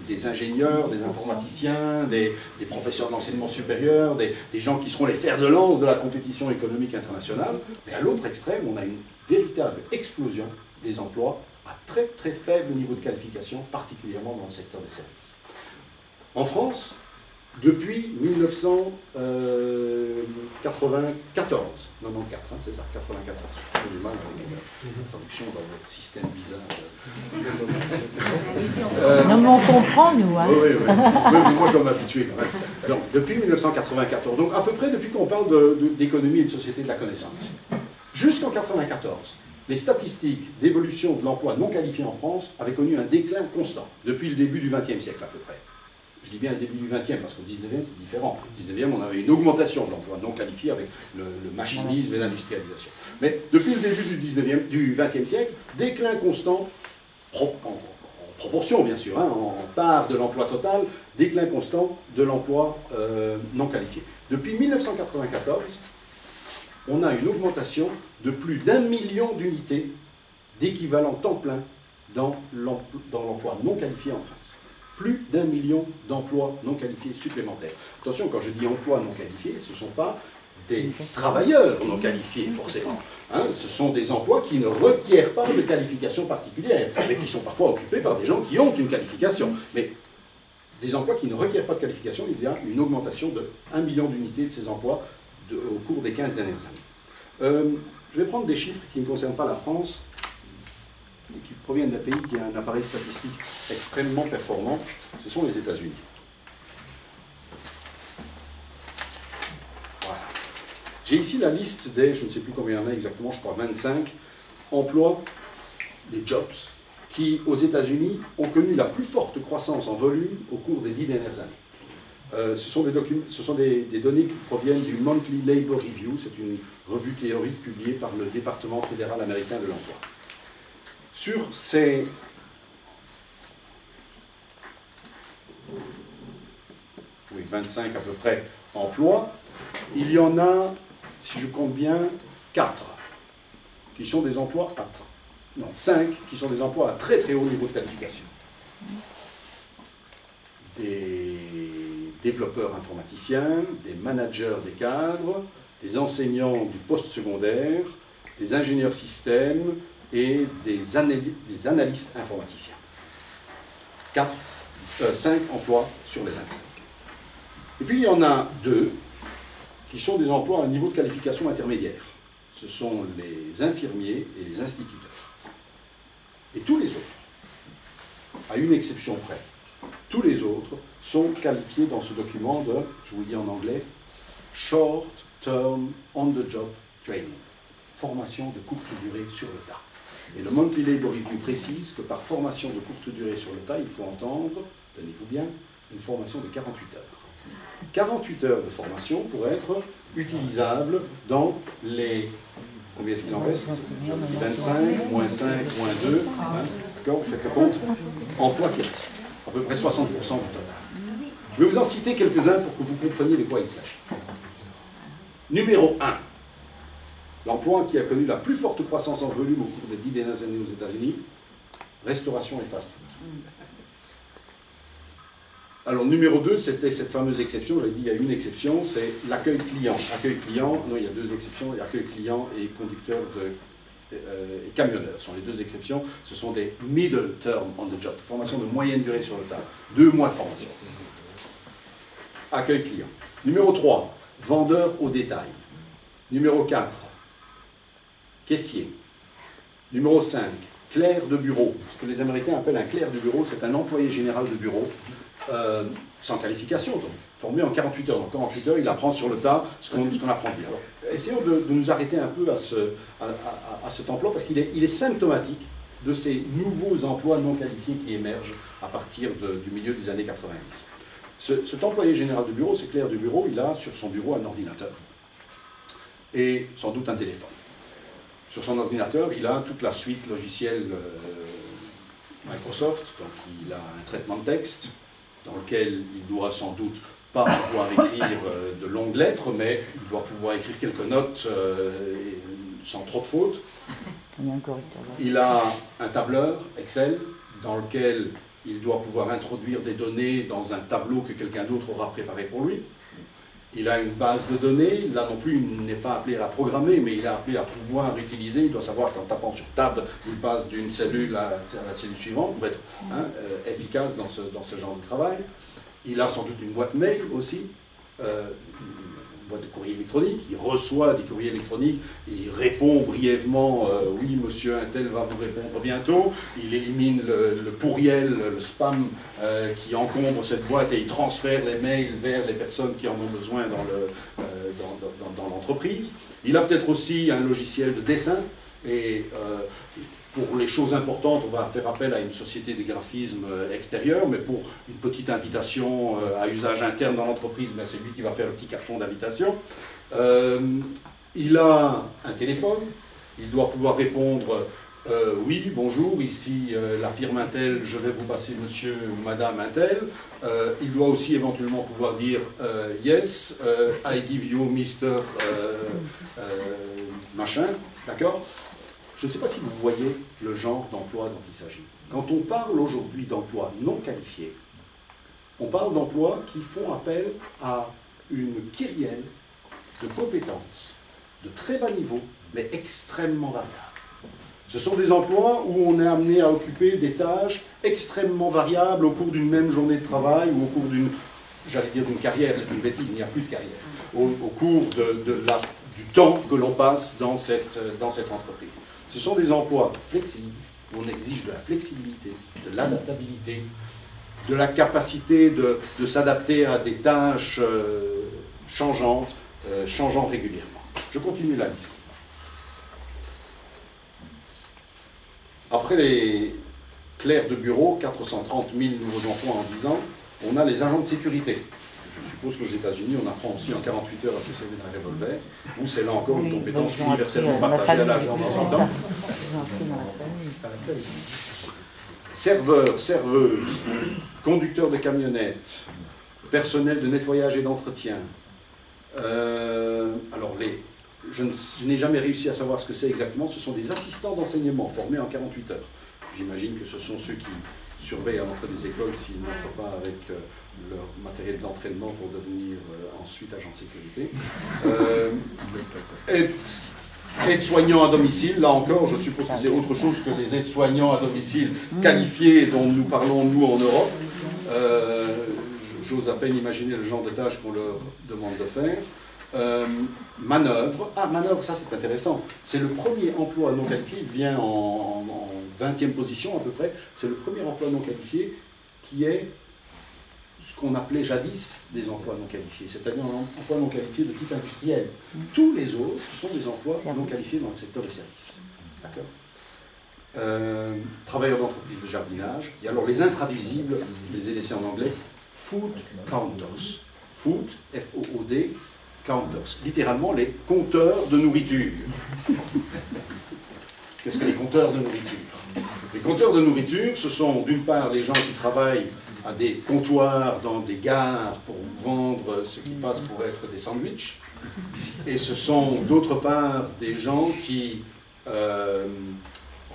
des ingénieurs, des informaticiens, des professeurs de l'enseignement supérieur, des gens qui seront les fers de lance de la compétition économique internationale. Mais à l'autre extrême, on a une véritable explosion des emplois à très très faible niveau de qualification, particulièrement dans le secteur des services. En France, depuis 1994, c'est ça, 94, j'ai du mal avec la traduction dans votre système bizarre. Non, mais on comprend, nous. Hein. Oui, moi je dois m'habituer quand même. Donc, depuis 1994, donc à peu près depuis qu'on parle d'économie et de société de la connaissance. Jusqu'en 1994, les statistiques d'évolution de l'emploi non qualifié en France avaient connu un déclin constant, depuis le début du XXe siècle à peu près. Je dis bien le début du XXe, parce qu'au XIXe, c'est différent. Au XIXe, on avait une augmentation de l'emploi non qualifié avec le machinisme et l'industrialisation. Mais depuis le début du XXe siècle, déclin constant, en proportion bien sûr, en part de l'emploi total, déclin constant de l'emploi non qualifié. Depuis 1994, on a une augmentation de plus d'1 million d'unités d'équivalent temps plein dans l'emploi non qualifié en France. Plus d'1 million d'emplois non qualifiés supplémentaires. Attention, quand je dis emplois non qualifiés, ce ne sont pas des travailleurs non qualifiés, forcément. Ce sont des emplois qui ne requièrent pas de qualification particulière, mais qui sont parfois occupés par des gens qui ont une qualification. Mais des emplois qui ne requièrent pas de qualification, il y a une augmentation de 1 million d'unités de ces emplois au cours des 15 dernières années. Je vais prendre des chiffres qui ne concernent pas la France, qui proviennent d'un pays qui a un appareil statistique extrêmement performant, ce sont les États-Unis. Voilà. J'ai ici la liste des, je ne sais plus combien il y en a exactement, je crois 25 emplois, des jobs, qui aux États-Unis ont connu la plus forte croissance en volume au cours des 10 dernières années. Ce sont des données qui proviennent du Monthly Labor Review, c'est une revue théorique publiée par le département fédéral américain de l'emploi. Sur ces oui, 25 à peu près emplois, il y en a, si je compte bien, 4 qui sont des emplois à 5 qui sont des emplois à très très haut niveau de qualification. Des développeurs informaticiens, des managers des cadres, des enseignants du post-secondaire, des ingénieurs systèmes et des analystes informaticiens. 5 emplois sur les 25. Et puis il y en a 2 qui sont des emplois à un niveau de qualification intermédiaire. Ce sont les infirmiers et les instituteurs. Et tous les autres, à une exception près, tous les autres sont qualifiés dans ce document de, je vous le dis en anglais, Short Term On-the-Job Training, formation de courte durée sur le tas. Et le Monthly Labor Review précise que par formation de courte durée sur le tas, il faut entendre, tenez-vous bien, une formation de 48 heures. 48 heures de formation pour être utilisable dans les... Combien est-ce qu'il en reste? 25, moins 5, moins 2, hein, d'accord, vous faites le compte. Emploi qui reste, à peu près 60% du total. Je vais vous en citer quelques-uns pour que vous compreniez de quoi il s'agit. Numéro 1, l'emploi qui a connu la plus forte croissance en volume au cours des 10 dernières années aux États-Unis, restauration et fast-food. Alors, numéro 2, c'était cette fameuse exception, j'avais dit il y a une exception, c'est l'accueil client. Accueil client, non, il y a 2 exceptions, accueil client et conducteur et camionneur sont les 2 exceptions. Ce sont des middle term on the job, formation de moyenne durée sur le tas, 2 mois de formation. Accueil client. Numéro 3, vendeur au détail. Numéro 4, caissier. Numéro 5, clerc de bureau. Ce que les Américains appellent un clerc de bureau, c'est un employé général de bureau. Sans qualification, donc, formé en 48 heures. Donc, 48 heures, il apprend sur le tas ce qu'on apprend bien. Alors, essayons de nous arrêter un peu à cet emploi, parce qu'il est symptomatique de ces nouveaux emplois non qualifiés qui émergent à partir du milieu des années 90. Cet employé général de bureau, c'est clerc de bureau, il a sur son bureau un ordinateur et sans doute un téléphone. Sur son ordinateur, il a toute la suite logicielle Microsoft, donc il a un traitement de texte, dans lequel il doit sans doute pas pouvoir écrire de longues lettres, mais il doit pouvoir écrire quelques notes sans trop de fautes. Il a un tableur Excel dans lequel il doit pouvoir introduire des données dans un tableau que quelqu'un d'autre aura préparé pour lui. Il a une base de données, là non plus il n'est pas appelé à la programmer, mais il est appelé à pouvoir utiliser, il doit savoir qu'en tapant sur Tab, il passe d'une cellule à la cellule suivante pour être efficace dans ce genre de travail. Il a sans doute une boîte mail aussi, une boîte de courrier électronique, il reçoit des courriers électroniques, il répond brièvement « oui, monsieur Intel va vous répondre bientôt », il élimine le pourriel, le spam qui encombre cette boîte et il transfère les mails vers les personnes qui en ont besoin dans l'entreprise. Il a peut-être aussi un logiciel de dessin et pour les choses importantes, on va faire appel à une société de graphisme extérieure, mais pour une petite invitation à usage interne dans l'entreprise, c'est lui qui va faire le petit carton d'invitation. Il a un téléphone, il doit pouvoir répondre oui, bonjour, ici la firme Intel, je vais vous passer monsieur ou madame Intel. Il doit aussi éventuellement pouvoir dire yes, I give you Mr. Machin, d'accord? Je ne sais pas si vous voyez le genre d'emploi dont il s'agit. Quand on parle aujourd'hui d'emplois non qualifiés, on parle d'emplois qui font appel à une kyrielle de compétences de très bas niveau, mais extrêmement variables. Ce sont des emplois où on est amené à occuper des tâches extrêmement variables au cours d'une même journée de travail ou au cours d'une, j'allais dire d'une carrière, c'est une bêtise, il n'y a plus de carrière, au cours du temps que l'on passe dans cette entreprise. Ce sont des emplois flexibles, où on exige de la flexibilité, de l'adaptabilité, de la capacité de s'adapter à des tâches changeantes, changeant régulièrement. Je continue la liste. Après les clercs de bureau, 430 000 nouveaux emplois en 10 ans, on a les agents de sécurité. Je suppose qu'aux États-Unis, on apprend aussi en 48 heures à se servir d'un revolver, où c'est là encore une compétence universellement partagée à l'âge dans 18 ans. Serveurs, serveuses, conducteurs de camionnettes, personnel de nettoyage et d'entretien. Alors, je n'ai jamais réussi à savoir ce que c'est exactement. Ce sont des assistants d'enseignement formés en 48 heures. J'imagine que ce sont ceux qui surveillent à l'entrée des écoles s'ils n'entrent pas avec leur matériel d'entraînement pour devenir ensuite agent de sécurité. Aides-soignants à domicile, là encore, je suppose que c'est autre chose que les aides-soignants à domicile qualifiés dont nous parlons, nous, en Europe. J'ose à peine imaginer le genre de tâches qu'on leur demande de faire. Manœuvre. Ah, manœuvre, ça c'est intéressant. C'est le premier emploi non qualifié, il vient en 20e position à peu près. C'est le premier emploi non qualifié qui est ce qu'on appelait jadis des emplois non qualifiés, c'est-à-dire un emploi non qualifié de type industriel. Tous les autres sont des emplois non qualifiés dans le secteur des services. D'accord. Travailleurs d'entreprise de jardinage. Et alors les intraduisibles, je les ai laissés en anglais, food counters. Food, F-O-O-D, counters. Littéralement les compteurs de nourriture. Qu'est-ce que les compteurs de nourriture? Les compteurs de nourriture, ce sont d'une part les gens qui travaillent à des comptoirs dans des gares pour vendre ce qui passe pour être des sandwichs. Et ce sont d'autre part des gens qui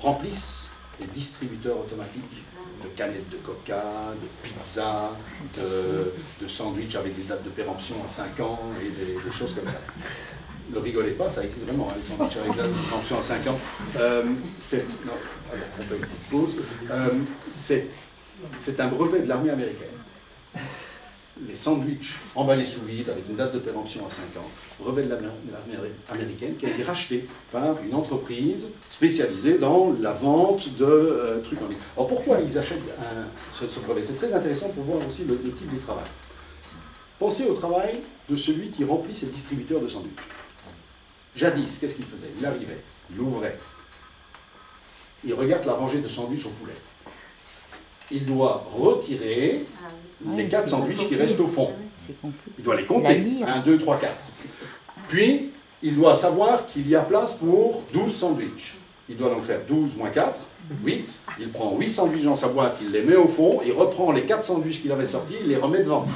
remplissent les distributeurs automatiques de canettes de coca, de pizza, de sandwichs avec des dates de péremption à 5 ans et des choses comme ça. Ne rigolez pas, ça existe vraiment, hein, les sandwichs avec date de péremption à 5 ans. On fait une petite pause. C'est un brevet de l'armée américaine. Les sandwichs emballés sous vide avec une date de péremption à 5 ans, brevet de l'armée américaine qui a été racheté par une entreprise spécialisée dans la vente de trucs en ligne. Alors pourquoi ils achètent ce brevet? C'est très intéressant pour voir aussi le type de travail. Pensez au travail de celui qui remplit ses distributeurs de sandwichs. Jadis, qu'est-ce qu'il faisait? Il arrivait, il ouvrait, il regarde la rangée de sandwichs au poulet. Il doit retirer les 4 sandwichs qui restent au fond. Il doit les compter. 1, 2, 3, 4. Puis, il doit savoir qu'il y a place pour 12 sandwichs. Il doit donc faire 12 moins 4, 8. Il prend 8 sandwichs dans sa boîte, il les met au fond, il reprend les 4 sandwichs qu'il avait sortis, il les remet devant.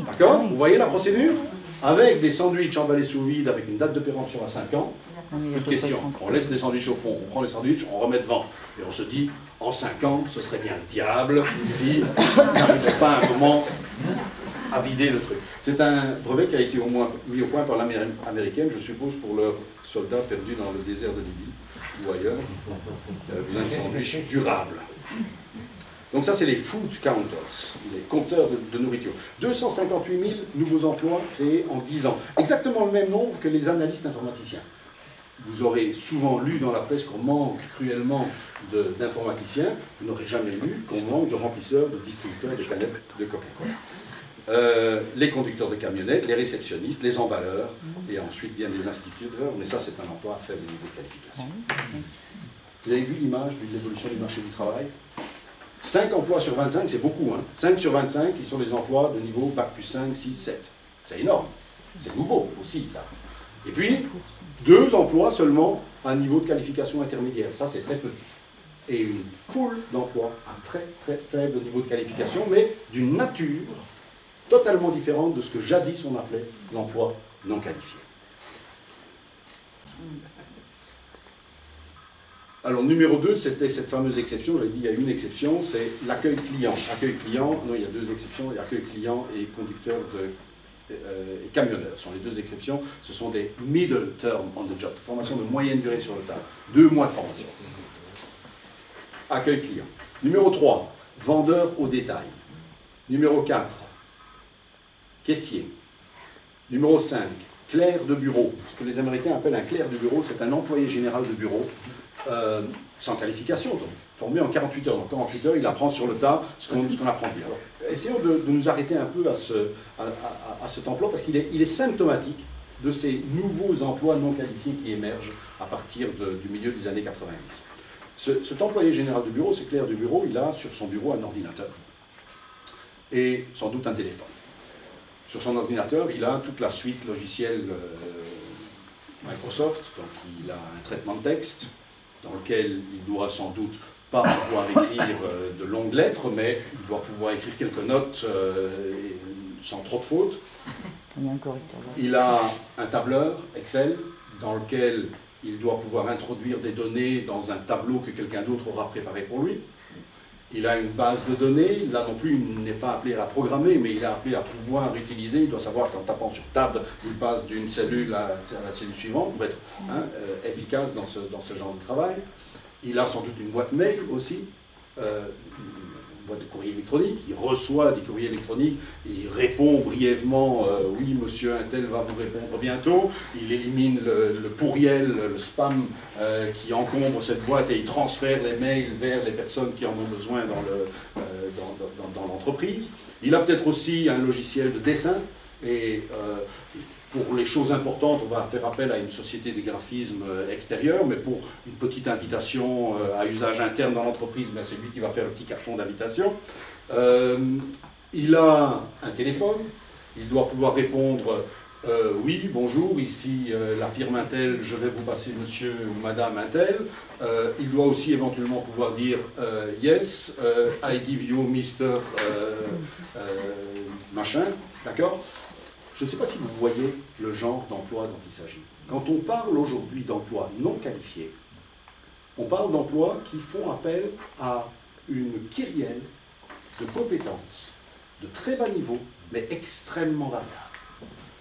D'accord? Vous voyez la procédure? Avec des sandwichs emballés sous vide, avec une date de péremption à 5 ans, plus de question. On laisse les sandwichs au fond, on prend les sandwichs, on remet devant. Et on se dit, en 5 ans, ce serait bien le diable si on n'arrivait pas à un moment à vider le truc. C'est un brevet qui a été au moins mis au point par l'armée américaine, je suppose, pour leurs soldats perdus dans le désert de Libye ou ailleurs. Il y avait besoin de sandwichs durables. Donc ça, c'est les food counters, les compteurs de nourriture. 258 000 nouveaux emplois créés en 10 ans. Exactement le même nombre que les analystes informaticiens. Vous aurez souvent lu dans la presse qu'on manque cruellement d'informaticiens. Vous n'aurez jamais lu qu'on manque de remplisseurs, de distributeurs de canettes de Coca-Cola. Les conducteurs de camionnettes, les réceptionnistes, les emballeurs, et ensuite viennent les instituteurs, mais ça c'est un emploi à faible niveau de qualification. Vous avez vu l'image de l'évolution du marché du travail? 5 emplois sur 25, c'est beaucoup, hein. 5 sur 25 qui sont des emplois de niveau Bac plus 5, 6, 7. C'est énorme. C'est nouveau aussi, ça. Et puis, 2 emplois seulement à un niveau de qualification intermédiaire. Ça, c'est très peu. Et une foule d'emplois à très très faible niveau de qualification, mais d'une nature totalement différente de ce que jadis on appelait l'emploi non qualifié. Alors, numéro 2, c'était cette fameuse exception. J'avais dit il y a une exception, c'est l'accueil client. Accueil client, non, il y a 2 exceptions. Accueil client et conducteur et camionneurs sont les 2 exceptions. Ce sont des middle term on the job, formation de moyenne durée sur le tas. 2 mois de formation. Accueil client. Numéro 3, vendeur au détail. Numéro 4, caissier. Numéro 5, clerc de bureau. Ce que les Américains appellent un clerc de bureau, c'est un employé général de bureau, sans qualification, donc, formé en 48 heures. Donc, 48 heures, il apprend sur le tas ce qu'on apprend bien. Alors, essayons de nous arrêter un peu à cet emploi, parce qu'il est symptomatique de ces nouveaux emplois non qualifiés qui émergent à partir du milieu des années 90. Cet employé général de bureau, c'est clerc de bureau, il a sur son bureau un ordinateur et sans doute un téléphone. Sur son ordinateur, il a toute la suite logicielle Microsoft, donc il a un traitement de texte dans lequel il doit sans doute pas pouvoir écrire de longues lettres, mais il doit pouvoir écrire quelques notes sans trop de fautes. Il a un tableur Excel dans lequel il doit pouvoir introduire des données dans un tableau que quelqu'un d'autre aura préparé pour lui. Il a une base de données, là non plus il n'est pas appelé à la programmer, mais il est appelé à pouvoir utiliser, il doit savoir qu'en tapant sur Tab, il passe d'une cellule à la cellule suivante pour être efficace dans ce genre de travail. Il a sans doute une boîte mail aussi, une boîte de courrier électronique, il reçoit des courriers électroniques, il répond brièvement « oui, monsieur Intel va vous répondre bientôt », il élimine le pourriel, le spam qui encombre cette boîte et il transfère les mails vers les personnes qui en ont besoin dans l'entreprise. Il a peut-être aussi un logiciel de dessin et pour les choses importantes, on va faire appel à une société de graphisme extérieure, mais pour une petite invitation à usage interne dans l'entreprise, c'est lui qui va faire le petit carton d'invitation. Il a un téléphone, il doit pouvoir répondre oui, bonjour, ici la firme Intel, je vais vous passer monsieur ou madame Intel. Il doit aussi éventuellement pouvoir dire yes, I give you Mr. Machin, d'accord ? Je ne sais pas si vous voyez le genre d'emploi dont il s'agit. Quand on parle aujourd'hui d'emplois non qualifiés, on parle d'emplois qui font appel à une kyrielle de compétences de très bas niveau, mais extrêmement variables.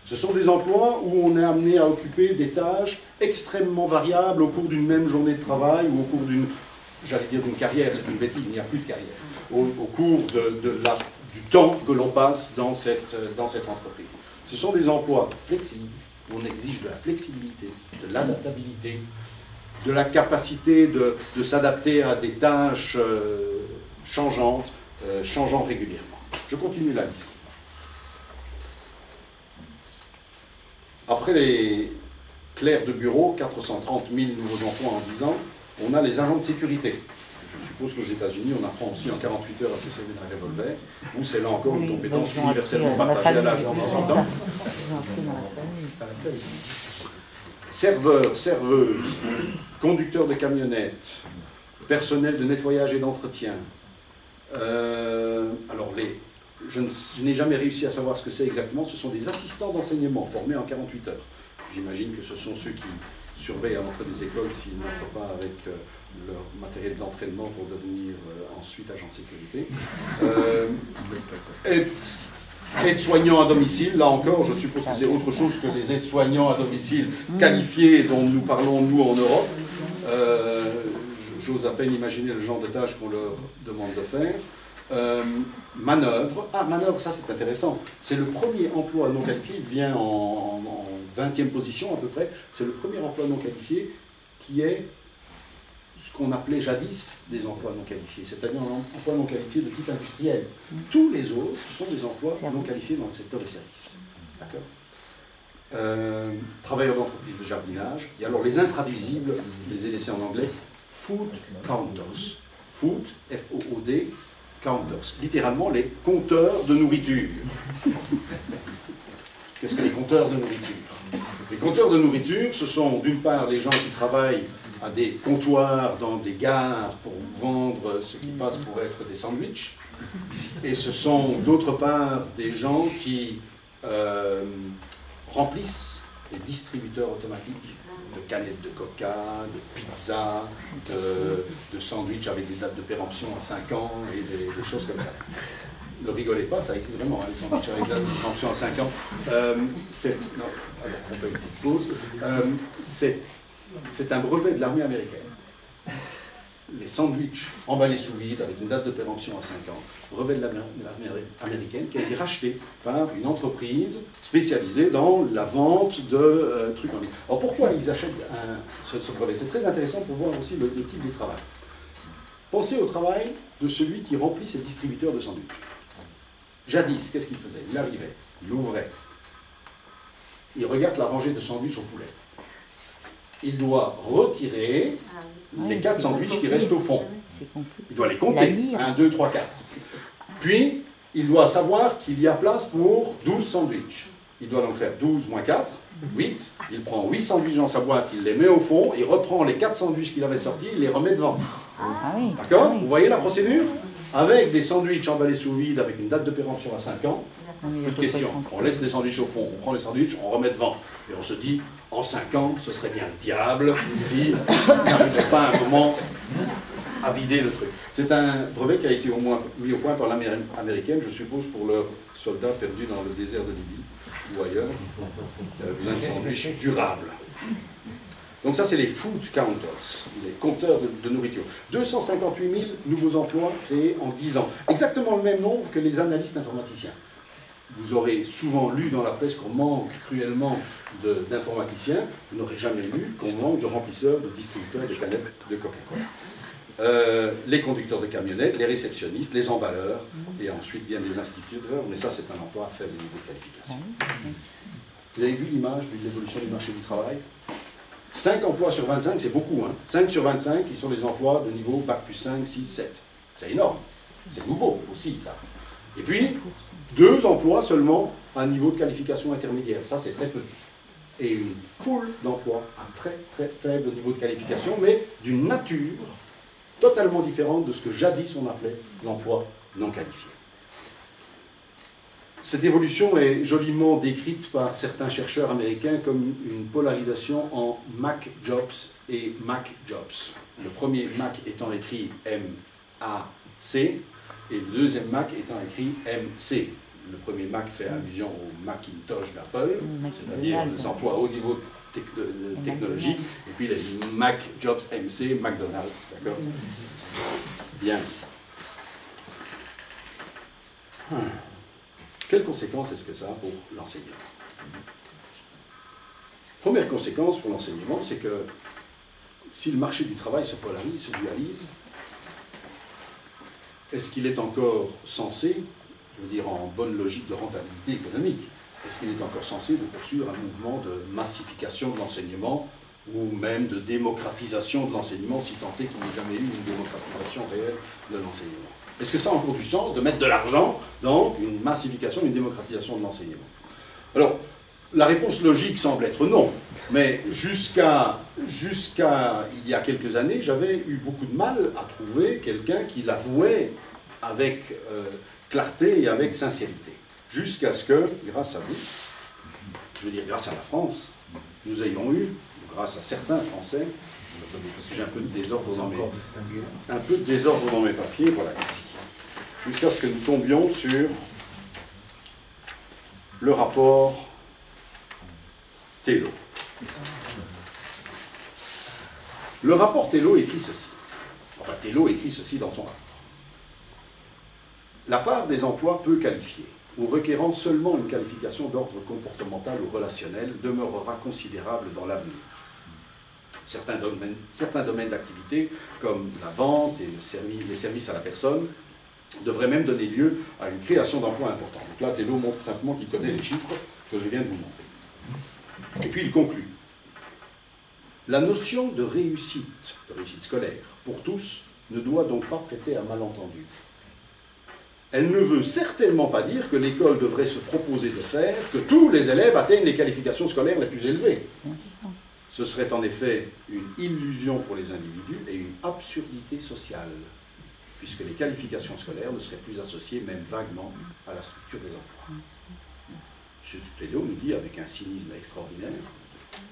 Ce sont des emplois où on est amené à occuper des tâches extrêmement variables au cours d'une même journée de travail ou au cours d'une, j'allais dire d'une carrière, c'est une bêtise, il n'y a plus de carrière, au cours du temps que l'on passe dans cette entreprise. Ce sont des emplois flexibles, où on exige de la flexibilité, de l'adaptabilité, de la capacité de s'adapter à des tâches changeantes, changeant régulièrement. Je continue la liste. Après les clercs de bureau, 430 000 nouveaux emplois en 10 ans, on a les agents de sécurité. Je suppose qu'aux États-Unis, on apprend aussi en 48 heures à se servir d'un revolver, où c'est là encore une compétence universellement partagée à l'âge de 18 ans. Serveurs, serveuses, conducteurs de camionnettes, personnel de nettoyage et d'entretien. Alors, je n'ai jamais réussi à savoir ce que c'est exactement. Ce sont des assistants d'enseignement formés en 48 heures. J'imagine que ce sont ceux qui surveillent à l'entrée des écoles s'ils n'entrent pas avec leur matériel d'entraînement pour devenir ensuite agent de sécurité. Aides-soignants à domicile, là encore, je suppose que c'est autre chose que les aides-soignants à domicile qualifiés dont nous parlons, nous, en Europe. J'ose à peine imaginer le genre de tâches qu'on leur demande de faire. Manœuvre. Ah, manœuvre, ça c'est intéressant. C'est le premier emploi non qualifié, il vient en 20e position à peu près. C'est le premier emploi non qualifié qui est ce qu'on appelait jadis des emplois non qualifiés, c'est-à-dire un emploi non qualifié de type industriel. Tous les autres sont des emplois non qualifiés dans le secteur des services. D'accord ? Travailleurs d'entreprise de jardinage. Et alors les intraduisibles, je les ai laissés en anglais, food counters. Food, F-O-O-D, counters. Littéralement les compteurs de nourriture. Qu'est-ce que les compteurs de nourriture? Les compteurs de nourriture, ce sont d'une part les gens qui travaillent à des comptoirs dans des gares pour vendre ce qui passe pour être des sandwichs. Et ce sont d'autre part des gens qui remplissent les distributeurs automatiques de canettes de coca, de pizza, de sandwichs avec des dates de péremption à 5 ans et des choses comme ça. Ne rigolez pas, ça existe vraiment, hein, les sandwichs avec date de péremption à 5 ans. Non, alors on fait une petite pause. C'est un brevet de l'armée américaine. Les sandwichs emballés sous vide avec une date de péremption à 5 ans, brevet de l'armée américaine qui a été racheté par une entreprise spécialisée dans la vente de trucs en ligne. Alors pourquoi ils achètent ce brevet? C'est très intéressant pour voir aussi le type de travail. Pensez au travail de celui qui remplit ses distributeurs de sandwichs. Jadis, qu'est-ce qu'il faisait? Il arrivait, il ouvrait, il regarde la rangée de sandwichs au poulet. Il doit retirer les 4 sandwichs qui restent au fond. Il doit les compter. 1, 2, 3, 4. Puis, il doit savoir qu'il y a place pour 12 sandwichs. Il doit donc faire 12 moins 4, 8. Il prend 8 sandwichs dans sa boîte, il les met au fond, il reprend les 4 sandwichs qu'il avait sortis, il les remet devant. D'accord? Vous voyez la procédure? Avec des sandwichs emballés sous vide, avec une date de péremption à 5 ans, plus de question. On laisse les sandwichs au fond, on prend les sandwichs, on remet devant. Et on se dit, en 5 ans, ce serait bien le diable si on n'arrivait pas à un moment à vider le truc. C'est un brevet qui a été au moins mis au point par l'armée américaine, je suppose, pour leurs soldats perdus dans le désert de Libye ou ailleurs, qui avaient besoin de sandwichs durables. Donc ça, c'est les food counters, les compteurs de nourriture. 258 000 nouveaux emplois créés en 10 ans. Exactement le même nombre que les analystes informaticiens. Vous aurez souvent lu dans la presse qu'on manque cruellement d'informaticiens. Vous n'aurez jamais lu qu'on manque de remplisseurs, de distributeurs de canettes de Coca-Cola. Les conducteurs de camionnettes, les réceptionnistes, les emballeurs, et ensuite viennent les instituteurs, mais ça, c'est un emploi à faible niveau de qualification. Vous avez vu l'image de l'évolution du marché du travail? 5 emplois sur 25, c'est beaucoup, hein. 5 sur 25 qui sont des emplois de niveau Bac plus 5, 6, 7. C'est énorme. C'est nouveau aussi, ça. Et puis, 2 emplois seulement à un niveau de qualification intermédiaire. Ça, c'est très peu. Et une foule d'emplois à très, très faible niveau de qualification, mais d'une nature totalement différente de ce que jadis on appelait l'emploi non qualifié. Cette évolution est joliment décrite par certains chercheurs américains comme une polarisation en Mac Jobs et Mac Jobs. Le premier Mac étant écrit M-A-C et le deuxième Mac étant écrit M-C. Le premier Mac fait allusion au Macintosh d'Apple, c'est-à-dire les emplois à haut niveau technologique, et puis les Mac Jobs MC, McDonald's, d'accord? Bien. Quelles conséquences est-ce que ça a pour l'enseignement? Première conséquence pour l'enseignement, c'est que si le marché du travail se polarise, se dualise, est-ce qu'il est encore censé, je veux dire en bonne logique de rentabilité économique, est-ce qu'il est encore censé de poursuivre un mouvement de massification de l'enseignement ou même de démocratisation de l'enseignement, si tant est qu'il n'y ait jamais eu une démocratisation réelle de l'enseignement? Est-ce que ça a encore du sens de mettre de l'argent dans une massification, une démocratisation de l'enseignement? Alors, la réponse logique semble être non, mais jusqu'à il y a quelques années, j'avais eu beaucoup de mal à trouver quelqu'un qui l'avouait avec clarté et avec sincérité. Jusqu'à ce que, grâce à vous, je veux dire grâce à la France, nous ayons eu, grâce à certains Français, parce que j'ai un peu de désordre dans mes papiers, voilà, ici. Jusqu'à ce que nous tombions sur le rapport Tello. Le rapport Tello écrit ceci. Enfin, Tello écrit ceci dans son rapport. La part des emplois peu qualifiés, ou requérant seulement une qualification d'ordre comportemental ou relationnel, demeurera considérable dans l'avenir. Certains domaines d'activité, comme la vente et les services à la personne, devraient même donner lieu à une création d'emplois importants. Donc là, Tello montre simplement qu'il connaît les chiffres que je viens de vous montrer. Et puis il conclut. La notion de réussite scolaire, pour tous, ne doit donc pas prêter à malentendu. Elle ne veut certainement pas dire que l'école devrait se proposer de faire que tous les élèves atteignent les qualifications scolaires les plus élevées. Ce serait en effet une illusion pour les individus et une absurdité sociale, puisque les qualifications scolaires ne seraient plus associées, même vaguement, à la structure des emplois. M. Tello nous dit, avec un cynisme extraordinaire,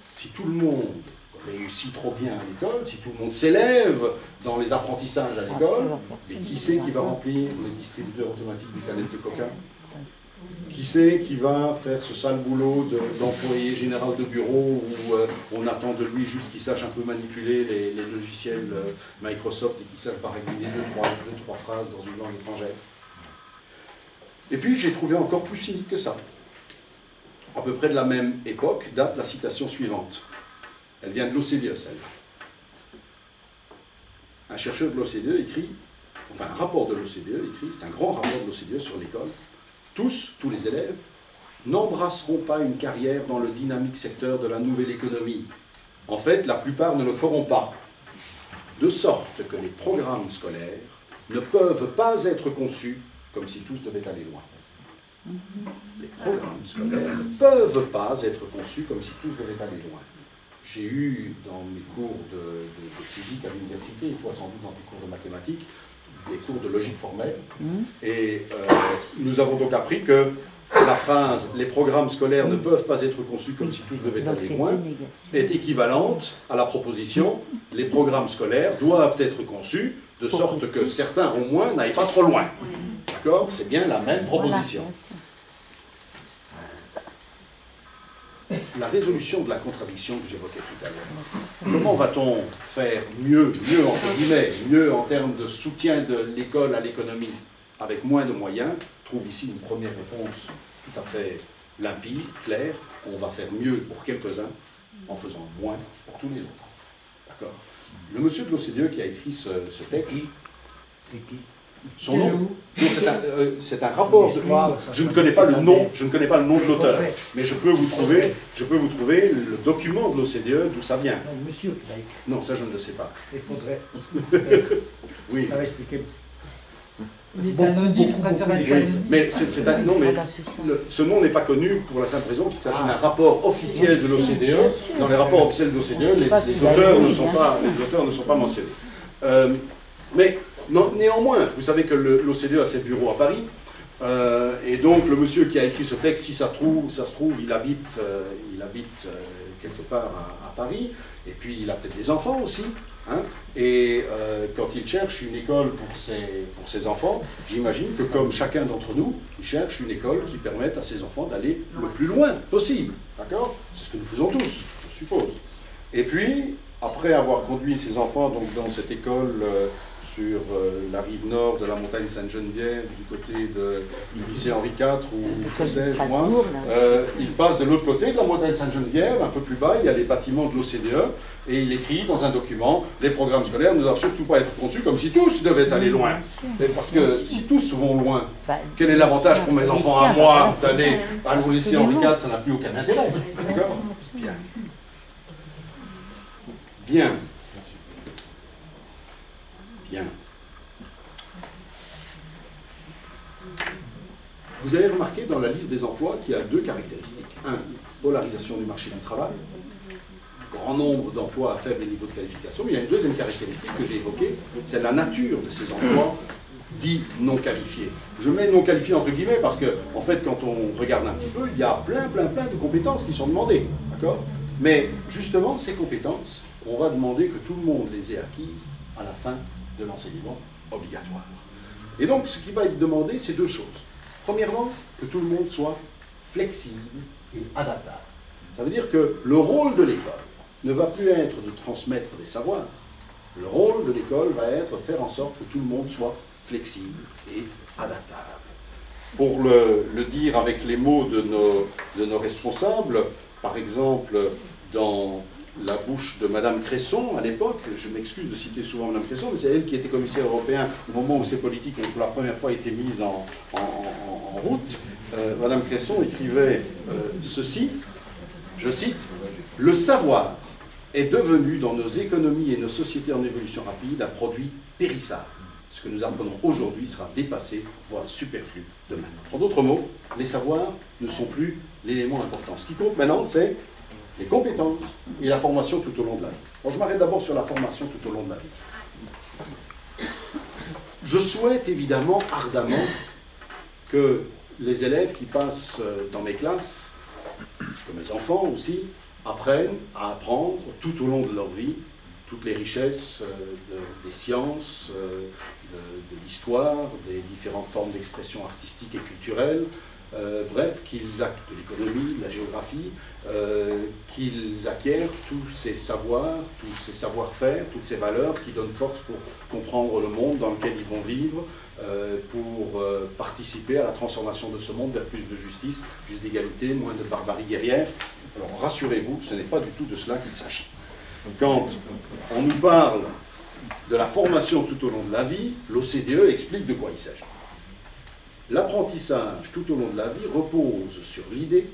si tout le monde réussit trop bien à l'école, si tout le monde s'élève dans les apprentissages à l'école, mais qui c'est qui va remplir les distributeurs automatiques de canettes de coca? Qui c'est qui va faire ce sale boulot d'employé général de bureau où on attend de lui juste qu'il sache un peu manipuler les logiciels Microsoft et qu'il sache paragrapher deux, trois phrases dans une langue étrangère? Et puis j'ai trouvé encore plus cynique que ça. À peu près de la même époque date la citation suivante. Elle vient de l'OCDE, celle-là. Un chercheur de l'OCDE écrit, un rapport de l'OCDE écrit, c'est un grand rapport de l'OCDE sur l'école. Tous les élèves, n'embrasseront pas une carrière dans le dynamique secteur de la nouvelle économie. En fait, la plupart ne le feront pas. De sorte que les programmes scolaires ne peuvent pas être conçus comme si tous devaient aller loin. Les programmes scolaires ne peuvent pas être conçus comme si tous devaient aller loin. J'ai eu dans mes cours de physique à l'université, et toi sans doute dans tes cours de mathématiques, des cours de logique formelle. Et nous avons donc appris que la phrase « les programmes scolaires ne peuvent pas être conçus comme si tous devaient aller loin » est équivalente à la proposition « les programmes scolaires doivent être conçus de sorte que certains au moins n'aillent pas trop loin ». D'accord? C'est bien la même proposition. La résolution de la contradiction que j'évoquais tout à l'heure. Comment va-t-on faire mieux entre guillemets, mieux en termes de soutien de l'école à l'économie avec moins de moyens? Trouve ici une première réponse tout à fait limpide, claire. On va faire mieux pour quelques-uns en faisant moins pour tous les autres. D'accord? Le monsieur de l'OCDE qui a écrit ce texte, c'est qui? Son nom, c'est un rapport. Je ne connais pas le nom, de l'auteur, mais je peux vous trouver le document de l'OCDE d'où ça vient. Non, monsieur qui l'a écrit. Non, ça je ne le sais pas. Il faudrait. Oui. Ça va expliquer. Il est anonyme, je préfère être Oui, anonyme. mais ce nom n'est pas connu pour la simple raison qu'il s'agit d'un rapport officiel de l'OCDE. Dans les rapports officiels de l'OCDE, les auteurs ne sont pas mentionnés. Mais néanmoins, vous savez que l'OCDE a ses bureaux à Paris, et donc le monsieur qui a écrit ce texte, si ça se trouve, il habite quelque part à Paris, et puis il a peut-être des enfants aussi, hein, et quand il cherche une école pour ses enfants, j'imagine que comme chacun d'entre nous, il cherche une école qui permette à ses enfants d'aller le plus loin possible, d'accord? C'est ce que nous faisons tous, je suppose. Et puis, après avoir conduit ses enfants donc, dans cette école sur la rive nord de la montagne Sainte-Geneviève, du côté du lycée Henri IV, ou que sais-je moi, il passe de l'autre côté de la montagne Sainte-Geneviève, un peu plus bas, il y a les bâtiments de l'OCDE, et il écrit dans un document, les programmes scolaires ne doivent surtout pas être conçus comme si tous devaient aller loin. Parce que si tous vont loin, quel est l'avantage pour mes enfants à moi d'aller au lycée Henri IV? Ça n'a plus aucun intérêt. D'accord? Bien. Bien. Bien. Vous avez remarqué dans la liste des emplois qu'il y a deux caractéristiques. Un, polarisation du marché du travail, grand nombre d'emplois à faible niveau de qualification. Mais il y a une deuxième caractéristique que j'ai évoquée, c'est la nature de ces emplois dits non qualifiés. Je mets non qualifiés entre guillemets parce que, en fait, quand on regarde un petit peu, il y a plein de compétences qui sont demandées. D'accord? Mais justement, ces compétences, on va demander que tout le monde les ait acquises à la fin de l'enseignement obligatoire. Et donc, ce qui va être demandé, c'est deux choses. Premièrement, que tout le monde soit flexible et adaptable. Ça veut dire que le rôle de l'école ne va plus être de transmettre des savoirs. Le rôle de l'école va être de faire en sorte que tout le monde soit flexible et adaptable. Pour le dire avec les mots de nos responsables, par exemple, dans la bouche de Madame Cresson, à l'époque, je m'excuse de citer souvent Madame Cresson, mais c'est elle qui était commissaire européen au moment où ces politiques ont pour la première fois été mises en route. Madame Cresson écrivait ceci, je cite, « Le savoir est devenu dans nos économies et nos sociétés en évolution rapide un produit périssable. Ce que nous apprenons aujourd'hui sera dépassé, voire superflu demain. » En d'autres mots, les savoirs ne sont plus l'élément important. Ce qui compte maintenant, c'est les compétences et la formation tout au long de la vie. Bon, je m'arrête d'abord sur la formation tout au long de la vie. Je souhaite évidemment ardemment que les élèves qui passent dans mes classes, que mes enfants aussi, apprennent à apprendre tout au long de leur vie toutes les richesses des sciences, de l'histoire, des différentes formes d'expression artistique et culturelle, bref, qu'ils acquèrent de l'économie, de la géographie, qu'ils acquièrent tous ces savoirs, tous ces savoir-faire, toutes ces valeurs qui donnent force pour comprendre le monde dans lequel ils vont vivre, pour participer à la transformation de ce monde vers plus de justice, plus d'égalité, moins de barbarie guerrière. Alors rassurez-vous, ce n'est pas du tout de cela qu'il s'agit. Quand on nous parle de la formation tout au long de la vie, l'OCDE explique de quoi il s'agit. L'apprentissage tout au long de la vie repose sur l'idée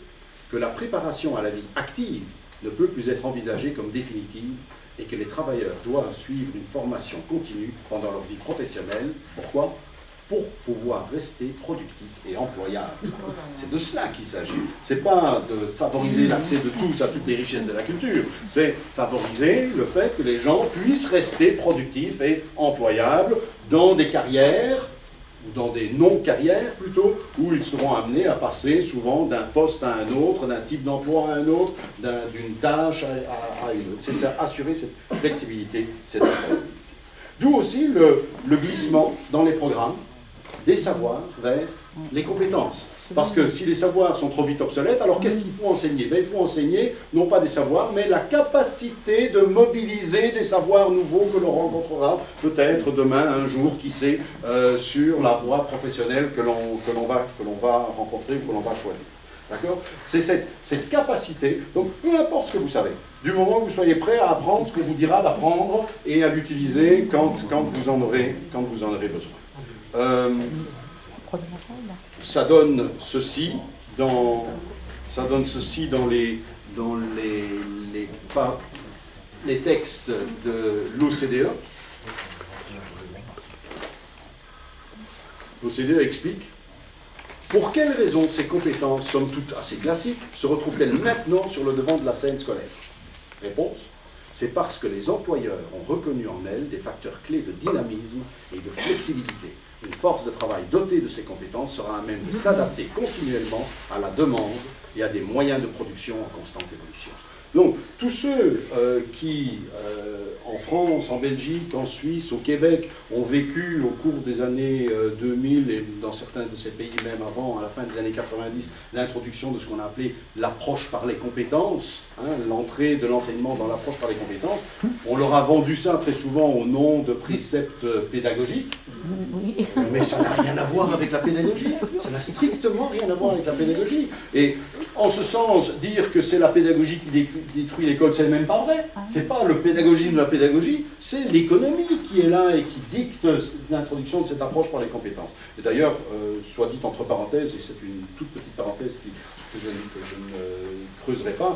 que la préparation à la vie active ne peut plus être envisagée comme définitive et que les travailleurs doivent suivre une formation continue pendant leur vie professionnelle. Pourquoi ? Pour pouvoir rester productifs et employables. C'est de cela qu'il s'agit. Ce n'est pas de favoriser l'accès de tous à toutes les richesses de la culture, c'est favoriser le fait que les gens puissent rester productifs et employables dans des carrières, ou dans des non-carrières plutôt, où ils seront amenés à passer souvent d'un poste à un autre, d'un type d'emploi à un autre, d'une tâche à une autre. C'est ça, assurer cette flexibilité, cette employabilité. D'où aussi le glissement dans les programmes des savoirs vers les compétences. Parce que si les savoirs sont trop vite obsolètes, alors qu'est-ce qu'il faut enseigner? Il faut enseigner, non pas des savoirs, mais la capacité de mobiliser des savoirs nouveaux que l'on rencontrera peut-être demain, un jour, qui sait, sur la voie professionnelle que l'on va rencontrer ou que l'on va choisir. D'accord? C'est cette capacité, donc peu importe ce que vous savez, du moment où vous soyez prêt à apprendre ce qu'on vous dira d'apprendre et à l'utiliser quand vous en aurez besoin. Ça donne ceci dans les textes de l'OCDE. L'OCDE explique pour quelles raisons ces compétences, somme toute assez classiques, se retrouvent-elles maintenant sur le devant de la scène scolaire? Réponse: c'est parce que les employeurs ont reconnu en elles des facteurs clés de dynamisme et de flexibilité. Une force de travail dotée de ces compétences sera à même de s'adapter continuellement à la demande et à des moyens de production en constante évolution. Donc, tous ceux qui, en France, en Belgique, en Suisse, au Québec, ont vécu au cours des années 2000 et dans certains de ces pays même avant, à la fin des années 90, l'introduction de ce qu'on a appelé l'approche par les compétences, l'entrée de l'enseignement dans l'approche par les compétences, on leur a vendu ça très souvent au nom de préceptes pédagogiques, mais ça n'a rien à voir avec la pédagogie, ça n'a strictement rien à voir avec la pédagogie. Et en ce sens, dire que c'est la pédagogie qui détruit l'école, c'est même pas vrai. C'est pas le pédagogisme de la pédagogie, c'est l'économie qui est là et qui dicte l'introduction de cette approche par les compétences. Et d'ailleurs, soit dit entre parenthèses, et c'est une toute petite parenthèse que je ne creuserai pas,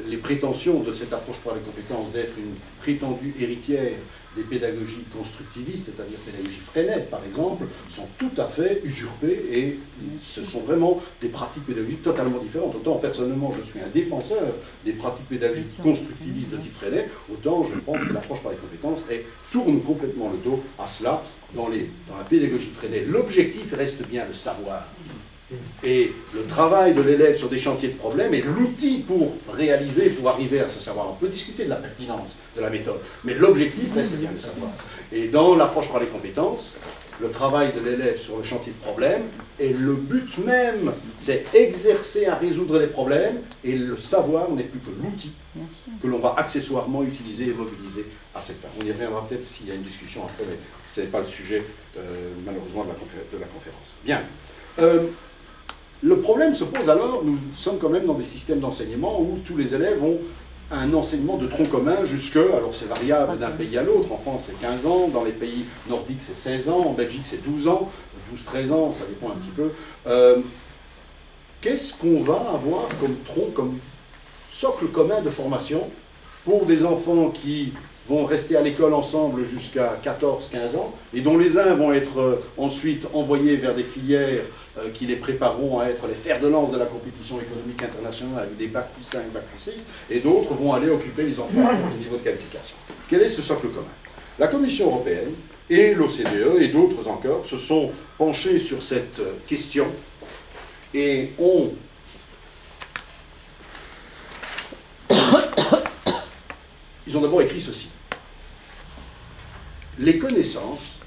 les prétentions de cette approche par les compétences d'être une prétendue héritière des pédagogies constructivistes, c'est-à-dire pédagogie Freinet par exemple, sont tout à fait usurpées et ce sont vraiment des pratiques pédagogiques totalement différentes. Autant personnellement je suis un défenseur des pratiques pédagogiques constructivistes de type Freinet, autant je pense que l'approche par les compétences tourne complètement le dos à cela. Dans la pédagogie Freinet, l'objectif reste bien le savoir. Et le travail de l'élève sur des chantiers de problèmes est l'outil pour réaliser, pour arriver à ce savoir. On peut discuter de la pertinence de la méthode, mais l'objectif reste bien le savoir. Et dans l'approche par les compétences, le travail de l'élève sur le chantier de problèmes, et le but même, c'est exercer à résoudre les problèmes, et le savoir n'est plus que l'outil que l'on va accessoirement utiliser et mobiliser à cette fin. On y reviendra peut-être s'il y a une discussion après, mais ce n'est pas le sujet, malheureusement, de la conférence. Bien. Le problème se pose alors, nous sommes quand même dans des systèmes d'enseignement où tous les élèves ont un enseignement de tronc commun jusque, alors c'est variable d'un pays à l'autre, en France c'est 15 ans, dans les pays nordiques c'est 16 ans, en Belgique c'est 12 ans, 12-13 ans, ça dépend un petit peu. Qu'est-ce qu'on va avoir comme tronc, comme socle commun de formation pour des enfants qui vont rester à l'école ensemble jusqu'à 14-15 ans, et dont les uns vont être ensuite envoyés vers des filières qui les prépareront à être les fers de lance de la compétition économique internationale avec des bac plus 5, bac plus 6, et d'autres vont aller occuper les emplois pour les niveaux de qualification. Quel est ce socle commun? La Commission européenne et l'OCDE et d'autres encore se sont penchés sur cette question et ils ont d'abord écrit ceci. Les connaissances,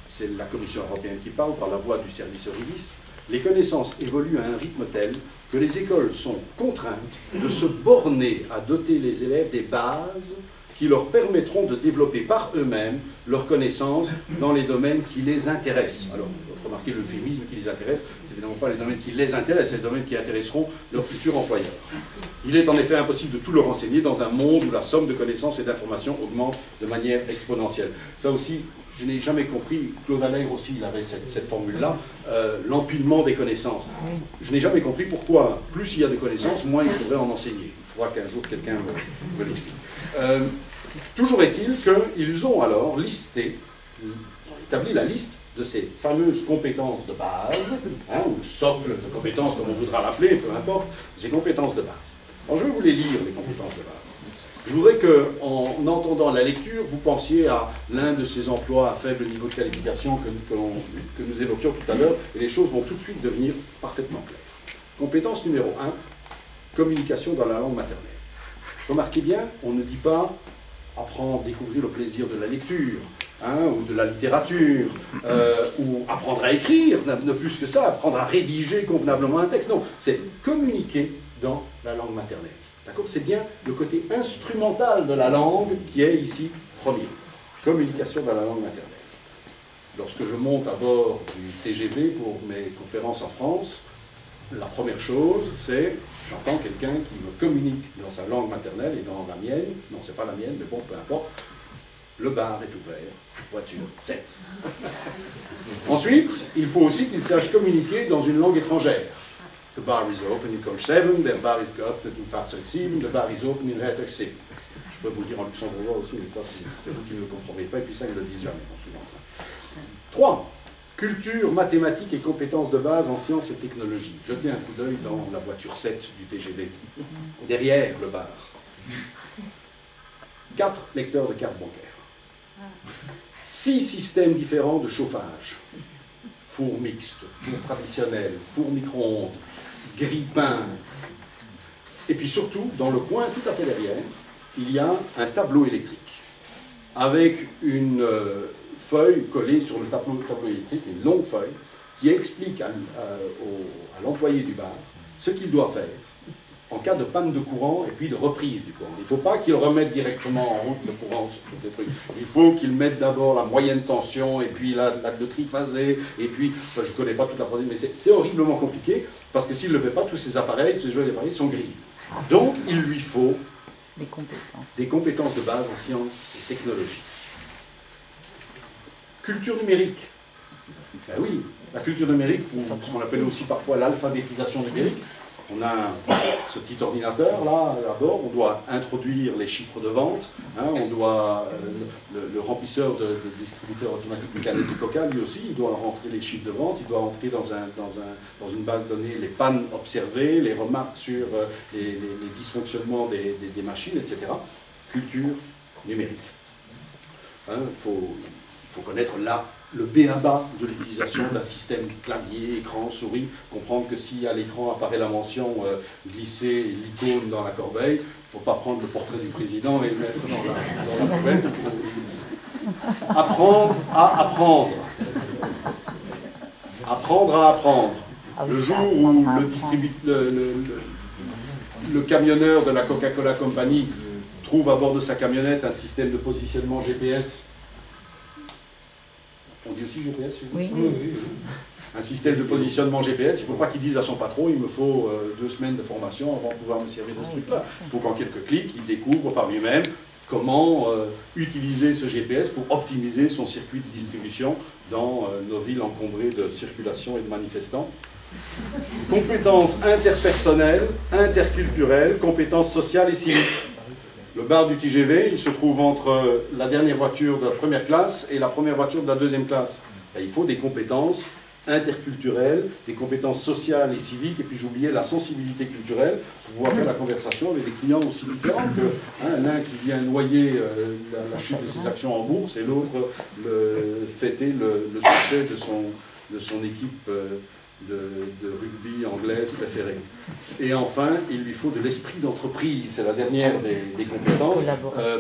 c'est la Commission européenne qui parle par la voix du service Eurydice, les connaissances évoluent à un rythme tel que les écoles sont contraintes de se borner à doter les élèves des bases qui leur permettront de développer par eux-mêmes leurs connaissances dans les domaines qui les intéressent. Alors, remarquez l'euphémisme qui les intéresse, c'est évidemment pas les domaines qui les intéressent, c'est les domaines qui intéresseront leurs futurs employeurs. Il est en effet impossible de tout leur enseigner dans un monde où la somme de connaissances et d'informations augmente de manière exponentielle. Ça aussi, je n'ai jamais compris, Claude Allègre aussi, il avait cette formule-là, l'empilement des connaissances. Je n'ai jamais compris pourquoi, plus il y a de connaissances, moins il faudrait en enseigner. Il faudra qu'un jour quelqu'un me l'explique. Toujours est-il qu'ils ont alors listé, ils ont établi la liste de ces fameuses compétences de base, ou le socle de compétences, comme on voudra l'appeler, peu importe, ces compétences de base. Alors je vais vous les lire, les compétences de base. Je voudrais qu'en entendant la lecture, vous pensiez à l'un de ces emplois à faible niveau de qualification que nous évoquions tout à l'heure, et les choses vont tout de suite devenir parfaitement claires. Compétence numéro 1, communication dans la langue maternelle. Remarquez bien, on ne dit pas apprendre, découvrir le plaisir de la lecture, ou de la littérature, ou apprendre à écrire, ne plus que ça, apprendre à rédiger convenablement un texte. Non, c'est communiquer dans la langue maternelle. D'accord? C'est bien le côté instrumental de la langue qui est ici premier. Communication dans la langue maternelle. Lorsque je monte à bord du TGV pour mes conférences en France, la première chose, c'est j'entends quelqu'un qui me communique dans sa langue maternelle et dans la mienne. Non, c'est pas la mienne, mais bon, peu importe. Le bar est ouvert, voiture 7. Ensuite, il faut aussi qu'il sache communiquer dans une langue étrangère. The bar is open in coach 7, the bar is geöffnet in Fahrzeug 7, the bar is open in Rijtuig 7. Je peux vous le dire en luxembourgeois aussi, mais ça, c'est vous qui ne le comprenez pas, et puis ça, ils ne le disent jamais. 3. Culture, mathématiques et compétences de base en sciences et technologies. Jetez un coup d'œil dans la voiture 7 du TGV, derrière le bar. 4. Lecteurs de cartes bancaires. 6 systèmes différents de chauffage. Four mixte, four traditionnel, four micro-ondes, grille-pain. Et puis surtout, dans le coin tout à fait derrière, il y a un tableau électrique avec une feuille collée sur le tableau électrique, une longue feuille, qui explique à l'employé du bar ce qu'il doit faire en cas de panne de courant et puis de reprise du courant. Il ne faut pas qu'il remette directement en route le courant sur tous les trucs. Il faut qu'il mette d'abord la moyenne tension et puis le triphasé, et puis, enfin, je ne connais pas toute la procédure, mais c'est horriblement compliqué, parce que s'il ne le fait pas, tous ces appareils, tous ces jeux d'appareils sont grillés. Donc, il lui faut des compétences de base en sciences et technologies. Culture numérique. Ben oui, la culture numérique, ou ce qu'on appelle aussi parfois l'alphabétisation numérique. On a ce petit ordinateur là à bord, on doit introduire les chiffres de vente, on doit, le remplisseur de distributeur automatique de canettes de Coca, lui aussi, il doit rentrer les chiffres de vente, il doit rentrer dans une base de données les pannes observées, les remarques sur les dysfonctionnements des machines, etc. Culture numérique. Il faut connaître le b.a.-ba de l'utilisation d'un système clavier, écran, souris, comprendre que si à l'écran apparaît la mention glisser l'icône dans la corbeille, il ne faut pas prendre le portrait du président et le mettre dans la poubelle. Il faut apprendre à apprendre. Apprendre à apprendre. Le jour où le camionneur de la Coca-Cola Company trouve à bord de sa camionnette un système de positionnement GPS. On dit aussi GPS? Oui. Un système de positionnement GPS, il ne faut pas qu'il dise à son patron, il me faut 2 semaines de formation avant de pouvoir me servir de ce truc-là. Il faut qu'en quelques clics, il découvre par lui-même comment utiliser ce GPS pour optimiser son circuit de distribution dans nos villes encombrées de circulation et de manifestants. Compétences interpersonnelles, interculturelles, compétences sociales et civiques. Le bar du TGV, il se trouve entre la dernière voiture de la première classe et la première voiture de la deuxième classe. Et il faut des compétences interculturelles, des compétences sociales et civiques, et puis j'oubliais la sensibilité culturelle pour pouvoir faire la conversation avec des clients aussi différents que l'un qui vient noyer la chute de ses actions en bourse et l'autre fêter le succès de son équipe de rugby anglaise préférée. Et enfin, il lui faut de l'esprit d'entreprise, c'est la dernière des compétences.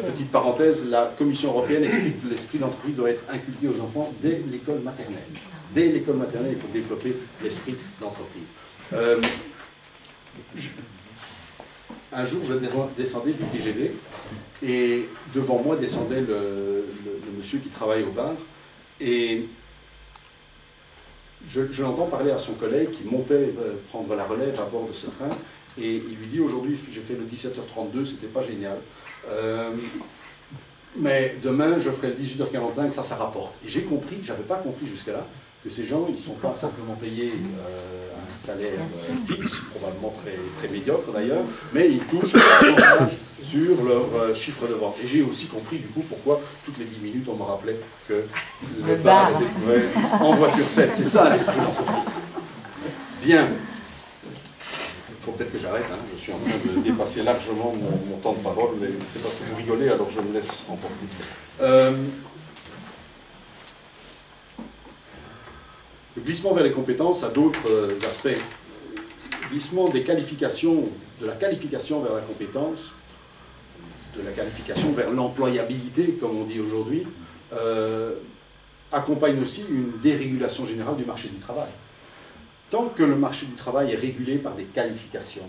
Petite parenthèse, la Commission européenne explique que l'esprit d'entreprise doit être inculqué aux enfants dès l'école maternelle. Dès l'école maternelle, il faut développer l'esprit d'entreprise. Un jour, je descendais du TGV et devant moi descendait le monsieur qui travaille au bar et je l'entends parler à son collègue qui montait prendre la relève à bord de ce train et il lui dit aujourd'hui j'ai fait le 17h32, c'était pas génial. mais demain, je ferai le 18h45, ça rapporte. Et j'ai compris, j'avais pas compris jusqu'à là, que ces gens, ils ne sont pas simplement payés un salaire fixe, probablement très, très médiocre d'ailleurs, mais ils touchent un pourcentage sur leur chiffre de vente. Et j'ai aussi compris du coup pourquoi toutes les 10 minutes on me rappelait que le bar était ouvert en voiture 7. C'est ça l'esprit d'entreprise. Bien. Il faut peut-être que j'arrête, hein. Je suis en train de dépasser largement mon temps de parole, mais c'est parce que vous rigolez, alors je me laisse emporter. Le glissement vers les compétences a d'autres aspects. Le glissement des qualifications, de la qualification vers la compétence, de la qualification vers l'employabilité, comme on dit aujourd'hui, accompagne aussi une dérégulation générale du marché du travail. Tant que le marché du travail est régulé par des qualifications,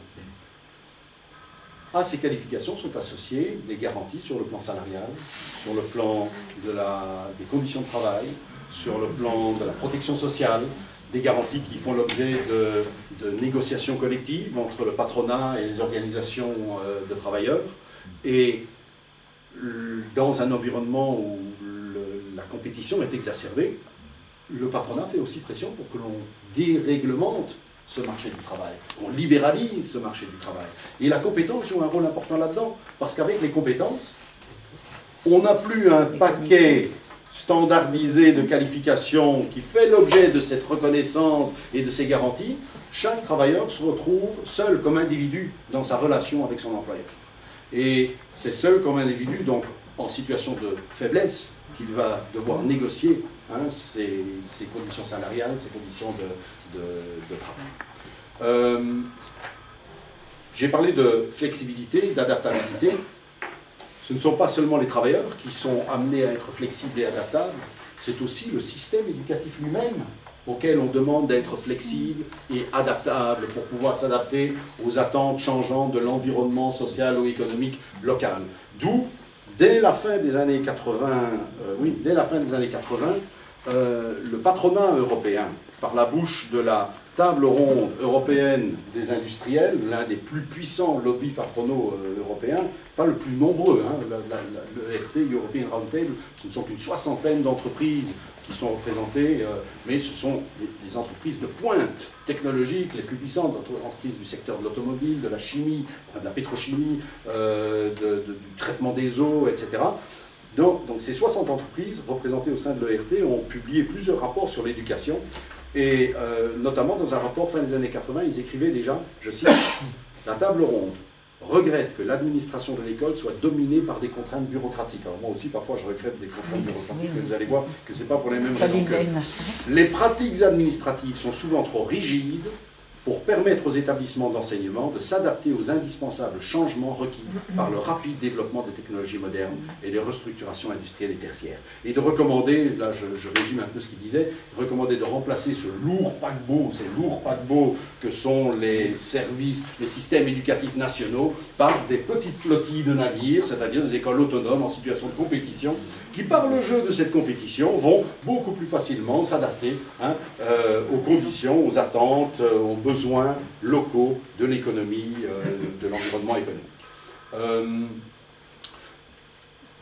à ces qualifications sont associées des garanties sur le plan salarial, sur le plan des conditions de travail, sur le plan de la protection sociale, des garanties qui font l'objet de négociations collectives entre le patronat et les organisations de travailleurs. Et dans un environnement où la compétition est exacerbée, le patronat fait aussi pression pour que l'on déréglemente ce marché du travail, qu'on libéralise ce marché du travail. Et la compétence joue un rôle important là-dedans, parce qu'avec les compétences, on n'a plus un paquet standardisé de qualifications qui fait l'objet de cette reconnaissance et de ces garanties. Chaque travailleur se retrouve seul comme individu dans sa relation avec son employeur. Et c'est seul comme individu, donc en situation de faiblesse, qu'il va devoir négocier ses conditions salariales, ses conditions de travail. J'ai parlé de flexibilité, d'adaptabilité. Ce ne sont pas seulement les travailleurs qui sont amenés à être flexibles et adaptables, c'est aussi le système éducatif lui-même auquel on demande d'être flexible et adaptable pour pouvoir s'adapter aux attentes changeantes de l'environnement social ou économique local. D'où, dès la fin des années 80, le patronat européen, par la bouche de la table ronde européenne des industriels, l'un des plus puissants lobbies patronaux européens, pas le plus nombreux, hein, le RT, European Roundtable, ce ne sont qu'une soixantaine d'entreprises qui sont représentées, mais ce sont des entreprises de pointe technologique, les plus puissantes, entreprises du secteur de l'automobile, de la chimie, de la pétrochimie, du traitement des eaux, etc. Donc ces 60 entreprises représentées au sein de l'ERT ont publié plusieurs rapports sur l'éducation, et notamment dans un rapport fin des années 80, ils écrivaient déjà, je cite, « La table ronde regrette que l'administration de l'école soit dominée par des contraintes bureaucratiques. » Alors moi aussi, parfois, je regrette des contraintes bureaucratiques, mais vous allez voir que ce n'est pas pour les mêmes raisons que... Les pratiques administratives sont souvent trop rigides pour permettre aux établissements d'enseignement de s'adapter aux indispensables changements requis par le rapide développement des technologies modernes et les restructurations industrielles et tertiaires. Et de recommander, là je résume un peu ce qu'il disait, recommander de remplacer ce lourd paquebot, ces lourds paquebots que sont les services, les systèmes éducatifs nationaux, par des petites flottilles de navires, c'est-à-dire des écoles autonomes en situation de compétition, qui par le jeu de cette compétition vont beaucoup plus facilement s'adapter aux conditions, aux attentes, aux besoins locaux de l'économie, de l'environnement économique.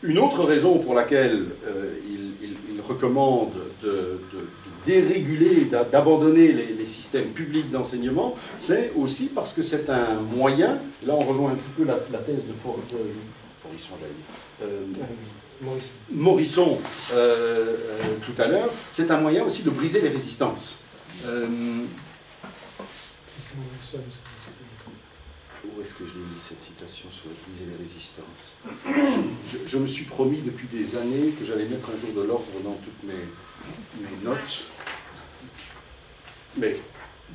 Une autre raison pour laquelle il recommande de déréguler, d'abandonner les systèmes publics d'enseignement, c'est aussi parce que c'est un moyen, là on rejoint un petit peu la thèse de Morisson, j'allais dire, Morisson tout à l'heure, c'est un moyen aussi de briser les résistances. Où est-ce que je l'ai mis cette citation sur briser les résistances? Je me suis promis depuis des années que j'allais mettre un jour de l'ordre dans toutes mes notes, mais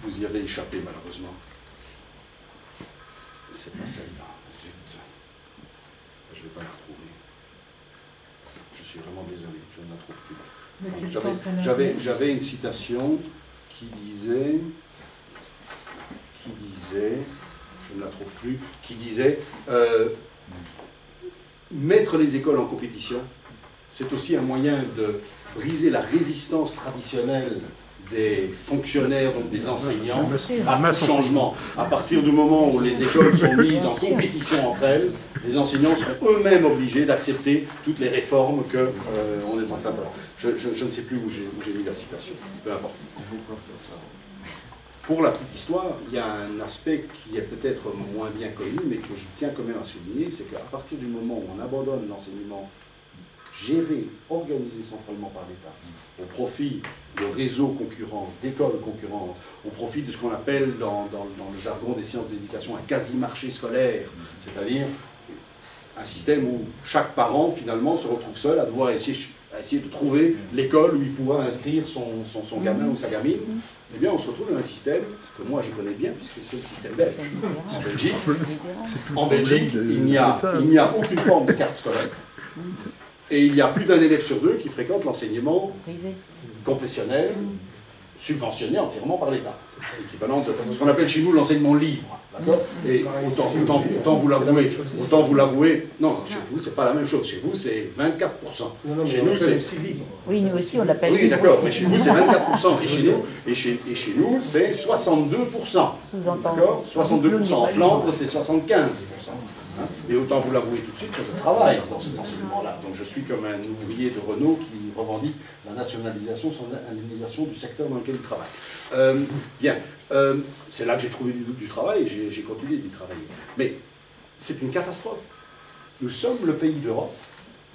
vous y avez échappé malheureusement. C'est pas celle-là. Je ne vais pas la retrouver. Je suis vraiment désolé, je ne la trouve plus. J'avais une citation qui disait, je ne la trouve plus, qui disait mettre les écoles en compétition, c'est aussi un moyen de briser la résistance traditionnelle des fonctionnaires, donc des enseignants, à tout changement. À partir du moment où les écoles sont mises en compétition entre elles, les enseignants seront eux-mêmes obligés d'accepter toutes les réformes qu'on est en train de faire. Je ne sais plus où j'ai mis la citation, peu importe. Pour la petite histoire, il y a un aspect qui est peut-être moins bien connu, mais que je tiens quand même à souligner, c'est qu'à partir du moment où on abandonne l'enseignement géré, organisé centralement par l'État, au profit de réseaux concurrents, d'écoles concurrentes, au profit de ce qu'on appelle dans le jargon des sciences de l'éducation un quasi-marché scolaire, c'est-à-dire un système où chaque parent finalement se retrouve seul à devoir essayer de trouver l'école où il pourra inscrire son gamin ou sa gamine, eh bien on se retrouve dans un système que moi je connais bien puisque c'est le système belge. En Belgique, il n'y a aucune forme de carte scolaire. Et il y a plus d'un élève sur deux qui fréquente l'enseignement confessionnel, subventionné entièrement par l'État. C'est l'équivalent de ce qu'on appelle chez nous l'enseignement libre. D'accord ? Et autant vous l'avouer, non, chez vous, c'est pas la même chose. Chez vous, c'est 24%. Chez nous, c'est. Oui, nous aussi, on l'appelle. Oui, d'accord, mais chez vous, c'est 24%. Et chez nous, c'est 62%. D'accord ? 62% en Flandre, c'est 75%. Et autant vous l'avouer tout de suite que je travaille dans cet enseignement-là. Donc je suis comme un ouvrier de Renault qui revendique la nationalisation sans indemnisation du secteur dans lequel il travaille. C'est là que j'ai trouvé du travail et j'ai continué d'y travailler. Mais c'est une catastrophe. Nous sommes le pays d'Europe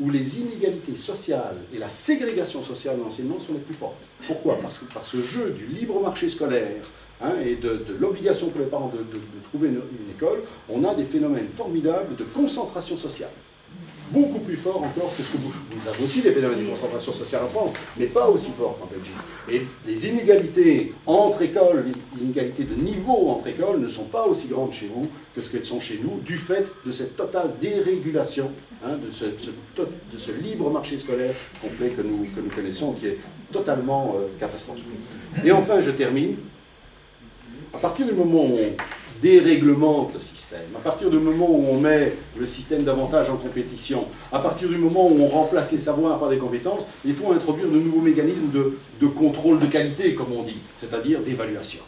où les inégalités sociales et la ségrégation sociale de l'enseignement sont les plus fortes. Pourquoi ? Parce que par ce jeu du libre marché scolaire, et de l'obligation pour les parents de trouver une école, on a des phénomènes formidables de concentration sociale. Beaucoup plus forts encore que ce que vous avez aussi des phénomènes de concentration sociale en France, mais pas aussi forts qu'en Belgique. Et les inégalités entre écoles, les inégalités de niveau entre écoles ne sont pas aussi grandes chez vous que ce qu'elles sont chez nous, du fait de cette totale dérégulation, de ce libre marché scolaire complet que nous connaissons, qui est totalement catastrophique. Et enfin, je termine. À partir du moment où on déréglemente le système, à partir du moment où on met le système davantage en compétition, à partir du moment où on remplace les savoirs par des compétences, il faut introduire de nouveaux mécanismes de contrôle de qualité, comme on dit, c'est-à-dire d'évaluation.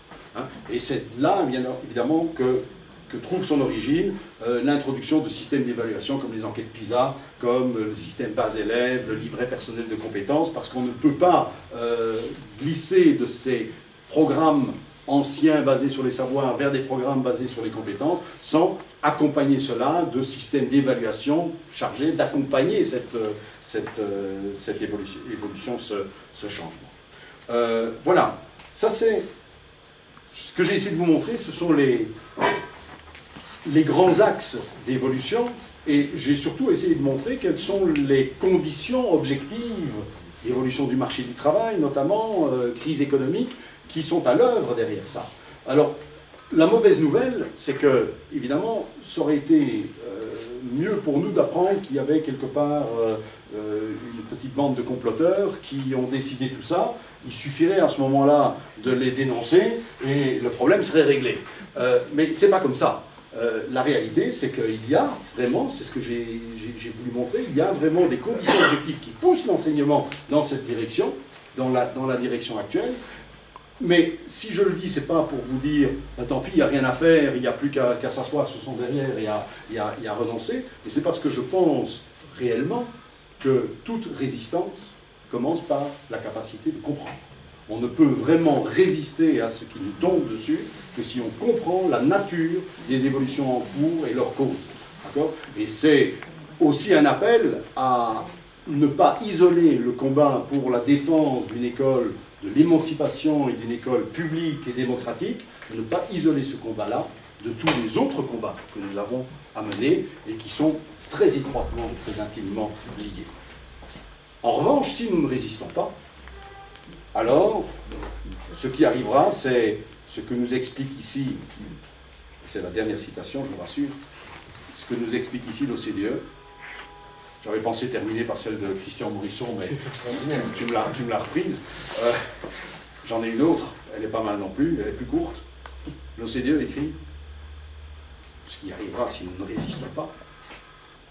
Et c'est là, bien évidemment, que trouve son origine l'introduction de systèmes d'évaluation comme les enquêtes PISA, comme le système base élève, le livret personnel de compétences, parce qu'on ne peut pas glisser de ces programmes anciens basés sur les savoirs vers des programmes basés sur les compétences, sans accompagner cela de systèmes d'évaluation chargés d'accompagner cette évolution, ce changement. Voilà, ça c'est ce que j'ai essayé de vous montrer, ce sont les grands axes d'évolution, et j'ai surtout essayé de montrer quelles sont les conditions objectives, évolution du marché du travail notamment, crise économique, qui sont à l'œuvre derrière ça. Alors, la mauvaise nouvelle, c'est que, évidemment, ça aurait été mieux pour nous d'apprendre qu'il y avait quelque part une petite bande de comploteurs qui ont décidé tout ça. Il suffirait à ce moment-là de les dénoncer et le problème serait réglé. Mais c'est pas comme ça. La réalité, c'est qu'il y a vraiment, c'est ce que j'ai voulu montrer, il y a vraiment des conditions objectives qui poussent l'enseignement dans cette direction, dans la direction actuelle. Mais si je le dis, c'est pas pour vous dire tant pis, il n'y a rien à faire, il n'y a plus qu'à s'asseoir sur son derrière et à renoncer, mais c'est parce que je pense réellement que toute résistance commence par la capacité de comprendre. On ne peut vraiment résister à ce qui nous tombe dessus que si on comprend la nature des évolutions en cours et leurs causes. D'accord ? Et c'est aussi un appel à ne pas isoler le combat pour la défense d'une école, de l'émancipation et d'une école publique et démocratique, de ne pas isoler ce combat-là de tous les autres combats que nous avons à mener et qui sont très étroitement et très intimement liés. En revanche, si nous ne résistons pas, alors ce qui arrivera, c'est ce que nous explique ici, c'est la dernière citation, je vous rassure, ce que nous explique ici l'OCDE. J'avais pensé terminer par celle de Christian Morisson, mais tu me l'as reprise. J'en ai une autre, elle est pas mal non plus, elle est plus courte. L'OCDE écrit ce qui arrivera si nous ne résistons pas.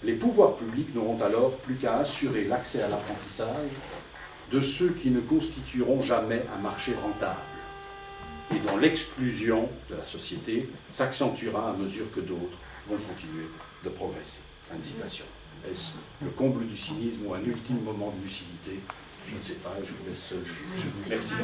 Les pouvoirs publics n'auront alors plus qu'à assurer l'accès à l'apprentissage de ceux qui ne constitueront jamais un marché rentable et dont l'exclusion de la société s'accentuera à mesure que d'autres vont continuer de progresser. Fin de citation. Est-ce le comble du cynisme ou un ultime moment de lucidité? Je ne sais pas, je vous laisse seul juger. Merci.